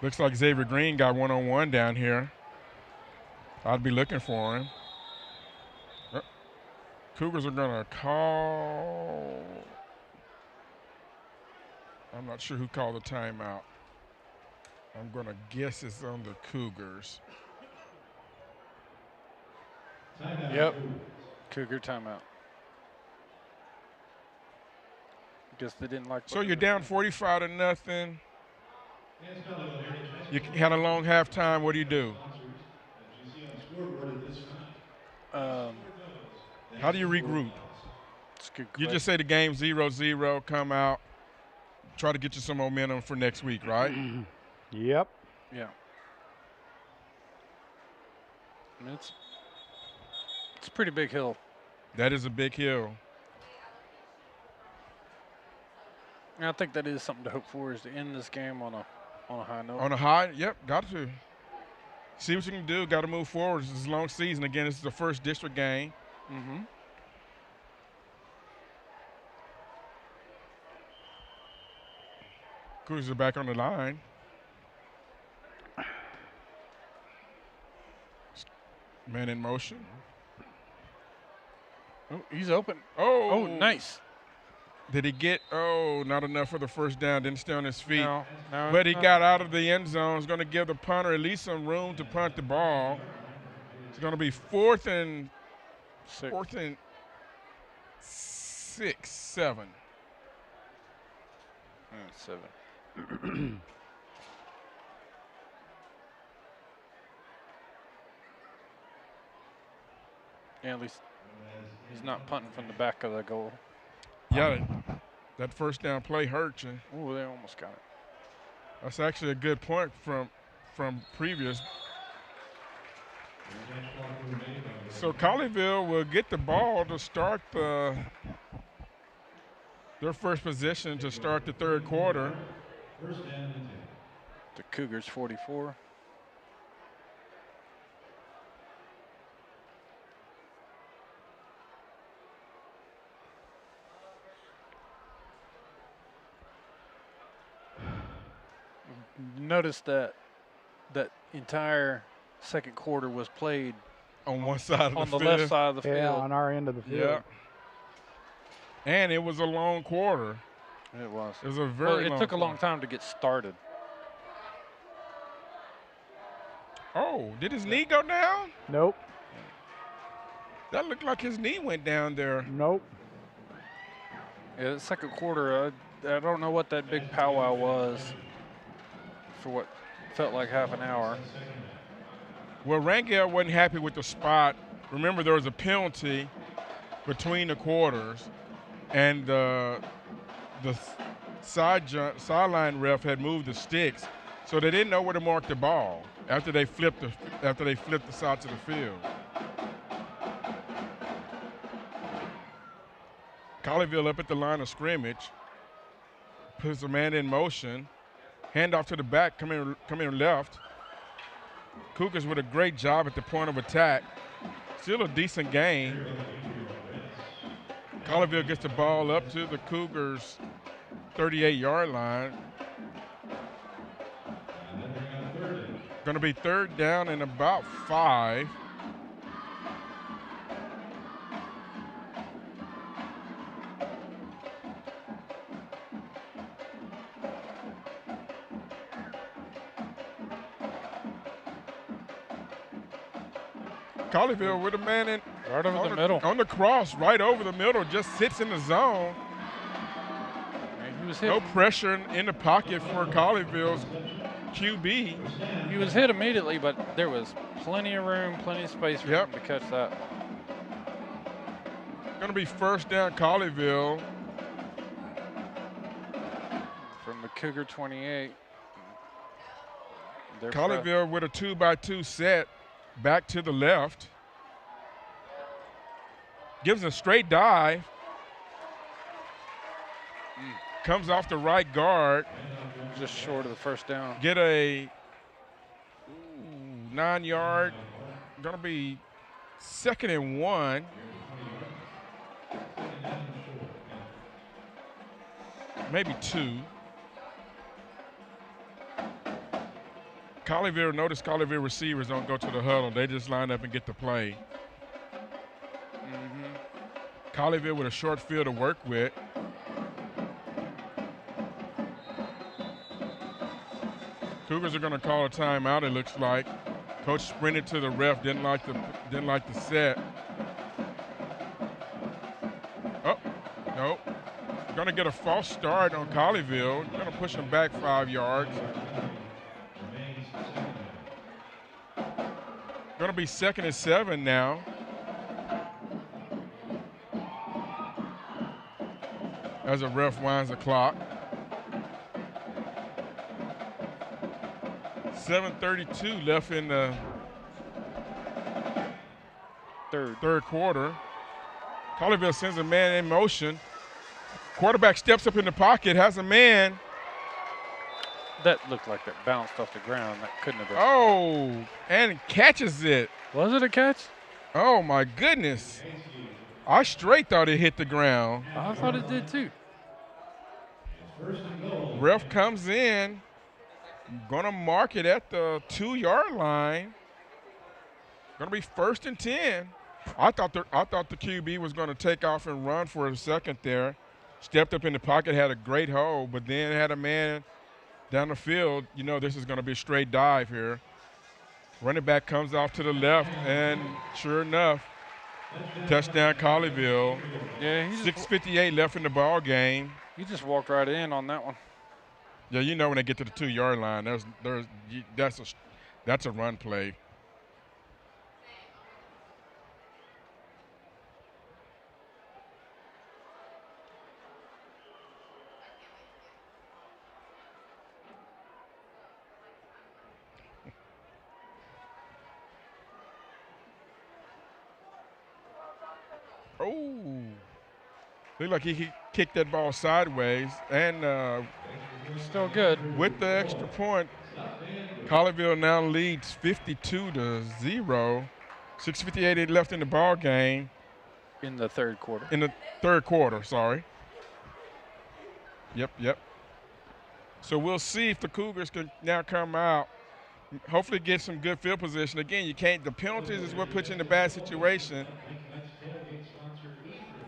[SPEAKER 3] Looks like Xavier Green got one-on-one down here. I'd be looking for him. Cougars are going to call. I'm not sure who called the timeout. I'm going to guess it's on the Cougars.
[SPEAKER 5] Timeout.
[SPEAKER 7] Yep. Cougar timeout. Guess they didn't like.
[SPEAKER 3] So you're down 45-0. You had a long halftime. What do you do? How do you regroup? You just say the game's 0-0, come out, try to get you some momentum for next week, right?
[SPEAKER 1] Yep.
[SPEAKER 7] Yeah. I mean, it's a pretty big hill.
[SPEAKER 3] That is a big hill.
[SPEAKER 7] And I think that is something to hope for, is to end this game on a high note.
[SPEAKER 3] On a high, yep, got to. See what you can do. Got to move forward. This is a long season. Again, this is the first district game.
[SPEAKER 7] Mm-hmm.
[SPEAKER 3] Cougars are back on the line. Man in motion.
[SPEAKER 7] Oh, he's open.
[SPEAKER 3] Oh,
[SPEAKER 7] nice.
[SPEAKER 3] Did he get? Oh, not enough for the first down. Didn't stay on his feet.
[SPEAKER 7] No,
[SPEAKER 3] But he got out of the end zone. It's going to give the punter at least some room to punt the ball. It's going to be 4th and 6, 7.
[SPEAKER 7] 7. Yeah, at least he's not punting from the back of the goal.
[SPEAKER 3] Yeah, that first down play hurt you.
[SPEAKER 7] Oh, they almost got it.
[SPEAKER 3] That's actually a good point from previous. So Colleyville will get the ball to start their first possession to start the third quarter.
[SPEAKER 7] The Cougars 44. Notice that entire second quarter was played
[SPEAKER 3] on one side of the field.
[SPEAKER 7] On the left side of the field.
[SPEAKER 1] Yeah, on our end of the field.
[SPEAKER 3] Yeah. And it was a long quarter.
[SPEAKER 7] It was.
[SPEAKER 3] It was a very long
[SPEAKER 7] it took a long time to get started.
[SPEAKER 3] Oh, did his knee go down?
[SPEAKER 1] Nope.
[SPEAKER 3] That looked like his knee went down there.
[SPEAKER 1] Nope.
[SPEAKER 7] Yeah, the second quarter, I don't know what that big powwow was for what felt like half an hour.
[SPEAKER 3] Well, Rangel wasn't happy with the spot. Remember, there was a penalty between the quarters, and the sideline ref had moved the sticks, so they didn't know where to mark the ball after they flipped the sides of the field. Colleyville up at the line of scrimmage, puts a man in motion, handoff to the back, come in left. Cougars with a great job at the point of attack. Still a decent game. Colleyville gets the ball up to the Cougars' 38-yard line. Going to be 3rd down and about 5. Colleyville with a man in
[SPEAKER 7] right over the middle.
[SPEAKER 3] On the cross, right over the middle, just sits in the zone.
[SPEAKER 7] He was hit.
[SPEAKER 3] No pressure in the pocket for Colleyville's QB.
[SPEAKER 7] He was hit immediately, but there was plenty of room, plenty of space for him to catch that.
[SPEAKER 3] Going to be first down Colleyville.
[SPEAKER 7] From the Cougar 28.
[SPEAKER 3] Colleyville with a 2-by-2 set, back to the left. Gives a straight dive. Comes off the right guard.
[SPEAKER 7] Just short of the first down.
[SPEAKER 3] Get a 9-yard. Going to be 2nd and 1. Maybe 2. Notice Colleyville receivers don't go to the huddle. They just line up and get the play. Colleyville with a short field to work with. Cougars are going to call a timeout, it looks like. Coach sprinted to the ref, didn't like the set. Oh, no. Going to get a false start on Colleyville. Going to push them back 5 yards. Going to be 2nd and 7 now. As the ref winds the clock. 7:32 left in the third quarter. Colleyville sends a man in motion. Quarterback steps up in the pocket, has a man.
[SPEAKER 7] That looked like that bounced off the ground. That couldn't have been.
[SPEAKER 3] Oh, and catches it.
[SPEAKER 7] Was it a catch?
[SPEAKER 3] Oh, my goodness. I straight thought it hit the ground.
[SPEAKER 7] I thought it did too.
[SPEAKER 3] Ref comes in. Gonna mark it at the 2-yard line. Gonna be 1st and 10. I thought the QB was gonna take off and run for a second there. Stepped up in the pocket, had a great hold, but then had a man down the field. You know this is gonna be a straight dive here. Running back comes off to the left, and sure enough, touchdown Colleyville.
[SPEAKER 7] Yeah,
[SPEAKER 3] 6:58 left in the ball game.
[SPEAKER 7] He just walked right in on that one.
[SPEAKER 3] Yeah, you know when they get to the 2-yard line, that's a run play. Oh, looked like he kicked that ball sideways, and
[SPEAKER 7] still good.
[SPEAKER 3] With the extra point, Colleyville now leads 52-0. 6:58 left in the ball game.
[SPEAKER 7] In the third quarter.
[SPEAKER 3] In the third quarter, sorry. Yep. So we'll see if the Cougars can now come out, hopefully get some good field position. Again, the penalties is what puts you in a bad situation.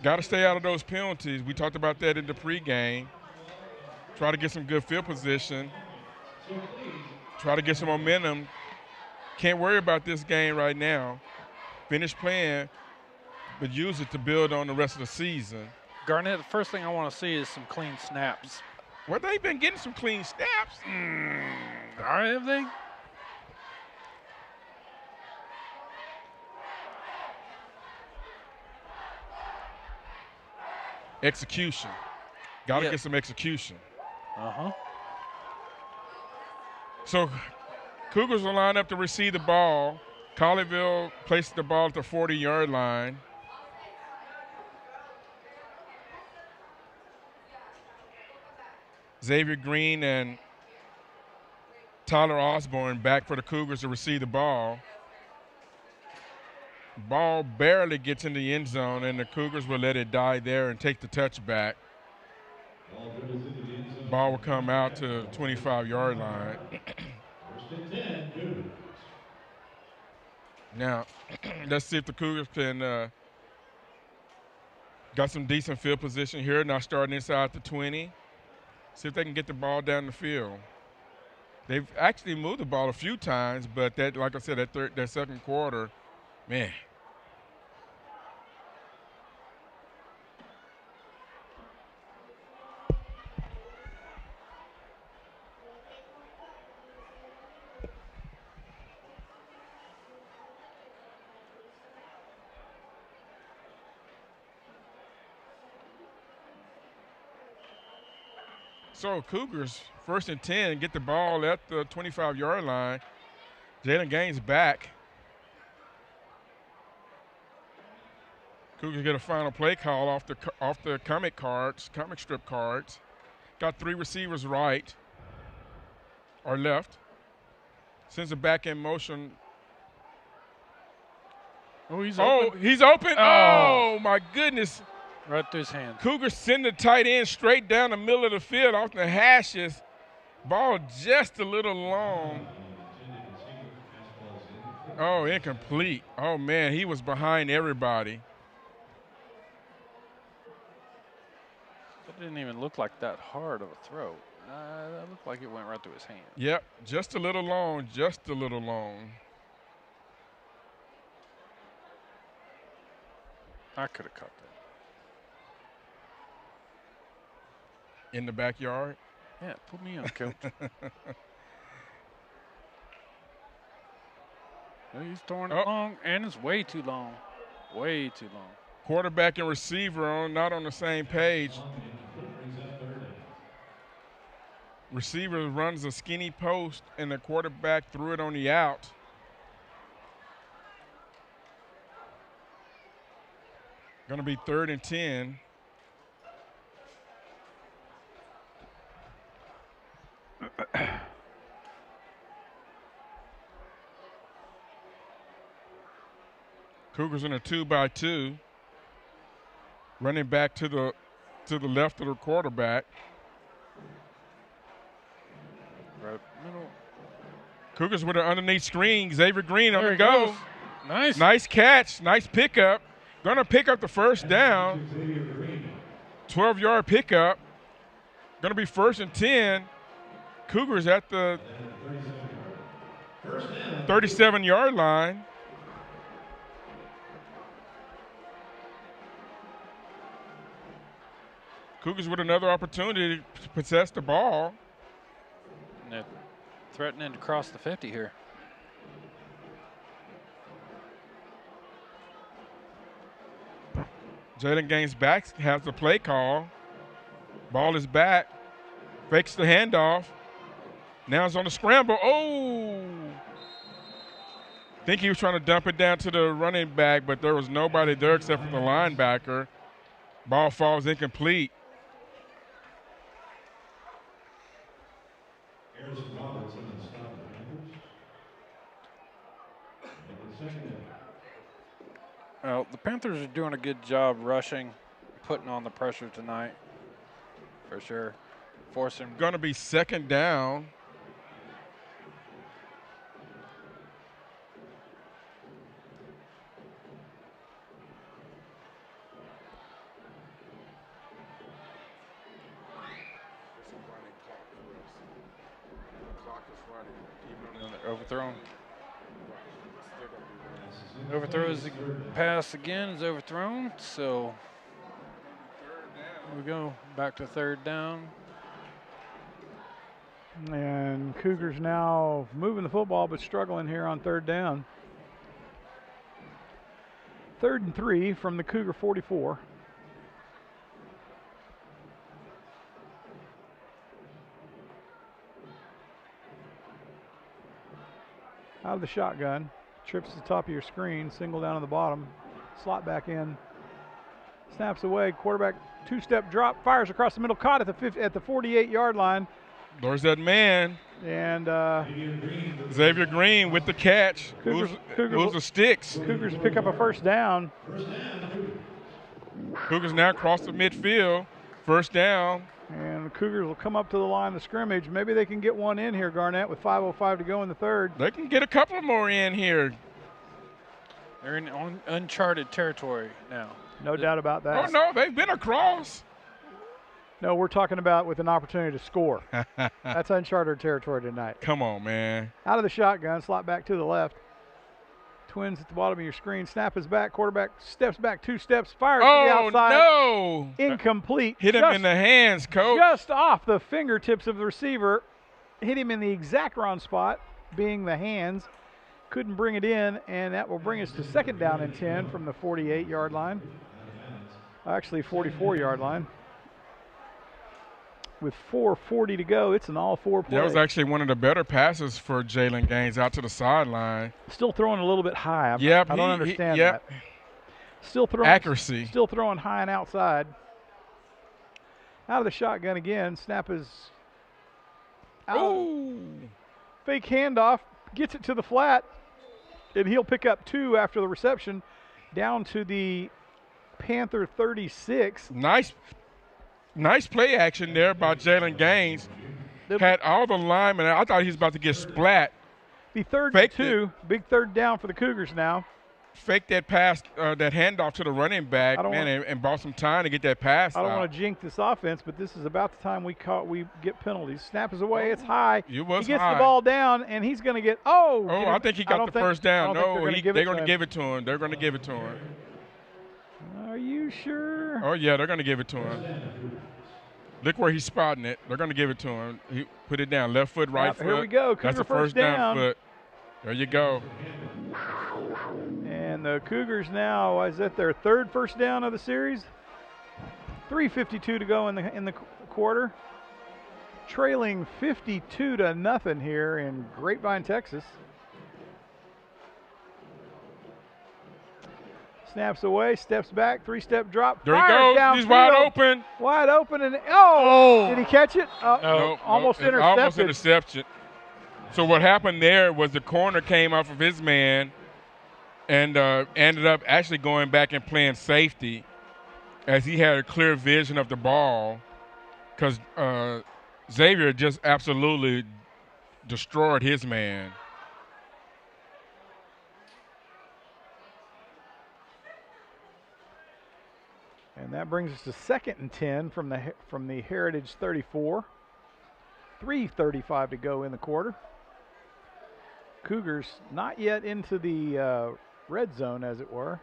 [SPEAKER 3] Got to stay out of those penalties. We talked about that in the pregame. Try to get some good field position. Try to get some momentum. Can't worry about this game right now. Finish playing, but use it to build on the rest of the season.
[SPEAKER 7] Garnett, the first thing I want to see is some clean snaps.
[SPEAKER 3] Well, they've been getting some clean snaps.
[SPEAKER 7] All right, have they?
[SPEAKER 3] Execution. Got to get some execution. So Cougars will line up to receive the ball. Colleyville places the ball at the 40-yard line. Xavier Green and Tyler Osborne back for the Cougars to receive the ball. Ball barely gets in the end zone, and the Cougars will let it die there and take the touchback. Ball will come out to the 25-yard line. Now, let's see if the Cougars can got some decent field position here. Now starting inside the 20. See if they can get the ball down the field. They've actually moved the ball a few times, but that, like I said, that second quarter, Man. So Cougars, 1st and 10, get the ball at the 25-yard line. Jalen Gaines back. Cougars get a final play call off the comic strip cards. Got 3 receivers right or left. Sends it back in motion.
[SPEAKER 7] Oh, he's open.
[SPEAKER 3] He's open. Oh, my goodness.
[SPEAKER 7] Right through his hand.
[SPEAKER 3] Cougars send the tight end straight down the middle of the field off the hashes. Ball just a little long. Oh, incomplete. Oh, man, he was behind everybody.
[SPEAKER 7] It didn't even look like that hard of a throw. That looked like it went right through his hand.
[SPEAKER 3] Yep, just a little long, just a little long.
[SPEAKER 7] I could have caught that.
[SPEAKER 3] In the backyard?
[SPEAKER 7] Yeah, put me on, coach. He's throwing it long, and it's way too long. Way too long.
[SPEAKER 3] Quarterback and receiver not on the same page. Receiver runs a skinny post, and the quarterback threw it on the out. Going to be 3rd and 10. Cougars in a 2-by-2. Running back to the left of the quarterback.
[SPEAKER 7] Right middle.
[SPEAKER 3] Cougars with an underneath screen. Xavier Green on the go.
[SPEAKER 7] Goes. Nice.
[SPEAKER 3] Nice catch. Nice pickup. Going to pick up the first down. 12-yard pickup. Going to be 1st and 10. Cougars at the 37-yard line. Cougars with another opportunity to possess the ball.
[SPEAKER 7] And they're threatening to cross the 50 here.
[SPEAKER 3] Jalen Gaines back, has the play call. Ball is back. Fakes the handoff. Now it's on the scramble. Oh! I think he was trying to dump it down to the running back, but there was nobody there except for the linebacker. Ball falls incomplete.
[SPEAKER 7] Well, the Panthers are doing a good job rushing, putting on the pressure tonight, for sure. Forcing.
[SPEAKER 3] Going to be 2nd down.
[SPEAKER 7] Overthrown. Overthrows the pass again, is overthrown, so here we go, back to 3rd down.
[SPEAKER 1] And Cougars now moving the football but struggling here on 3rd down. 3rd and 3 from the Cougar 44. Out of the shotgun, trips to the top of your screen, single down on the bottom, slot back in, snaps away, quarterback 2-step drop, fires across the middle, caught at the 48-yard line.
[SPEAKER 3] There's that man.
[SPEAKER 1] And
[SPEAKER 3] Xavier Green with the catch.
[SPEAKER 1] Cougars
[SPEAKER 3] moves the sticks.
[SPEAKER 1] Cougars pick up a 1st down.
[SPEAKER 3] Cougars now cross the midfield. 1st down.
[SPEAKER 1] And the Cougars will come up to the line of scrimmage. Maybe they can get one in here, Garnett, with 5:05 to go in the 3rd.
[SPEAKER 3] They can get a couple more in here.
[SPEAKER 7] They're in uncharted territory now.
[SPEAKER 1] No doubt about that.
[SPEAKER 3] Oh, no, they've been across.
[SPEAKER 1] No, we're talking about with an opportunity to score. That's uncharted territory tonight.
[SPEAKER 3] Come on, man.
[SPEAKER 1] Out of the shotgun, slot back to the left. Twins at the bottom of your screen. Snap is back. Quarterback steps back 2 steps. Fires to the outside.
[SPEAKER 3] Oh, no.
[SPEAKER 1] Incomplete.
[SPEAKER 3] Hit him in the hands, Coach.
[SPEAKER 1] Just off the fingertips of the receiver. Hit him in the exact wrong spot, being the hands. Couldn't bring it in, and that will bring us to 2nd down and 10 from the 48-yard line. Actually, 44-yard line. With 4:40 to go, it's an all-4 play.
[SPEAKER 3] That was actually one of the better passes for Jalen Gaines out to the sideline.
[SPEAKER 1] Still throwing a little bit high. I don't understand
[SPEAKER 3] yep.
[SPEAKER 1] that. Still throwing
[SPEAKER 3] accuracy.
[SPEAKER 1] Still throwing high and outside. Out of the shotgun again. Snap is out.
[SPEAKER 3] Oh.
[SPEAKER 1] Fake handoff. Gets it to the flat. And he'll pick up 2 after the reception. Down to the Panther 36.
[SPEAKER 3] Nice play action there by Jalen Gaines. Had all the linemen. I thought he was about to get splat.
[SPEAKER 1] The 3rd and 2. Big 3rd down for the Cougars now.
[SPEAKER 3] Faked that pass, that handoff to the running back, and bought some time to get that pass
[SPEAKER 1] I don't
[SPEAKER 3] out.
[SPEAKER 1] want to jinx this offense, but this is about the time we get penalties. Snap is away. It's high.
[SPEAKER 3] He
[SPEAKER 1] gets
[SPEAKER 3] high.
[SPEAKER 1] the ball down, and he's going to get –
[SPEAKER 3] I think he got the first down. No, they're going to give it to him. They're going to give it to him.
[SPEAKER 1] Are you sure?
[SPEAKER 3] Oh, yeah, they're going to give it to him. Look where he's spotting it. They're going to give it to him. He put it down. Left foot, right foot.
[SPEAKER 1] Here we go. Cougar
[SPEAKER 3] That's the first down foot. There you go.
[SPEAKER 1] And the Cougars now, is that their 3rd first down of the series? 3:52 to go in the quarter. Trailing 52-0 here in Grapevine, Texas. Snaps away, steps back, 3-step drop.
[SPEAKER 3] There he goes. He's wide open.
[SPEAKER 1] Wide open, and did he catch it?
[SPEAKER 3] No,
[SPEAKER 1] almost intercepted.
[SPEAKER 3] Almost interception. So what happened there was the corner came off of his man and ended up actually going back and playing safety as he had a clear vision of the ball because Xavier just absolutely destroyed his man.
[SPEAKER 1] And that brings us to 2nd and 10 from the Heritage 34. 3:35 to go in the quarter. Cougars not yet into the red zone, as it were.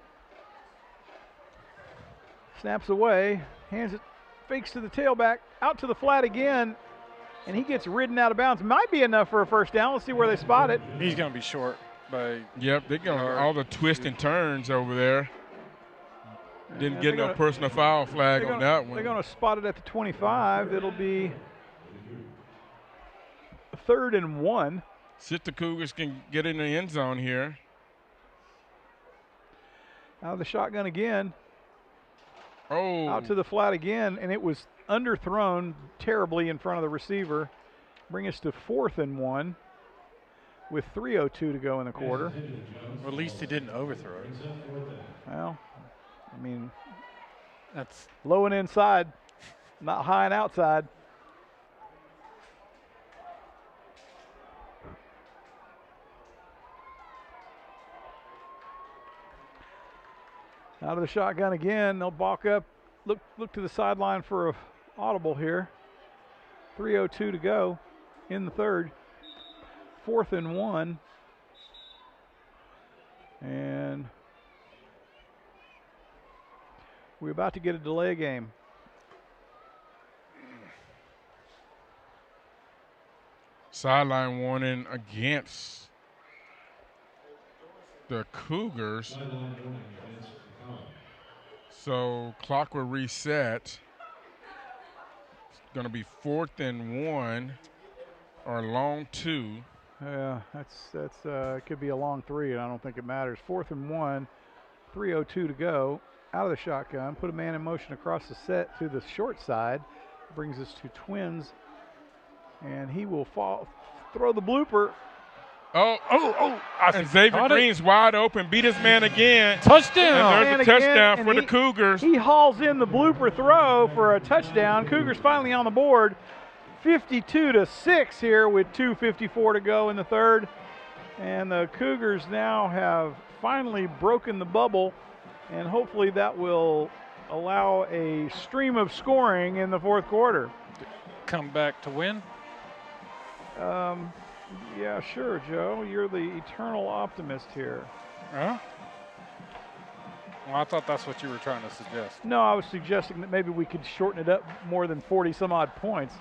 [SPEAKER 1] Snaps away, hands it, fakes to the tailback, out to the flat again, and he gets ridden out of bounds. Might be enough for a first down. Let's see where they spot it.
[SPEAKER 7] He's going to be short by.
[SPEAKER 3] Yep, they're going all the twists and turns over there. Didn't get no personal foul flag on that one.
[SPEAKER 1] They're going to spot it at the 25. It'll be 3rd and 1.
[SPEAKER 3] See if the Cougars can get in the end zone here.
[SPEAKER 1] Out of the shotgun again.
[SPEAKER 3] Oh.
[SPEAKER 1] Out to the flat again, and it was underthrown terribly in front of the receiver. Bring us to 4th and 1 with 3:02 to go in the quarter.
[SPEAKER 7] Well, at least he didn't overthrow it.
[SPEAKER 1] Well, I mean,
[SPEAKER 7] that's
[SPEAKER 1] low and inside, not high and outside. Out of the shotgun again. They'll balk up. Look to the sideline for a audible here. 3:02 to go in the 3rd. 4th and 1. And we're about to get a delay game.
[SPEAKER 3] Sideline warning against the Cougars. So clock will reset. It's going to be 4th and 1 or long 2.
[SPEAKER 1] Yeah, that's it could be a long 3, and I don't think it matters. 4th and 1, 3:02 to go. Out of the shotgun, put a man in motion across the set to the short side. Brings us to Twins, and he will throw the blooper.
[SPEAKER 3] And Xavier Green's wide open, beat his man again.
[SPEAKER 7] Touchdown.
[SPEAKER 3] And there's a touchdown for the Cougars.
[SPEAKER 1] He hauls in the blooper throw for a touchdown. Cougars finally on the board. 52-6 here with 2:54 to go in the 3rd. And the Cougars now have finally broken the bubble, and hopefully that will allow a stream of scoring in the 4th quarter.
[SPEAKER 7] Come back to win?
[SPEAKER 1] Yeah, sure, Joe. You're the eternal optimist here.
[SPEAKER 7] Huh? Well, I thought that's what you were trying to suggest.
[SPEAKER 1] No, I was suggesting that maybe we could shorten it up more than 40 some odd points.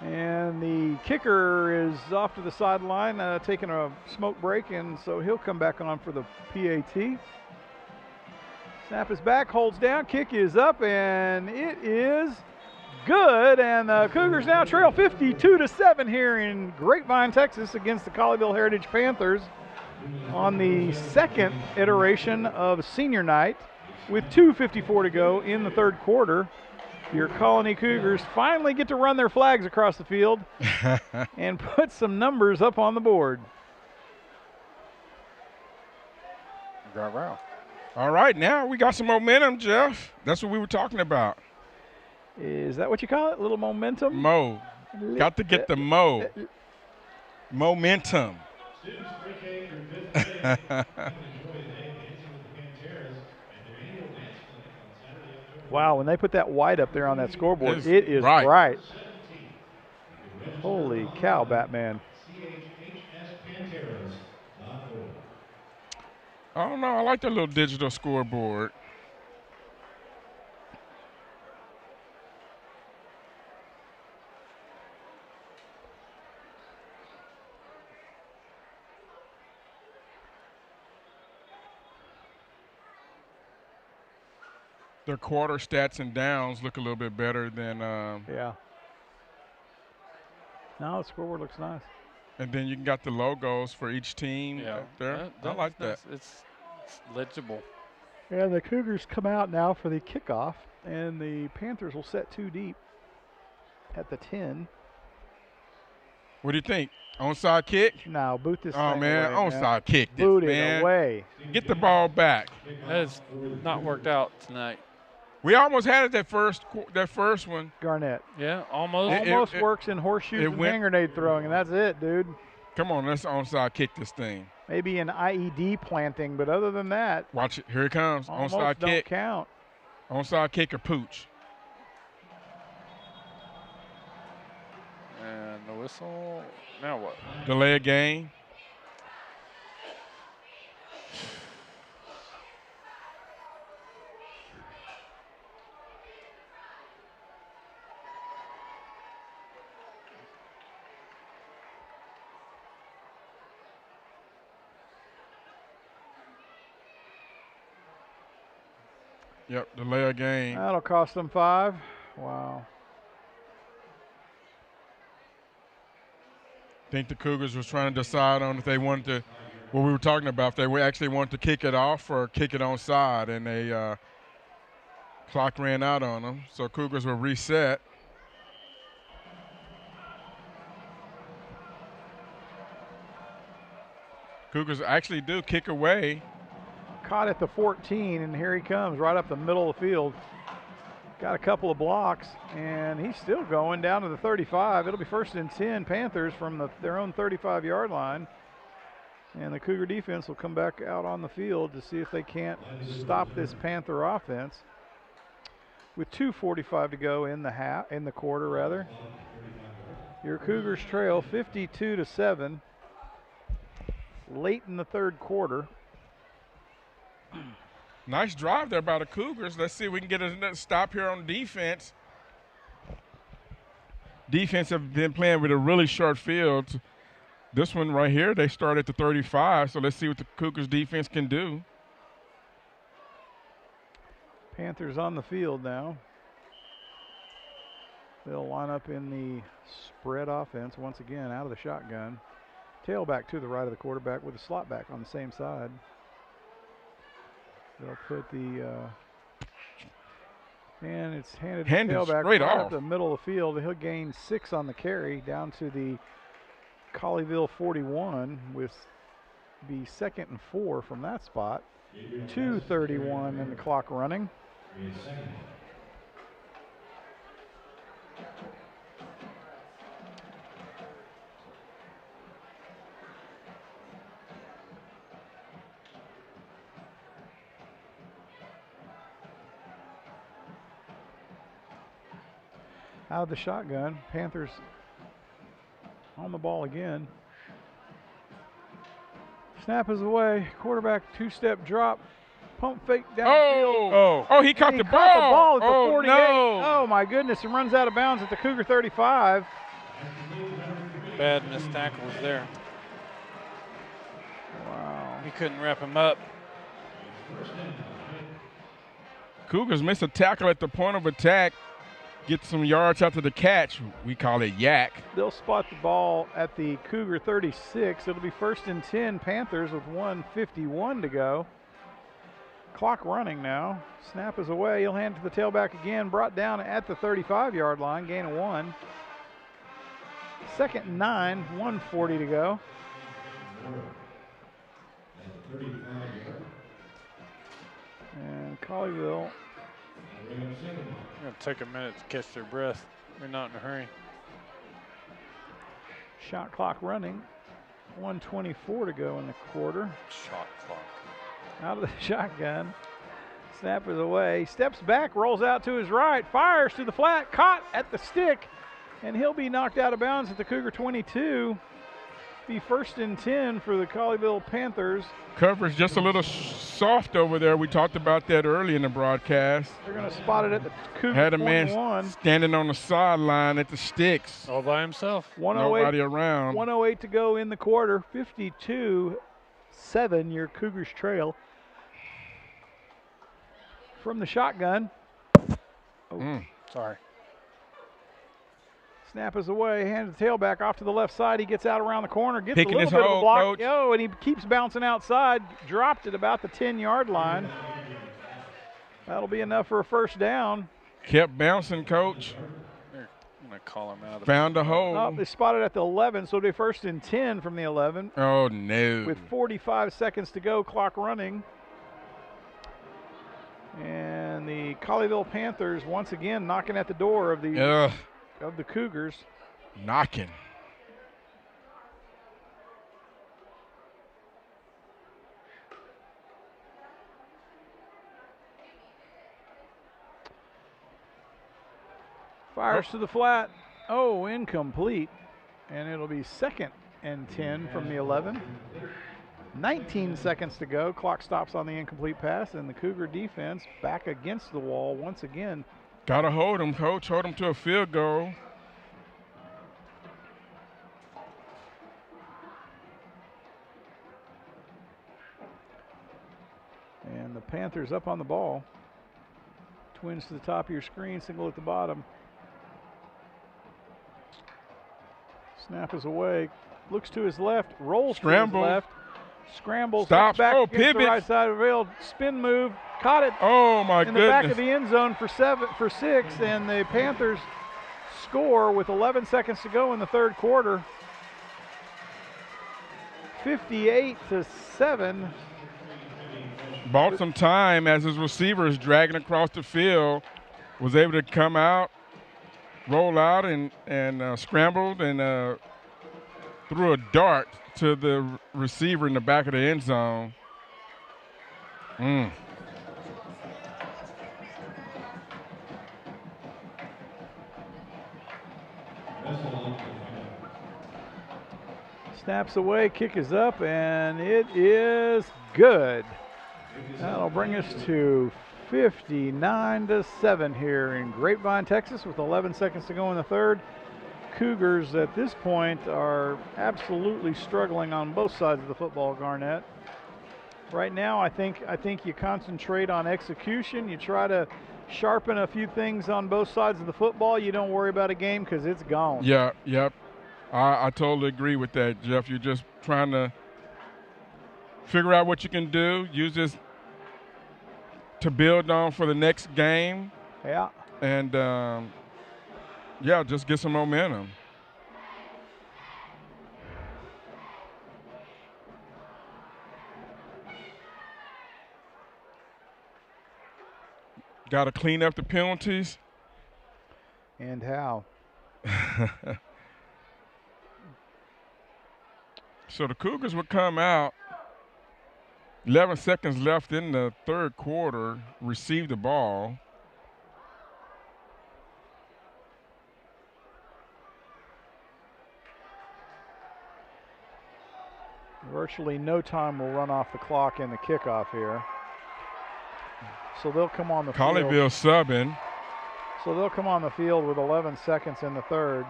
[SPEAKER 1] And the kicker is off to the sideline, taking a smoke break, and so he'll come back on for the PAT. Snap is back, holds down, kick is up, and it is good. And the Cougars now trail 52-7 here in Grapevine, Texas, against the Colleyville Heritage Panthers on the second iteration of senior night with 2:54 to go in the third quarter. Your Colony Cougars finally get to run their flags across the field and put some numbers up on the board.
[SPEAKER 3] All right, now we got some momentum, Jeff. That's what we were talking about.
[SPEAKER 1] Is that what you call it? A little momentum?
[SPEAKER 3] Got to get the momentum.
[SPEAKER 5] Students Pregame through fifth grade come enjoy the day dancing with the Panthers at their annual dance clinic on Saturday, October.
[SPEAKER 1] Wow, when they put that white up there on that scoreboard,
[SPEAKER 3] It's
[SPEAKER 1] it is
[SPEAKER 3] bright.
[SPEAKER 1] bright. Holy cow, Batman.
[SPEAKER 5] CHHSPanthers.org.
[SPEAKER 3] I don't know. I like the little digital scoreboard. Their quarter stats and downs look a little bit better than,
[SPEAKER 1] Yeah. No, the scoreboard looks nice.
[SPEAKER 3] and then you got the logos for each team
[SPEAKER 7] Yeah.
[SPEAKER 3] up there. I like that.
[SPEAKER 7] It's legible.
[SPEAKER 1] And the Cougars come out now for the kickoff, and the Panthers will set two deep at the 10.
[SPEAKER 3] What do you think? Onside kick?
[SPEAKER 1] Now, boot this
[SPEAKER 3] Oh,
[SPEAKER 1] thing
[SPEAKER 3] man.
[SPEAKER 1] away,
[SPEAKER 3] Onside kick this,
[SPEAKER 1] Boot it
[SPEAKER 3] man.
[SPEAKER 1] away.
[SPEAKER 3] Get the ball back.
[SPEAKER 7] That's not worked out tonight.
[SPEAKER 3] We almost had it that first one.
[SPEAKER 1] Garnett.
[SPEAKER 7] Yeah, almost.
[SPEAKER 1] Almost works in horseshoes and hand grenade throwing, and that's it, dude.
[SPEAKER 3] Come on, let's onside kick this thing.
[SPEAKER 1] Maybe an IED planting, but other than that,
[SPEAKER 3] Watch it. Here it comes.
[SPEAKER 1] almost
[SPEAKER 3] Onside
[SPEAKER 1] don't
[SPEAKER 3] kick.
[SPEAKER 1] count.
[SPEAKER 3] Onside kick or pooch.
[SPEAKER 7] And the whistle. Now what?
[SPEAKER 3] Delay a game. Yep, delay a game.
[SPEAKER 1] That'll cost them 5. Wow.
[SPEAKER 3] I think the Cougars was trying to decide on if they wanted to, what we were talking about, if they actually wanted to kick it off or kick it onside, and they clock ran out on them. So Cougars will reset. Cougars actually do kick away.
[SPEAKER 1] Caught at the 14, and here he comes right up the middle of the field. Got a couple of blocks, and he's still going down to the 35. It'll be 1st and 10 Panthers from their own 35-yard line. And the Cougar defense will come back out on the field to see if they can't stop this Panther offense. With 2:45 to go in the quarter rather. Your Cougars trail 52-7 late in the third quarter.
[SPEAKER 3] Nice drive there by the Cougars. Let's see if we can get another stop here on defense. Defense have been playing with a really short field. This one right here, they start at the 35, so let's see what the Cougars defense can do.
[SPEAKER 1] Panthers on the field now. They'll line up in the spread offense once again out of the shotgun. Tailback to the right of the quarterback with a slot back on the same side. They'll put the and it's handed tailback
[SPEAKER 3] straight
[SPEAKER 1] right
[SPEAKER 3] off.
[SPEAKER 1] up the middle of the field. He'll gain 6 on the carry down to the Colleyville 41 with the 2nd and 4 from that spot. 2:31 and the clock running. Out of the shotgun, Panthers on the ball again. Snap is away. Quarterback two-step drop. Pump fake downfield.
[SPEAKER 3] Oh, he caught
[SPEAKER 1] He
[SPEAKER 3] the
[SPEAKER 1] caught the
[SPEAKER 3] ball.
[SPEAKER 1] ball at the
[SPEAKER 3] Oh,
[SPEAKER 1] 48.
[SPEAKER 3] no.
[SPEAKER 1] Oh, my goodness, and runs out of bounds at the Cougar 35.
[SPEAKER 7] Bad missed tackles there.
[SPEAKER 1] Wow.
[SPEAKER 7] He couldn't wrap him up.
[SPEAKER 3] Cougars miss a tackle at the point of attack. Get some yards after the catch. We call it yak.
[SPEAKER 1] They'll spot the ball at the Cougar 36. It'll be 1st and 10 Panthers with 1:51 to go. Clock running now. Snap is away. He'll hand to the tailback again. Brought down at the 35-yard line. Gain of 1. 2nd and 9. 1:40 to go. And Colleyville.
[SPEAKER 7] Going to take a minute to catch their breath. They're not in a hurry.
[SPEAKER 1] Shot clock running. 1:24 to go in the quarter.
[SPEAKER 7] Shot clock.
[SPEAKER 1] Out of the shotgun. Snap is away. Steps back, rolls out to his right, fires to the flat, caught at the stick, and he'll be knocked out of bounds at the Cougar 22. Be 1st and 10 for the Colleyville Panthers.
[SPEAKER 3] Coverage just a little soft over there. We talked about that early in the broadcast.
[SPEAKER 1] They're going to spot it at the Cougar
[SPEAKER 3] Had a
[SPEAKER 1] 21.
[SPEAKER 3] man standing on the sideline at the sticks.
[SPEAKER 7] All by himself.
[SPEAKER 1] 108,
[SPEAKER 3] Nobody around.
[SPEAKER 1] 108 to go in the quarter. 52-7, your Cougars trail. From the shotgun.
[SPEAKER 7] Sorry.
[SPEAKER 1] Snap is away, hands the tailback off to the left side. He gets out around the corner, gets
[SPEAKER 3] Picking
[SPEAKER 1] a
[SPEAKER 3] his
[SPEAKER 1] little bit of a
[SPEAKER 3] hole,
[SPEAKER 1] block.
[SPEAKER 3] Coach.
[SPEAKER 1] Yo, and he keeps bouncing outside. Dropped it about the 10-yard line. That'll be enough for a 1st down.
[SPEAKER 3] Kept bouncing, Coach.
[SPEAKER 7] I'm going to call him out of
[SPEAKER 3] Found a hole.
[SPEAKER 1] Oh, they spotted at the 11, so it'll be 1st and 10 from the 11.
[SPEAKER 3] Oh, no.
[SPEAKER 1] With 45 seconds to go, clock running. And the Colleyville Panthers once again knocking at the door of the Cougars.
[SPEAKER 3] Knocking.
[SPEAKER 1] Fires to the flat. Oh, incomplete. And it'll be 2nd and 10 from the 11. 19 seconds to go. Clock stops on the incomplete pass, and the Cougar defense back against the wall once again.
[SPEAKER 3] Got to hold him, Coach. Hold him to a field goal.
[SPEAKER 1] And the Panthers up on the ball. Twins to the top of your screen, single at the bottom. Snap is away. Looks to his left, rolls
[SPEAKER 3] Scramble.
[SPEAKER 1] to his left. Scrambles,
[SPEAKER 3] Stops.
[SPEAKER 1] back
[SPEAKER 3] Oh,
[SPEAKER 1] against the
[SPEAKER 3] pivots.
[SPEAKER 1] right side of the field. Spin move, caught it
[SPEAKER 3] Oh, my
[SPEAKER 1] in the back of
[SPEAKER 3] goodness.
[SPEAKER 1] the end zone for 6, and the Panthers score with 11 seconds to go in the 3rd quarter. 58-7.
[SPEAKER 3] Bought some time as his receiver is dragging across the field. Was able to come out, roll out, and scrambled and threw a dart to the receiver in the back of the end zone.
[SPEAKER 1] Snaps away, kick is up, and it is good. That'll bring us to 59-7 here in Grapevine, Texas, with 11 seconds to go in the 3rd. Cougars at this point are absolutely struggling on both sides of the football, Garnett. Right now, I think you concentrate on execution. You try to sharpen a few things on both sides of the football. You don't worry about a game because it's gone.
[SPEAKER 3] Yeah, yep. I totally agree with that, Jeff. You're just trying to figure out what you can do. Use this to build on for the next game.
[SPEAKER 1] Yeah.
[SPEAKER 3] And, just get some momentum. Got to clean up the penalties.
[SPEAKER 1] And how?
[SPEAKER 3] So the Cougars would come out, 11 seconds left in the 3rd quarter, receive the ball.
[SPEAKER 1] Virtually no time will run off the clock in the kickoff here. So they'll come on the field.
[SPEAKER 3] Colleyville subbing.
[SPEAKER 1] So they'll come on the field with 11 seconds in the third.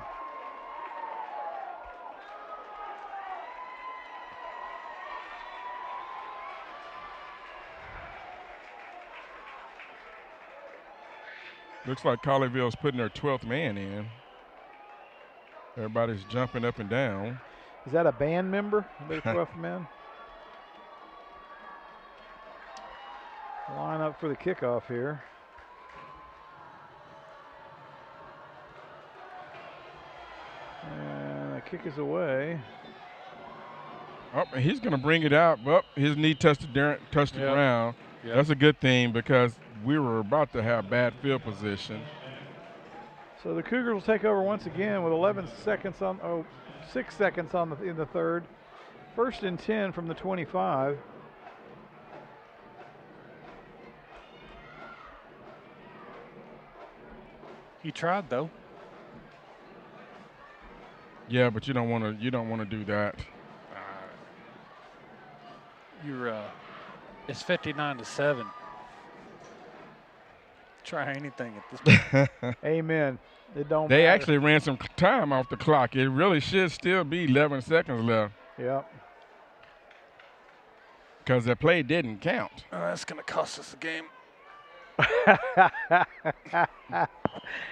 [SPEAKER 3] Looks like Colleyville's putting their 12th man in. Everybody's jumping up and down.
[SPEAKER 1] Is that a band member, their 12th man? Line up for the kickoff here. And the kick is away.
[SPEAKER 3] Oh, and he's going to bring it out. Well, his knee touched the ground.
[SPEAKER 7] Yep.
[SPEAKER 3] That's a good thing because we were about to have bad field position.
[SPEAKER 1] So the Cougars will take over once again with 6 seconds in the third. 1st and 10 from the 25.
[SPEAKER 7] He tried though.
[SPEAKER 3] Yeah, but you don't want to do that.
[SPEAKER 7] It's 59-7. Try anything at this point.
[SPEAKER 1] Amen. It don't
[SPEAKER 3] They
[SPEAKER 1] matter.
[SPEAKER 3] actually ran some time off the clock. It really should still be 11 seconds left
[SPEAKER 1] Yep.
[SPEAKER 3] because that play didn't count.
[SPEAKER 7] That's going to cost us the game.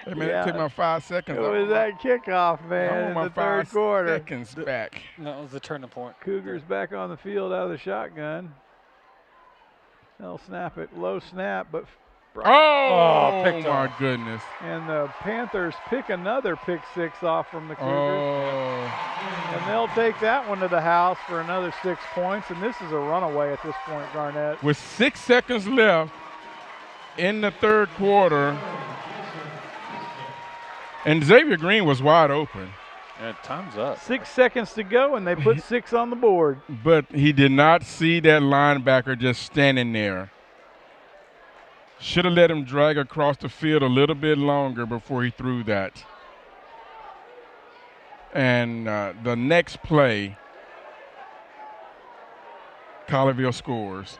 [SPEAKER 3] Hey, man, it took my 5 seconds.
[SPEAKER 1] It was that kickoff,
[SPEAKER 3] I
[SPEAKER 1] man,
[SPEAKER 3] want
[SPEAKER 1] in
[SPEAKER 3] my
[SPEAKER 1] the third
[SPEAKER 3] 5
[SPEAKER 1] quarter.
[SPEAKER 3] seconds back.
[SPEAKER 7] That was the turning point.
[SPEAKER 1] Cougars back on the field out of the shotgun. They'll snap it, low snap, but
[SPEAKER 7] picked
[SPEAKER 3] my
[SPEAKER 7] off.
[SPEAKER 3] goodness.
[SPEAKER 1] and the Panthers pick another pick 6 off from the Cougars.
[SPEAKER 3] Oh,
[SPEAKER 1] And they'll take that one to the house for another 6 points. And this is a runaway at this point, Garnett.
[SPEAKER 3] with 6 seconds left in the third quarter, and Xavier Green was wide open.
[SPEAKER 7] Yeah, time's up.
[SPEAKER 1] 6 seconds to go, and they put 6 on the board.
[SPEAKER 3] But he did not see that linebacker just standing there. Should have let him drag across the field a little bit longer before he threw that. And the next play, Colleyville scores.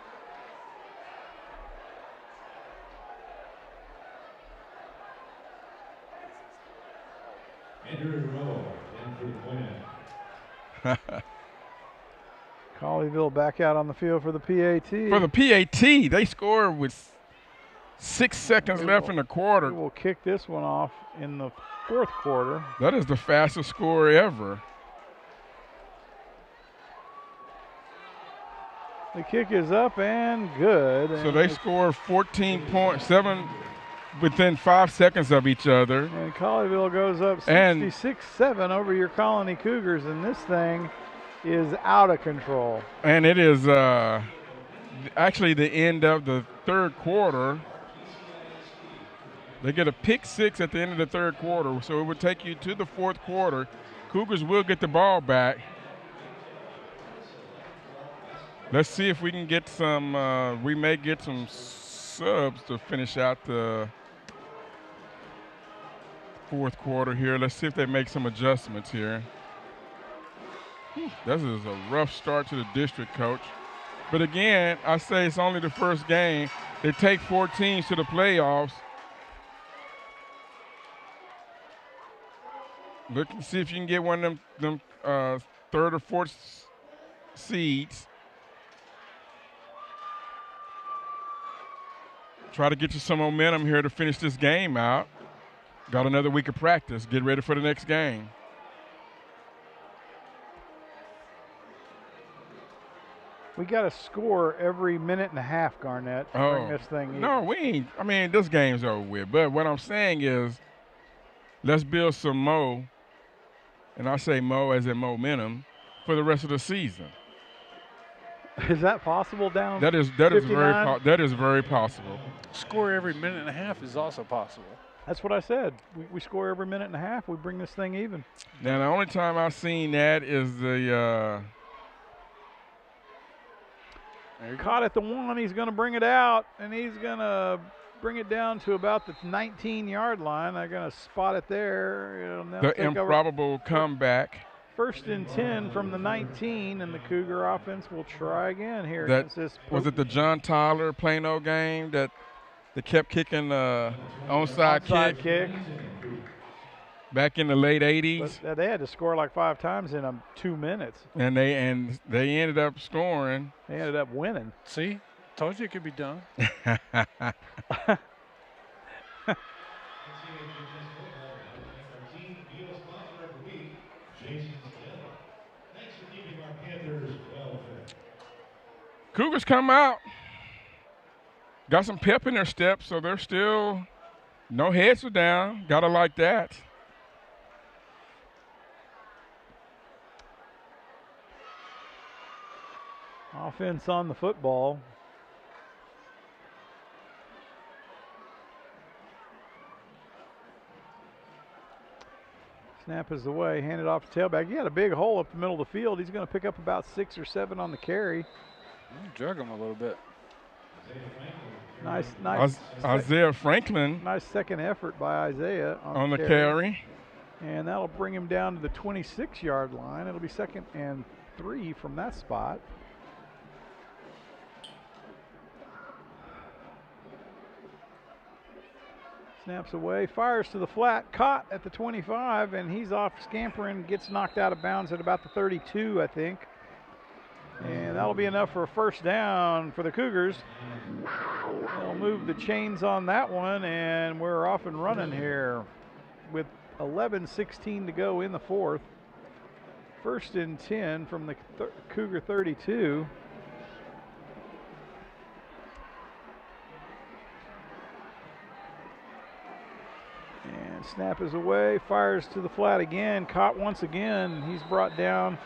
[SPEAKER 5] Andrew Rowe, in for the point.
[SPEAKER 1] Colleyville back out on the field for the PAT.
[SPEAKER 3] For the PAT, they scored with 6 seconds left in the quarter.
[SPEAKER 1] We'll kick this one off in the fourth quarter.
[SPEAKER 3] That is the fastest score ever.
[SPEAKER 1] The kick is up and good.
[SPEAKER 3] So
[SPEAKER 1] And
[SPEAKER 3] they
[SPEAKER 1] it's-
[SPEAKER 3] scored 14.7 within 5 seconds of each other.
[SPEAKER 1] And Colleyville goes up
[SPEAKER 3] And-
[SPEAKER 1] 66-7 over your Colony Cougars, and this thing is out of control.
[SPEAKER 3] And it is actually the end of the third quarter. They get a pick 6 at the end of the third quarter, so it would take you to the fourth quarter. Cougars will get the ball back. Let's see if we can get some, we may get some subs to finish out the fourth quarter here. Let's see if they make some adjustments here. This is a rough start to the district, coach. But again, I say it's only the first game. They take 4 teams to the playoffs. Look and see if you can get one of them third or fourth seeds. Try to get you some momentum here to finish this game out. Got another week of practice. Get ready for the next game.
[SPEAKER 1] We got to score every minute and a half, Garnett, to bring this thing in.
[SPEAKER 3] No, we ain't. I mean, this game's over with. But what I'm saying is, let's build some mo, and I say mo as in momentum, for the rest of the season.
[SPEAKER 1] Is that possible down?
[SPEAKER 3] That is
[SPEAKER 1] 59?
[SPEAKER 3] that is very possible.
[SPEAKER 7] Score every minute and a half is also possible.
[SPEAKER 1] That's what I said. We score every minute and a half. We bring this thing even.
[SPEAKER 3] Now, the only time I've seen that is the
[SPEAKER 1] Caught at the 1. He's going to bring it out, and he's going to bring it down to about the 19-yard line. They're going to spot it there. And they'll
[SPEAKER 3] the
[SPEAKER 1] take over.
[SPEAKER 3] improbable comeback.
[SPEAKER 1] First and 10 from the 19, and the Cougar offense will try again here
[SPEAKER 3] That
[SPEAKER 1] against this.
[SPEAKER 3] was it the John Tyler Plano game that they kept kicking onside
[SPEAKER 1] kick.
[SPEAKER 3] Back in the late 80s.
[SPEAKER 1] But they had to score like 5 times in 2 minutes.
[SPEAKER 3] And they ended up scoring.
[SPEAKER 1] They ended up winning.
[SPEAKER 7] See, told you it could be done.
[SPEAKER 3] Cougars come out. Got some pep in their step, so they're still, no heads are down. Gotta like that.
[SPEAKER 1] Offense on the football. Snap is away, handed off to tailback. He had a big hole up the middle of the field. He's going to pick up about 6 or 7 on the carry.
[SPEAKER 7] Drug him a little bit.
[SPEAKER 1] Nice.
[SPEAKER 3] Isaiah Franklin.
[SPEAKER 1] Nice second effort by Isaiah
[SPEAKER 3] on the carry.
[SPEAKER 1] And that'll bring him down to the 26-yard line. It'll be 2nd and 3 from that spot. Snaps away, fires to the flat, caught at the 25, and he's off scampering, gets knocked out of bounds at about the 32, I think. And that'll be enough for a first down for the Cougars. They'll move the chains on that one, and we're off and running here with 11:16 to go in the 4th. 1st and 10 from the Cougar 32. And snap is away, fires to the flat again, caught once again. He's brought down.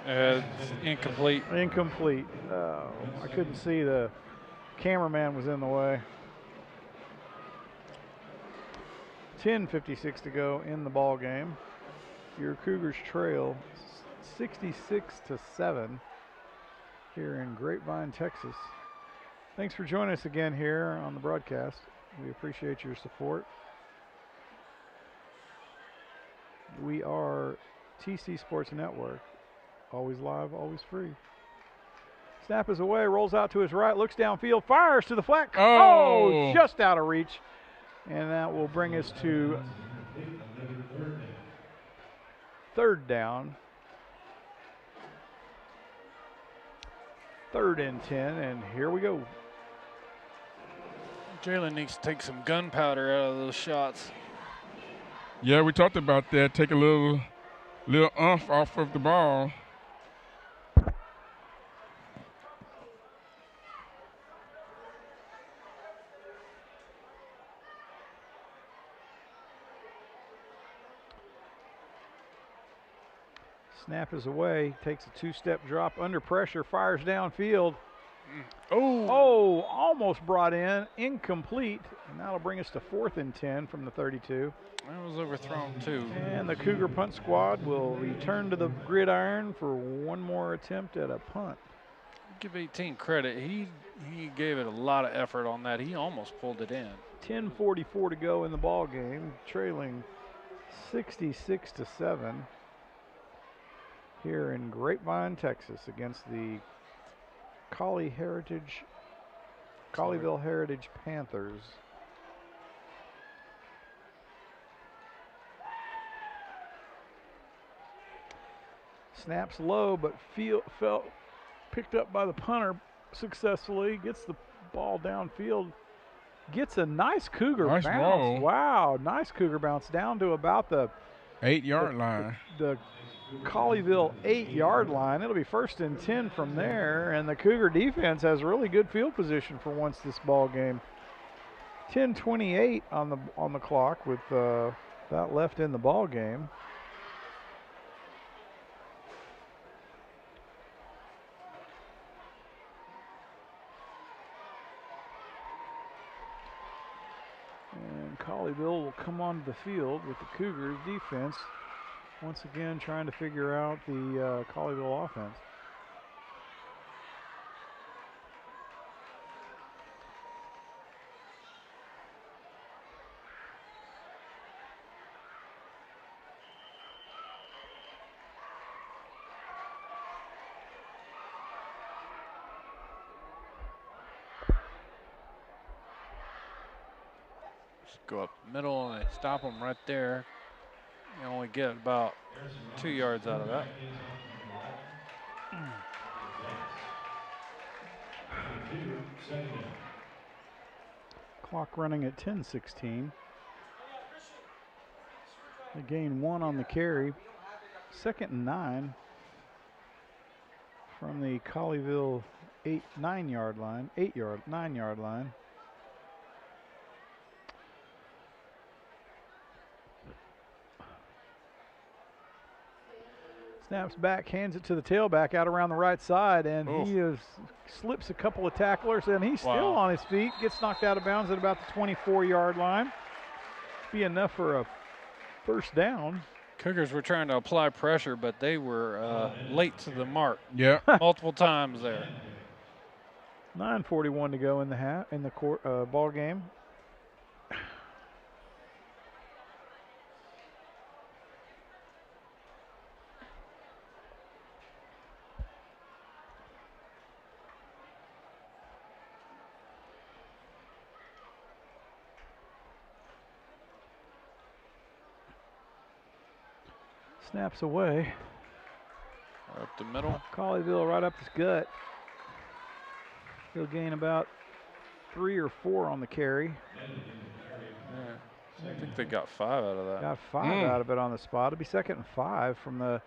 [SPEAKER 7] It's incomplete.
[SPEAKER 1] Incomplete. Oh, I couldn't see, the cameraman was in the way. 10:56 to go in the ball game. Your Cougars trail 66-7 here in Grapevine, Texas. Thanks for joining us again here on the broadcast. We appreciate your support. We are TC Sports Network. Always live, always free. Snap is away, rolls out to his right, looks downfield, fires to the flat. Oh, just out of reach. And that will bring us to 3rd down. 3rd and 10, and here we go.
[SPEAKER 7] Jalen needs to take some gunpowder out of those shots.
[SPEAKER 3] Yeah, we talked about that. Take a little oomph off of the ball.
[SPEAKER 1] Snap is away, takes a 2-step drop under pressure, fires downfield. Oh, almost brought in, incomplete. And that'll bring us to 4th and 10 from the 32.
[SPEAKER 7] That was overthrown too.
[SPEAKER 1] And the Cougar punt squad will return to the gridiron for one more attempt at a punt.
[SPEAKER 7] Give 18 credit. He gave it a lot of effort on that. He almost pulled it in.
[SPEAKER 1] 10:44 to go in the ball game, trailing 66-7 here in Grapevine, Texas, against the Colleyville Heritage Panthers. Snaps low, but picked up by the punter successfully. Gets the ball downfield. Gets a nice Cougar bounce.
[SPEAKER 3] Roll.
[SPEAKER 1] Wow, nice Cougar bounce down to about the
[SPEAKER 3] 8-yard line.
[SPEAKER 1] The Colleyville 8-yard line. It'll be 1st and 10 from there, and the Cougar defense has really good field position for once this ball game. 10:28 on the clock with that left in the ball game. And Colleyville will come onto the field with the Cougars defense once again trying to figure out the Colleyville offense.
[SPEAKER 7] go up the middle, and they stop them right there. You only get about 2 yards out of that.
[SPEAKER 1] Clock running at 10:16. They gain 1 on the carry. 2nd and 9 from the Colleyville 9-yard line. Snaps back, hands it to the tailback out around the right side, and he slips a couple of tacklers, and he's still on his feet. Gets knocked out of bounds at about the 24-yard line. Be enough for a first down.
[SPEAKER 7] Cougars were trying to apply pressure, but they were late to the mark.
[SPEAKER 3] Yeah.
[SPEAKER 7] Multiple times there.
[SPEAKER 1] 9:41 to go in the ball game. Snaps away.
[SPEAKER 7] Up the middle.
[SPEAKER 1] Colleyville right up his gut. He'll gain about 3 or 4 on the carry.
[SPEAKER 7] Yeah. I think they got 5 out of that.
[SPEAKER 1] Got 5 out of it on the spot. It'll be 2nd and 5 from the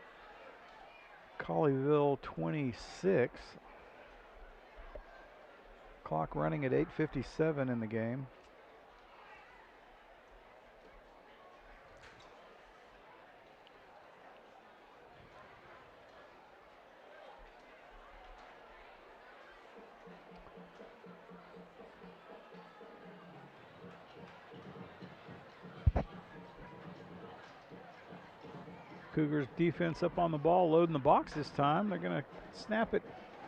[SPEAKER 1] Colleyville 26. Clock running at 8:57 in the game. Cougars defense up on the ball, loading the box this time. They're going to snap it.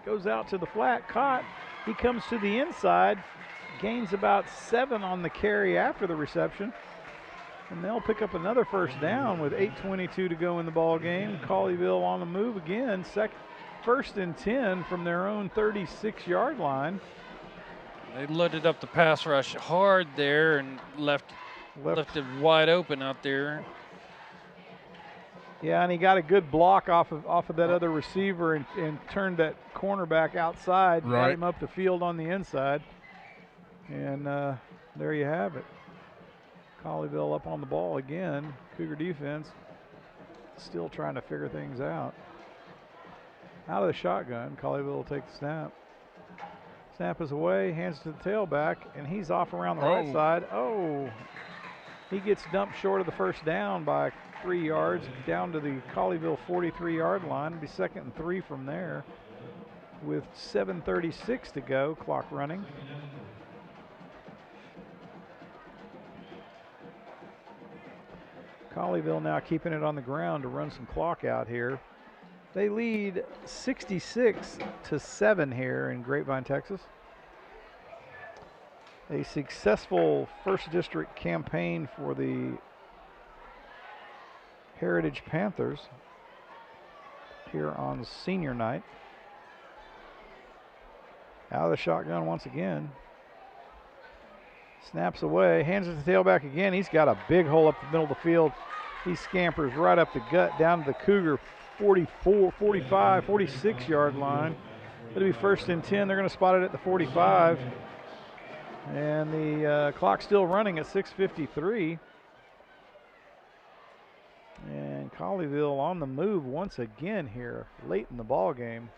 [SPEAKER 1] Goes out to the flat, caught. He comes to the inside, gains about 7 on the carry after the reception. And they'll pick up another first down with 8:22 to go in the ball game. Colleyville on the move again. 1st and 10 from their own 36-yard line.
[SPEAKER 7] They loaded up the pass rush hard there and left it wide open out there.
[SPEAKER 1] Yeah, and he got a good block off of that other receiver and turned that cornerback outside, got him up the field on the inside. And there you have it. Colleyville up on the ball again. Cougar defense still trying to figure things out. Out of the shotgun, Colleyville will take the snap. Snap is away, hands to the tailback, and he's off around the right side. He gets dumped short of the first down by 3 yards, down to the Colleyville 43-yard line. It'll be 2nd and 3 from there with 7:36 to go, clock running. Colleyville now keeping it on the ground to run some clock out here. They lead 66-7 here in Grapevine, Texas. A successful first district campaign for the Heritage Panthers here on senior night. Out of the shotgun once again. Snaps away, hands it to the tailback again. He's got a big hole up the middle of the field. He scampers right up the gut down to the Cougar 44, 45, 46-yard line. It'll be 1st and 10. They're going to spot it at the 45. And the clock's still running at 6:53. And Colleyville on the move once again here late in the ball game.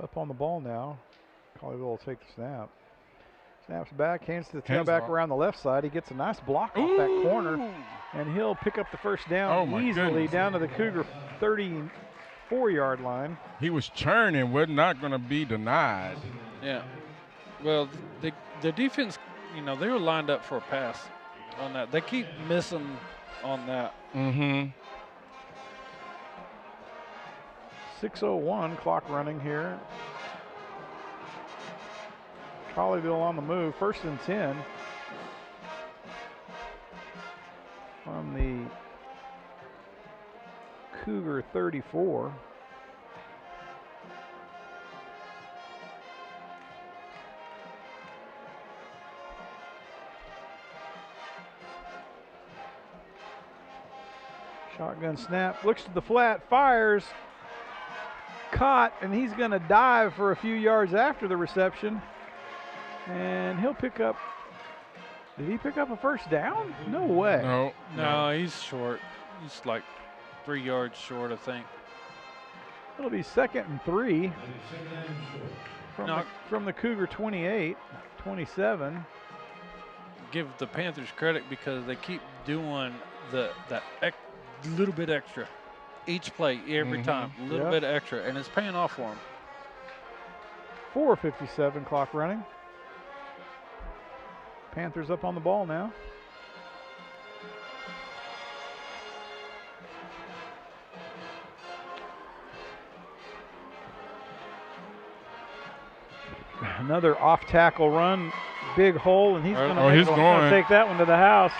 [SPEAKER 1] Up on the ball now. Colleyville will take the snap. Snaps back, hands to the tailback around the left side. He gets a nice block off that corner, and he'll pick up the first down easily down to the Cougar 34-yard line.
[SPEAKER 3] He was churning, was not going to be denied.
[SPEAKER 7] Yeah. Well, the defense, they were lined up for a pass on that. They keep missing on that.
[SPEAKER 1] 6:01 clock running here. Colleyville on the move. 1st and 10 from the Cougar 34. Shotgun snap, looks to the flat, fires, caught, and he's going to dive for a few yards after the reception. And he'll pick up, did he pick up a 1st down? No way.
[SPEAKER 7] No, he's short. He's like 3 yards short, I think.
[SPEAKER 1] It'll be 2nd and 3 from the Cougar 28, 27.
[SPEAKER 7] Give the Panthers credit because they keep doing that little bit extra each play every time, a little bit extra, and it's paying off for them.
[SPEAKER 1] 4:57 clock running. Panthers up on the ball now. Another off tackle run, big hole, and he's going to take that one to the house.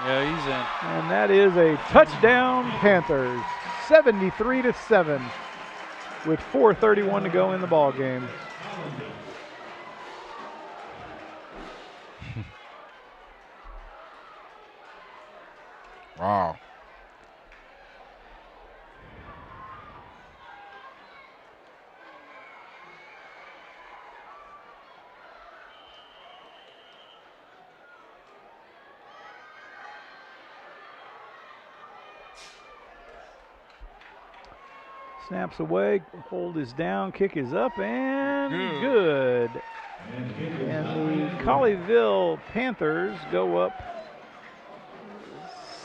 [SPEAKER 7] Yeah, he's in.
[SPEAKER 1] And that is a touchdown, Panthers, 73-7, with 4:31 to go in the ball game.
[SPEAKER 3] Wow.
[SPEAKER 1] Snaps away, hold is down, kick is up, and good. And the Colleyville Panthers go up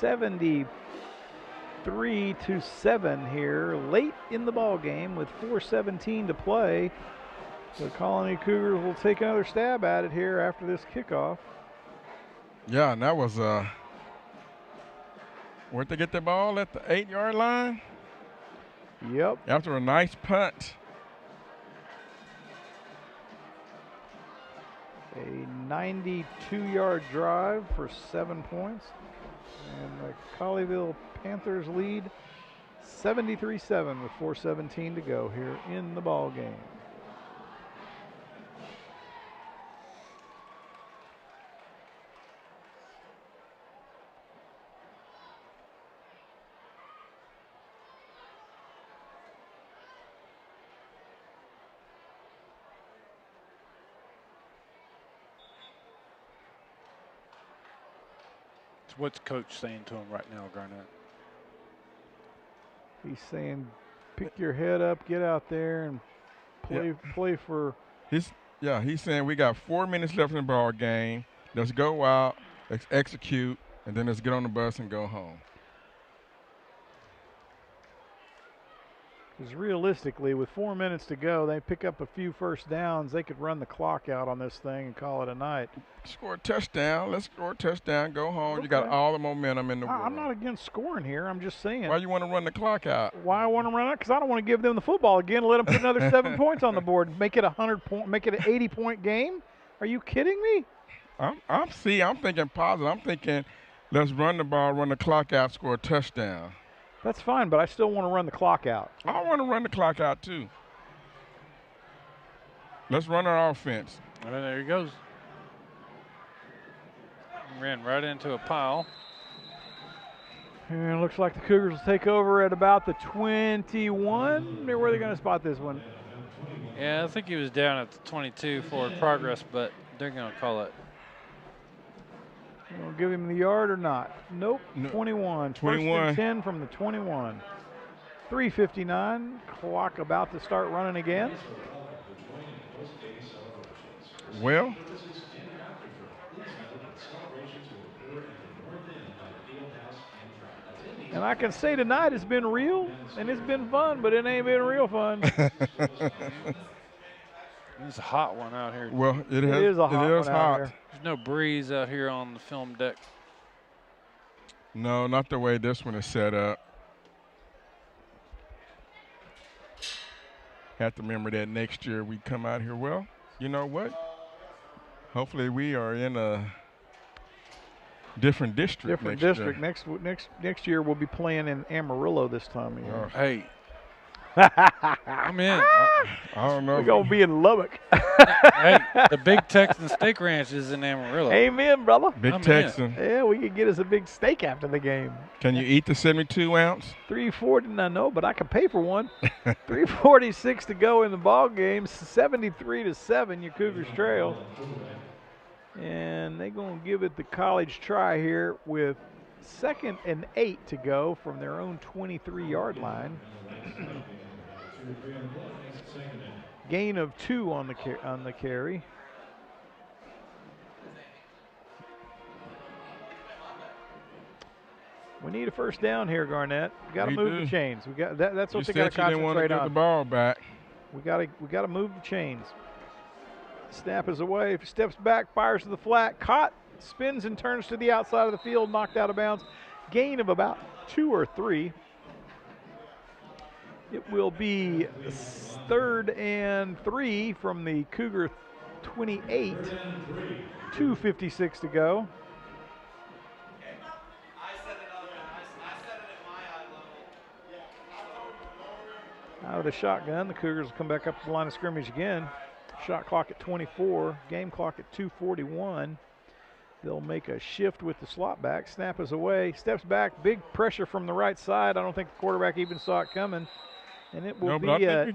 [SPEAKER 1] 73-7 here late in the ball game with 4:17 to play. The Colony Cougars will take another stab at it here after this kickoff.
[SPEAKER 3] Yeah, and that was where'd they get the ball? At the 8-yard line?
[SPEAKER 1] Yep.
[SPEAKER 3] After a nice punt.
[SPEAKER 1] A 92-yard drive for 7 points. And the Colleyville Panthers lead 73-7 with 4:17 to go here in the ball game.
[SPEAKER 7] What's Coach saying to him right now, Garnett?
[SPEAKER 1] He's saying, pick your head up, get out there, and play for.
[SPEAKER 3] He's saying we got 4 minutes left in the ball game. Let's go out, execute, and then let's get on the bus and go home.
[SPEAKER 1] Because realistically, with 4 minutes to go, they pick up a few first downs. They could run the clock out on this thing and call it a night.
[SPEAKER 3] Score a touchdown. Let's score a touchdown. Go home. Okay. You got all the momentum in the world.
[SPEAKER 1] I'm not against scoring here. I'm just saying.
[SPEAKER 3] Why you want to run the clock out?
[SPEAKER 1] Why I want to run out? Because I don't want to give them the football again and let them put another 7 points on the board. Make it a 100-point. Make it an 80-point game. Are you kidding me?
[SPEAKER 3] I'm thinking positive. I'm thinking, let's run the ball, run the clock out, score a touchdown.
[SPEAKER 1] That's fine, but I still want to run the clock out.
[SPEAKER 3] I want to run the clock out, too. Let's run our offense.
[SPEAKER 7] And there he goes. Ran right into a pile.
[SPEAKER 1] And it looks like the Cougars will take over at about the 21. Where are they going to spot this one?
[SPEAKER 7] Yeah, I think he was down at the 22 forward progress, but they're going to call it.
[SPEAKER 1] We'll give him the yard or not? Nope. No. 21.
[SPEAKER 3] 21.
[SPEAKER 1] 1st and 10 from the 21. 3:59. Clock about to start running again.
[SPEAKER 3] Well.
[SPEAKER 1] And I can say tonight it's been real and it's been fun, but it ain't been real fun.
[SPEAKER 7] It's a hot one out here.
[SPEAKER 3] Well, it
[SPEAKER 1] is a hot one out here.
[SPEAKER 7] There's no breeze out here on the film deck.
[SPEAKER 3] No, not the way this one is set up. Have to remember that next year we come out here. Well, you know what? Hopefully we are in a different district.
[SPEAKER 1] Next year we'll be playing in Amarillo this time of year.
[SPEAKER 7] Hey. I'm in.
[SPEAKER 3] I don't know.
[SPEAKER 1] We're going to be in Lubbock.
[SPEAKER 7] Hey, the Big Texan Steak Ranch is in Amarillo.
[SPEAKER 1] Amen, brother.
[SPEAKER 3] Big Texan.
[SPEAKER 1] Yeah, we could get us a big steak after the game.
[SPEAKER 3] Can you eat the 72-ounce?
[SPEAKER 1] 340, I know, but I can pay for one. 3:46 to go in the ball game. 73-7, your Cougars trail. And they're going to give it the college try here with 2nd and 8 to go from their own 23-yard line. Gain of 2 on the carry. We need a first down here, Garnett. We got to move the chains. We got that's what they got to concentrate on.
[SPEAKER 3] You didn't want to get the ball back.
[SPEAKER 1] We got to move the chains. Snap is away. Steps back, fires to the flat, caught, spins and turns to the outside of the field, knocked out of bounds. Gain of about 2 or 3. It will be 3rd and 3 from the Cougar 28. 2:56 to go. Out of the shotgun, the Cougars will come back up to the line of scrimmage again. Shot clock at 24, game clock at 2:41. They'll make a shift with the slot back. Snap is away, steps back, big pressure from the right side. I don't think the quarterback even saw it coming. And it will be
[SPEAKER 3] an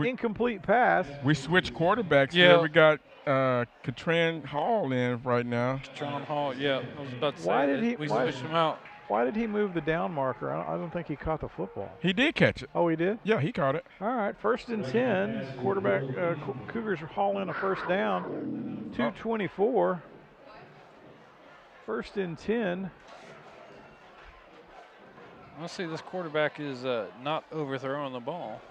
[SPEAKER 1] incomplete pass.
[SPEAKER 3] We switched quarterbacks here. We got Katran Hall in right now.
[SPEAKER 7] Katran Hall, yeah. I was about to say we switched him out.
[SPEAKER 1] Why did he move the down marker? I don't think he caught the football.
[SPEAKER 3] He did catch it.
[SPEAKER 1] Oh, he did?
[SPEAKER 3] Yeah, he caught it.
[SPEAKER 1] All right, 1st and 10. Quarterback Cougars haul in a first down. 2:24. 1st and 10.
[SPEAKER 7] I see this quarterback is not overthrowing the ball.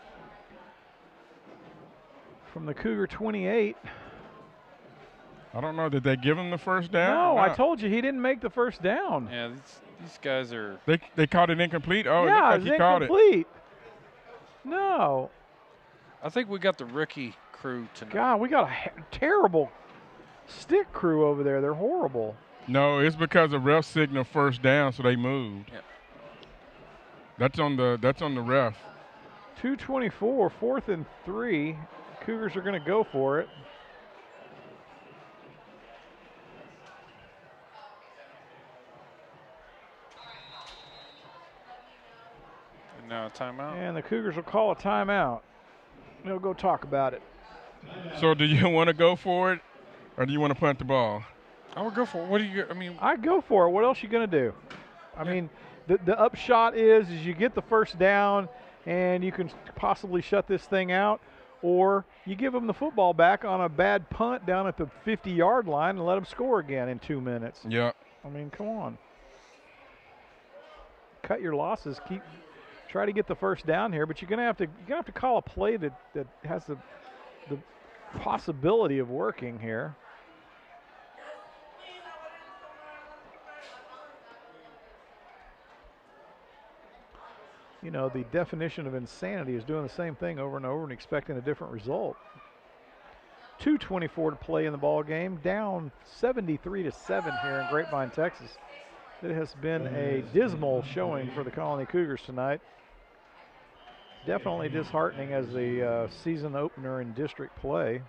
[SPEAKER 1] From the Cougar 28.
[SPEAKER 3] I don't know. Did they give him the first down?
[SPEAKER 1] No, I told you he didn't make the first down.
[SPEAKER 7] Yeah, these guys are.
[SPEAKER 3] They caught it incomplete? Oh,
[SPEAKER 1] yeah,
[SPEAKER 3] it looked like he caught
[SPEAKER 1] it. No.
[SPEAKER 7] I think we got the rookie crew tonight.
[SPEAKER 1] God, we got a terrible stick crew over there. They're horrible.
[SPEAKER 3] No, it's because the ref signaled first down, so they moved.
[SPEAKER 7] Yeah.
[SPEAKER 3] That's on the ref.
[SPEAKER 1] 2:24, 4th and 3. Cougars are going to go for it.
[SPEAKER 7] And now a timeout.
[SPEAKER 1] And the Cougars will call a timeout. They'll go talk about it.
[SPEAKER 3] So do you want to go for it, or do you want to punt the ball?
[SPEAKER 7] I would go for it. What do you?
[SPEAKER 1] I'd go for it. What else you going to do? I mean, the upshot is you get the first down and you can possibly shut this thing out, or you give them the football back on a bad punt down at the 50-yard line and let them score again in 2 minutes.
[SPEAKER 3] Yeah.
[SPEAKER 1] I mean, come on. Cut your losses. Try to get the first down here, but you're gonna have to call a play that has the possibility of working here. You know, the definition of insanity is doing the same thing over and over and expecting a different result. 2:24 to play in the ball game. Down 73-7 here in Grapevine, Texas. It has been a dismal showing for the Colony Cougars tonight. Definitely disheartening as the season opener in district play.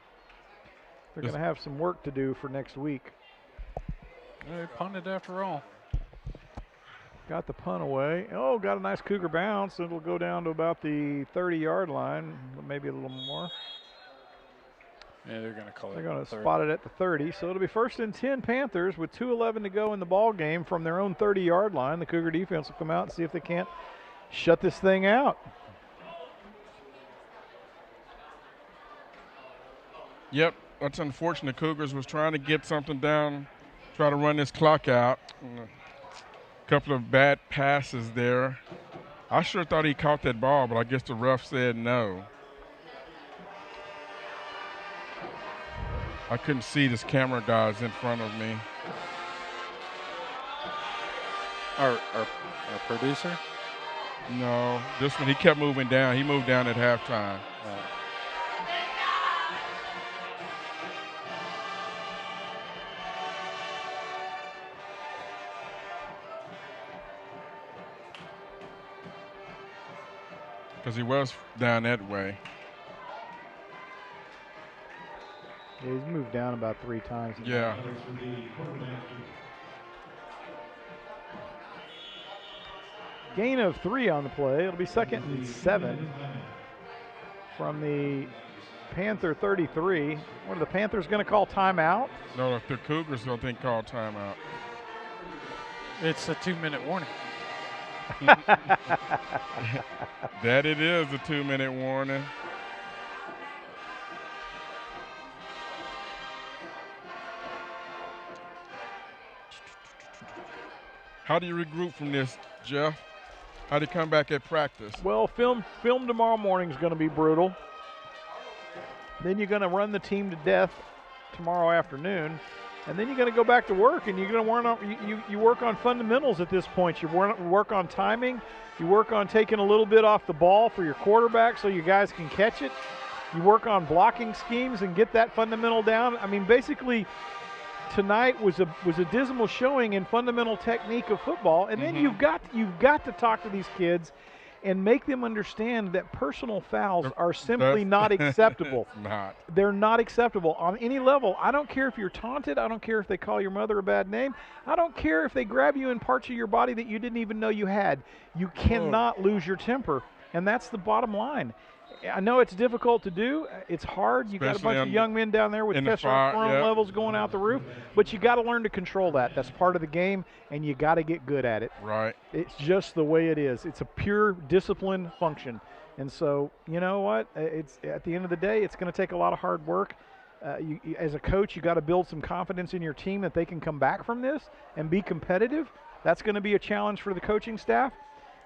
[SPEAKER 1] They're going to have some work to do for next week.
[SPEAKER 7] They punted after all.
[SPEAKER 1] Got the punt away. Oh, got a nice Cougar bounce. It'll go down to about the 30-yard line, maybe a little more.
[SPEAKER 7] Yeah, they're going to call it.
[SPEAKER 1] They're going to spot it at the 30. So it'll be 1st and 10 Panthers with 2:11 to go in the ball game from their own 30-yard line. The Cougar defense will come out and see if they can't shut this thing out.
[SPEAKER 3] Yep, that's unfortunate. Cougars was trying to get something down, try to run this clock out. Couple of bad passes there. I sure thought he caught that ball, but I guess the ref said no. I couldn't see this camera guys in front of me.
[SPEAKER 7] Our producer?
[SPEAKER 3] No, this one he kept moving down. He moved down at halftime. because he was down that way.
[SPEAKER 1] Yeah, he's moved down about 3 times.
[SPEAKER 3] Yeah.
[SPEAKER 1] Gain of 3 on the play. It'll be 2nd and 7 from the Panther 33. What are the Panthers going to call timeout?
[SPEAKER 3] No, if the Cougars don't think call timeout.
[SPEAKER 7] It's a 2-minute warning.
[SPEAKER 3] That it is a 2-minute warning. How do you regroup from this, Jeff? How do you come back at practice?
[SPEAKER 1] Well, film tomorrow morning is going to be brutal. Then you're going to run the team to death tomorrow afternoon, and then you're going to go back to work, and you're going to work on you work on fundamentals at this point. You work on timing. You work on taking a little bit off the ball for your quarterback so you guys can catch it. You work on blocking schemes and get that fundamental down. I mean, basically, tonight was a dismal showing in fundamental technique of football, and then you've got to talk to these kids and make them understand that personal fouls are simply not acceptable.
[SPEAKER 3] Not.
[SPEAKER 1] They're not acceptable on any level. I don't care if you're taunted. I don't care if they call your mother a bad name. I don't care if they grab you in parts of your body that you didn't even know you had. You cannot lose your temper, and that's the bottom line. I know it's difficult to do. It's hard. You got a bunch of young men down there with testosterone levels going out the roof, but you got to learn to control that. That's part of the game, and you got to get good at it.
[SPEAKER 3] Right.
[SPEAKER 1] It's just the way it is. It's a pure discipline function, and so you know what? It's at the end of the day, it's going to take a lot of hard work. As a coach, you got to build some confidence in your team that they can come back from this and be competitive. That's going to be a challenge for the coaching staff.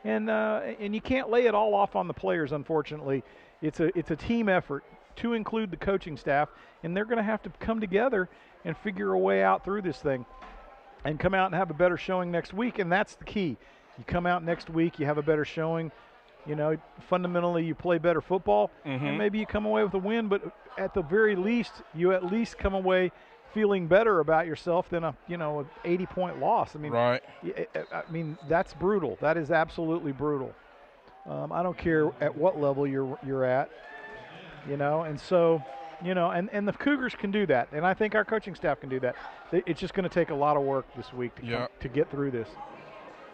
[SPEAKER 1] And you can't lay it all off on the players, unfortunately. It's a team effort to include the coaching staff, and they're going to have to come together and figure a way out through this thing and come out and have a better showing next week, and that's the key. You come out next week, you have a better showing. You know, fundamentally you play better football, and maybe you come away with a win, but at the very least, you at least come away feeling better about yourself than a 80-point loss. I mean,
[SPEAKER 3] right.
[SPEAKER 1] I mean, that's brutal. That is absolutely brutal. I don't care at what level you're at, and so, and the Cougars can do that, and I think our coaching staff can do that. It's just going to take a lot of work this week to get through this,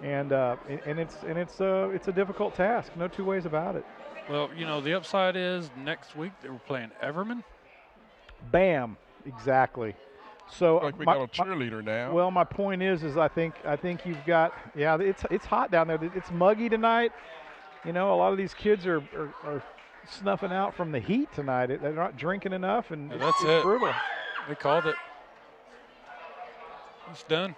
[SPEAKER 1] and it's a difficult task. No two ways about it.
[SPEAKER 7] Well, the upside is next week they were playing Everman.
[SPEAKER 1] Bam, exactly. So
[SPEAKER 3] like we got a cheerleader now.
[SPEAKER 1] Well, my point is I think you've got it's hot down there. It's muggy tonight. A lot of these kids are snuffing out from the heat tonight. They're not drinking enough, and
[SPEAKER 7] that's
[SPEAKER 1] it's brutal.
[SPEAKER 7] They called it. It's done.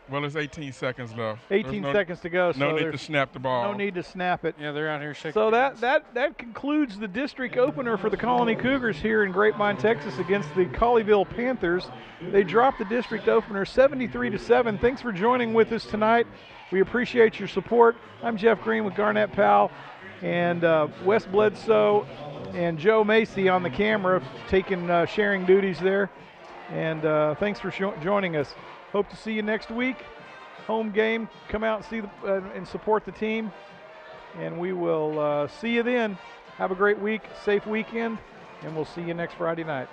[SPEAKER 3] Well, it's 18 seconds left.
[SPEAKER 1] 18 seconds to go.
[SPEAKER 3] No need to snap the ball.
[SPEAKER 1] No need to snap it.
[SPEAKER 7] Yeah, they're out here shaking.
[SPEAKER 1] So that concludes the district opener for the Colony Cougars here in Grapevine, Texas, against the Colleyville Panthers. They dropped the district opener 73-7. Thanks for joining with us tonight. We appreciate your support. I'm Jeff Green with Garnett Powell and Wes Bledsoe and Joe Macy on the camera, sharing duties there. And thanks for joining us. Hope to see you next week. Home game. Come out and see and support the team. And we will see you then. Have a great week, safe weekend, and we'll see you next Friday night.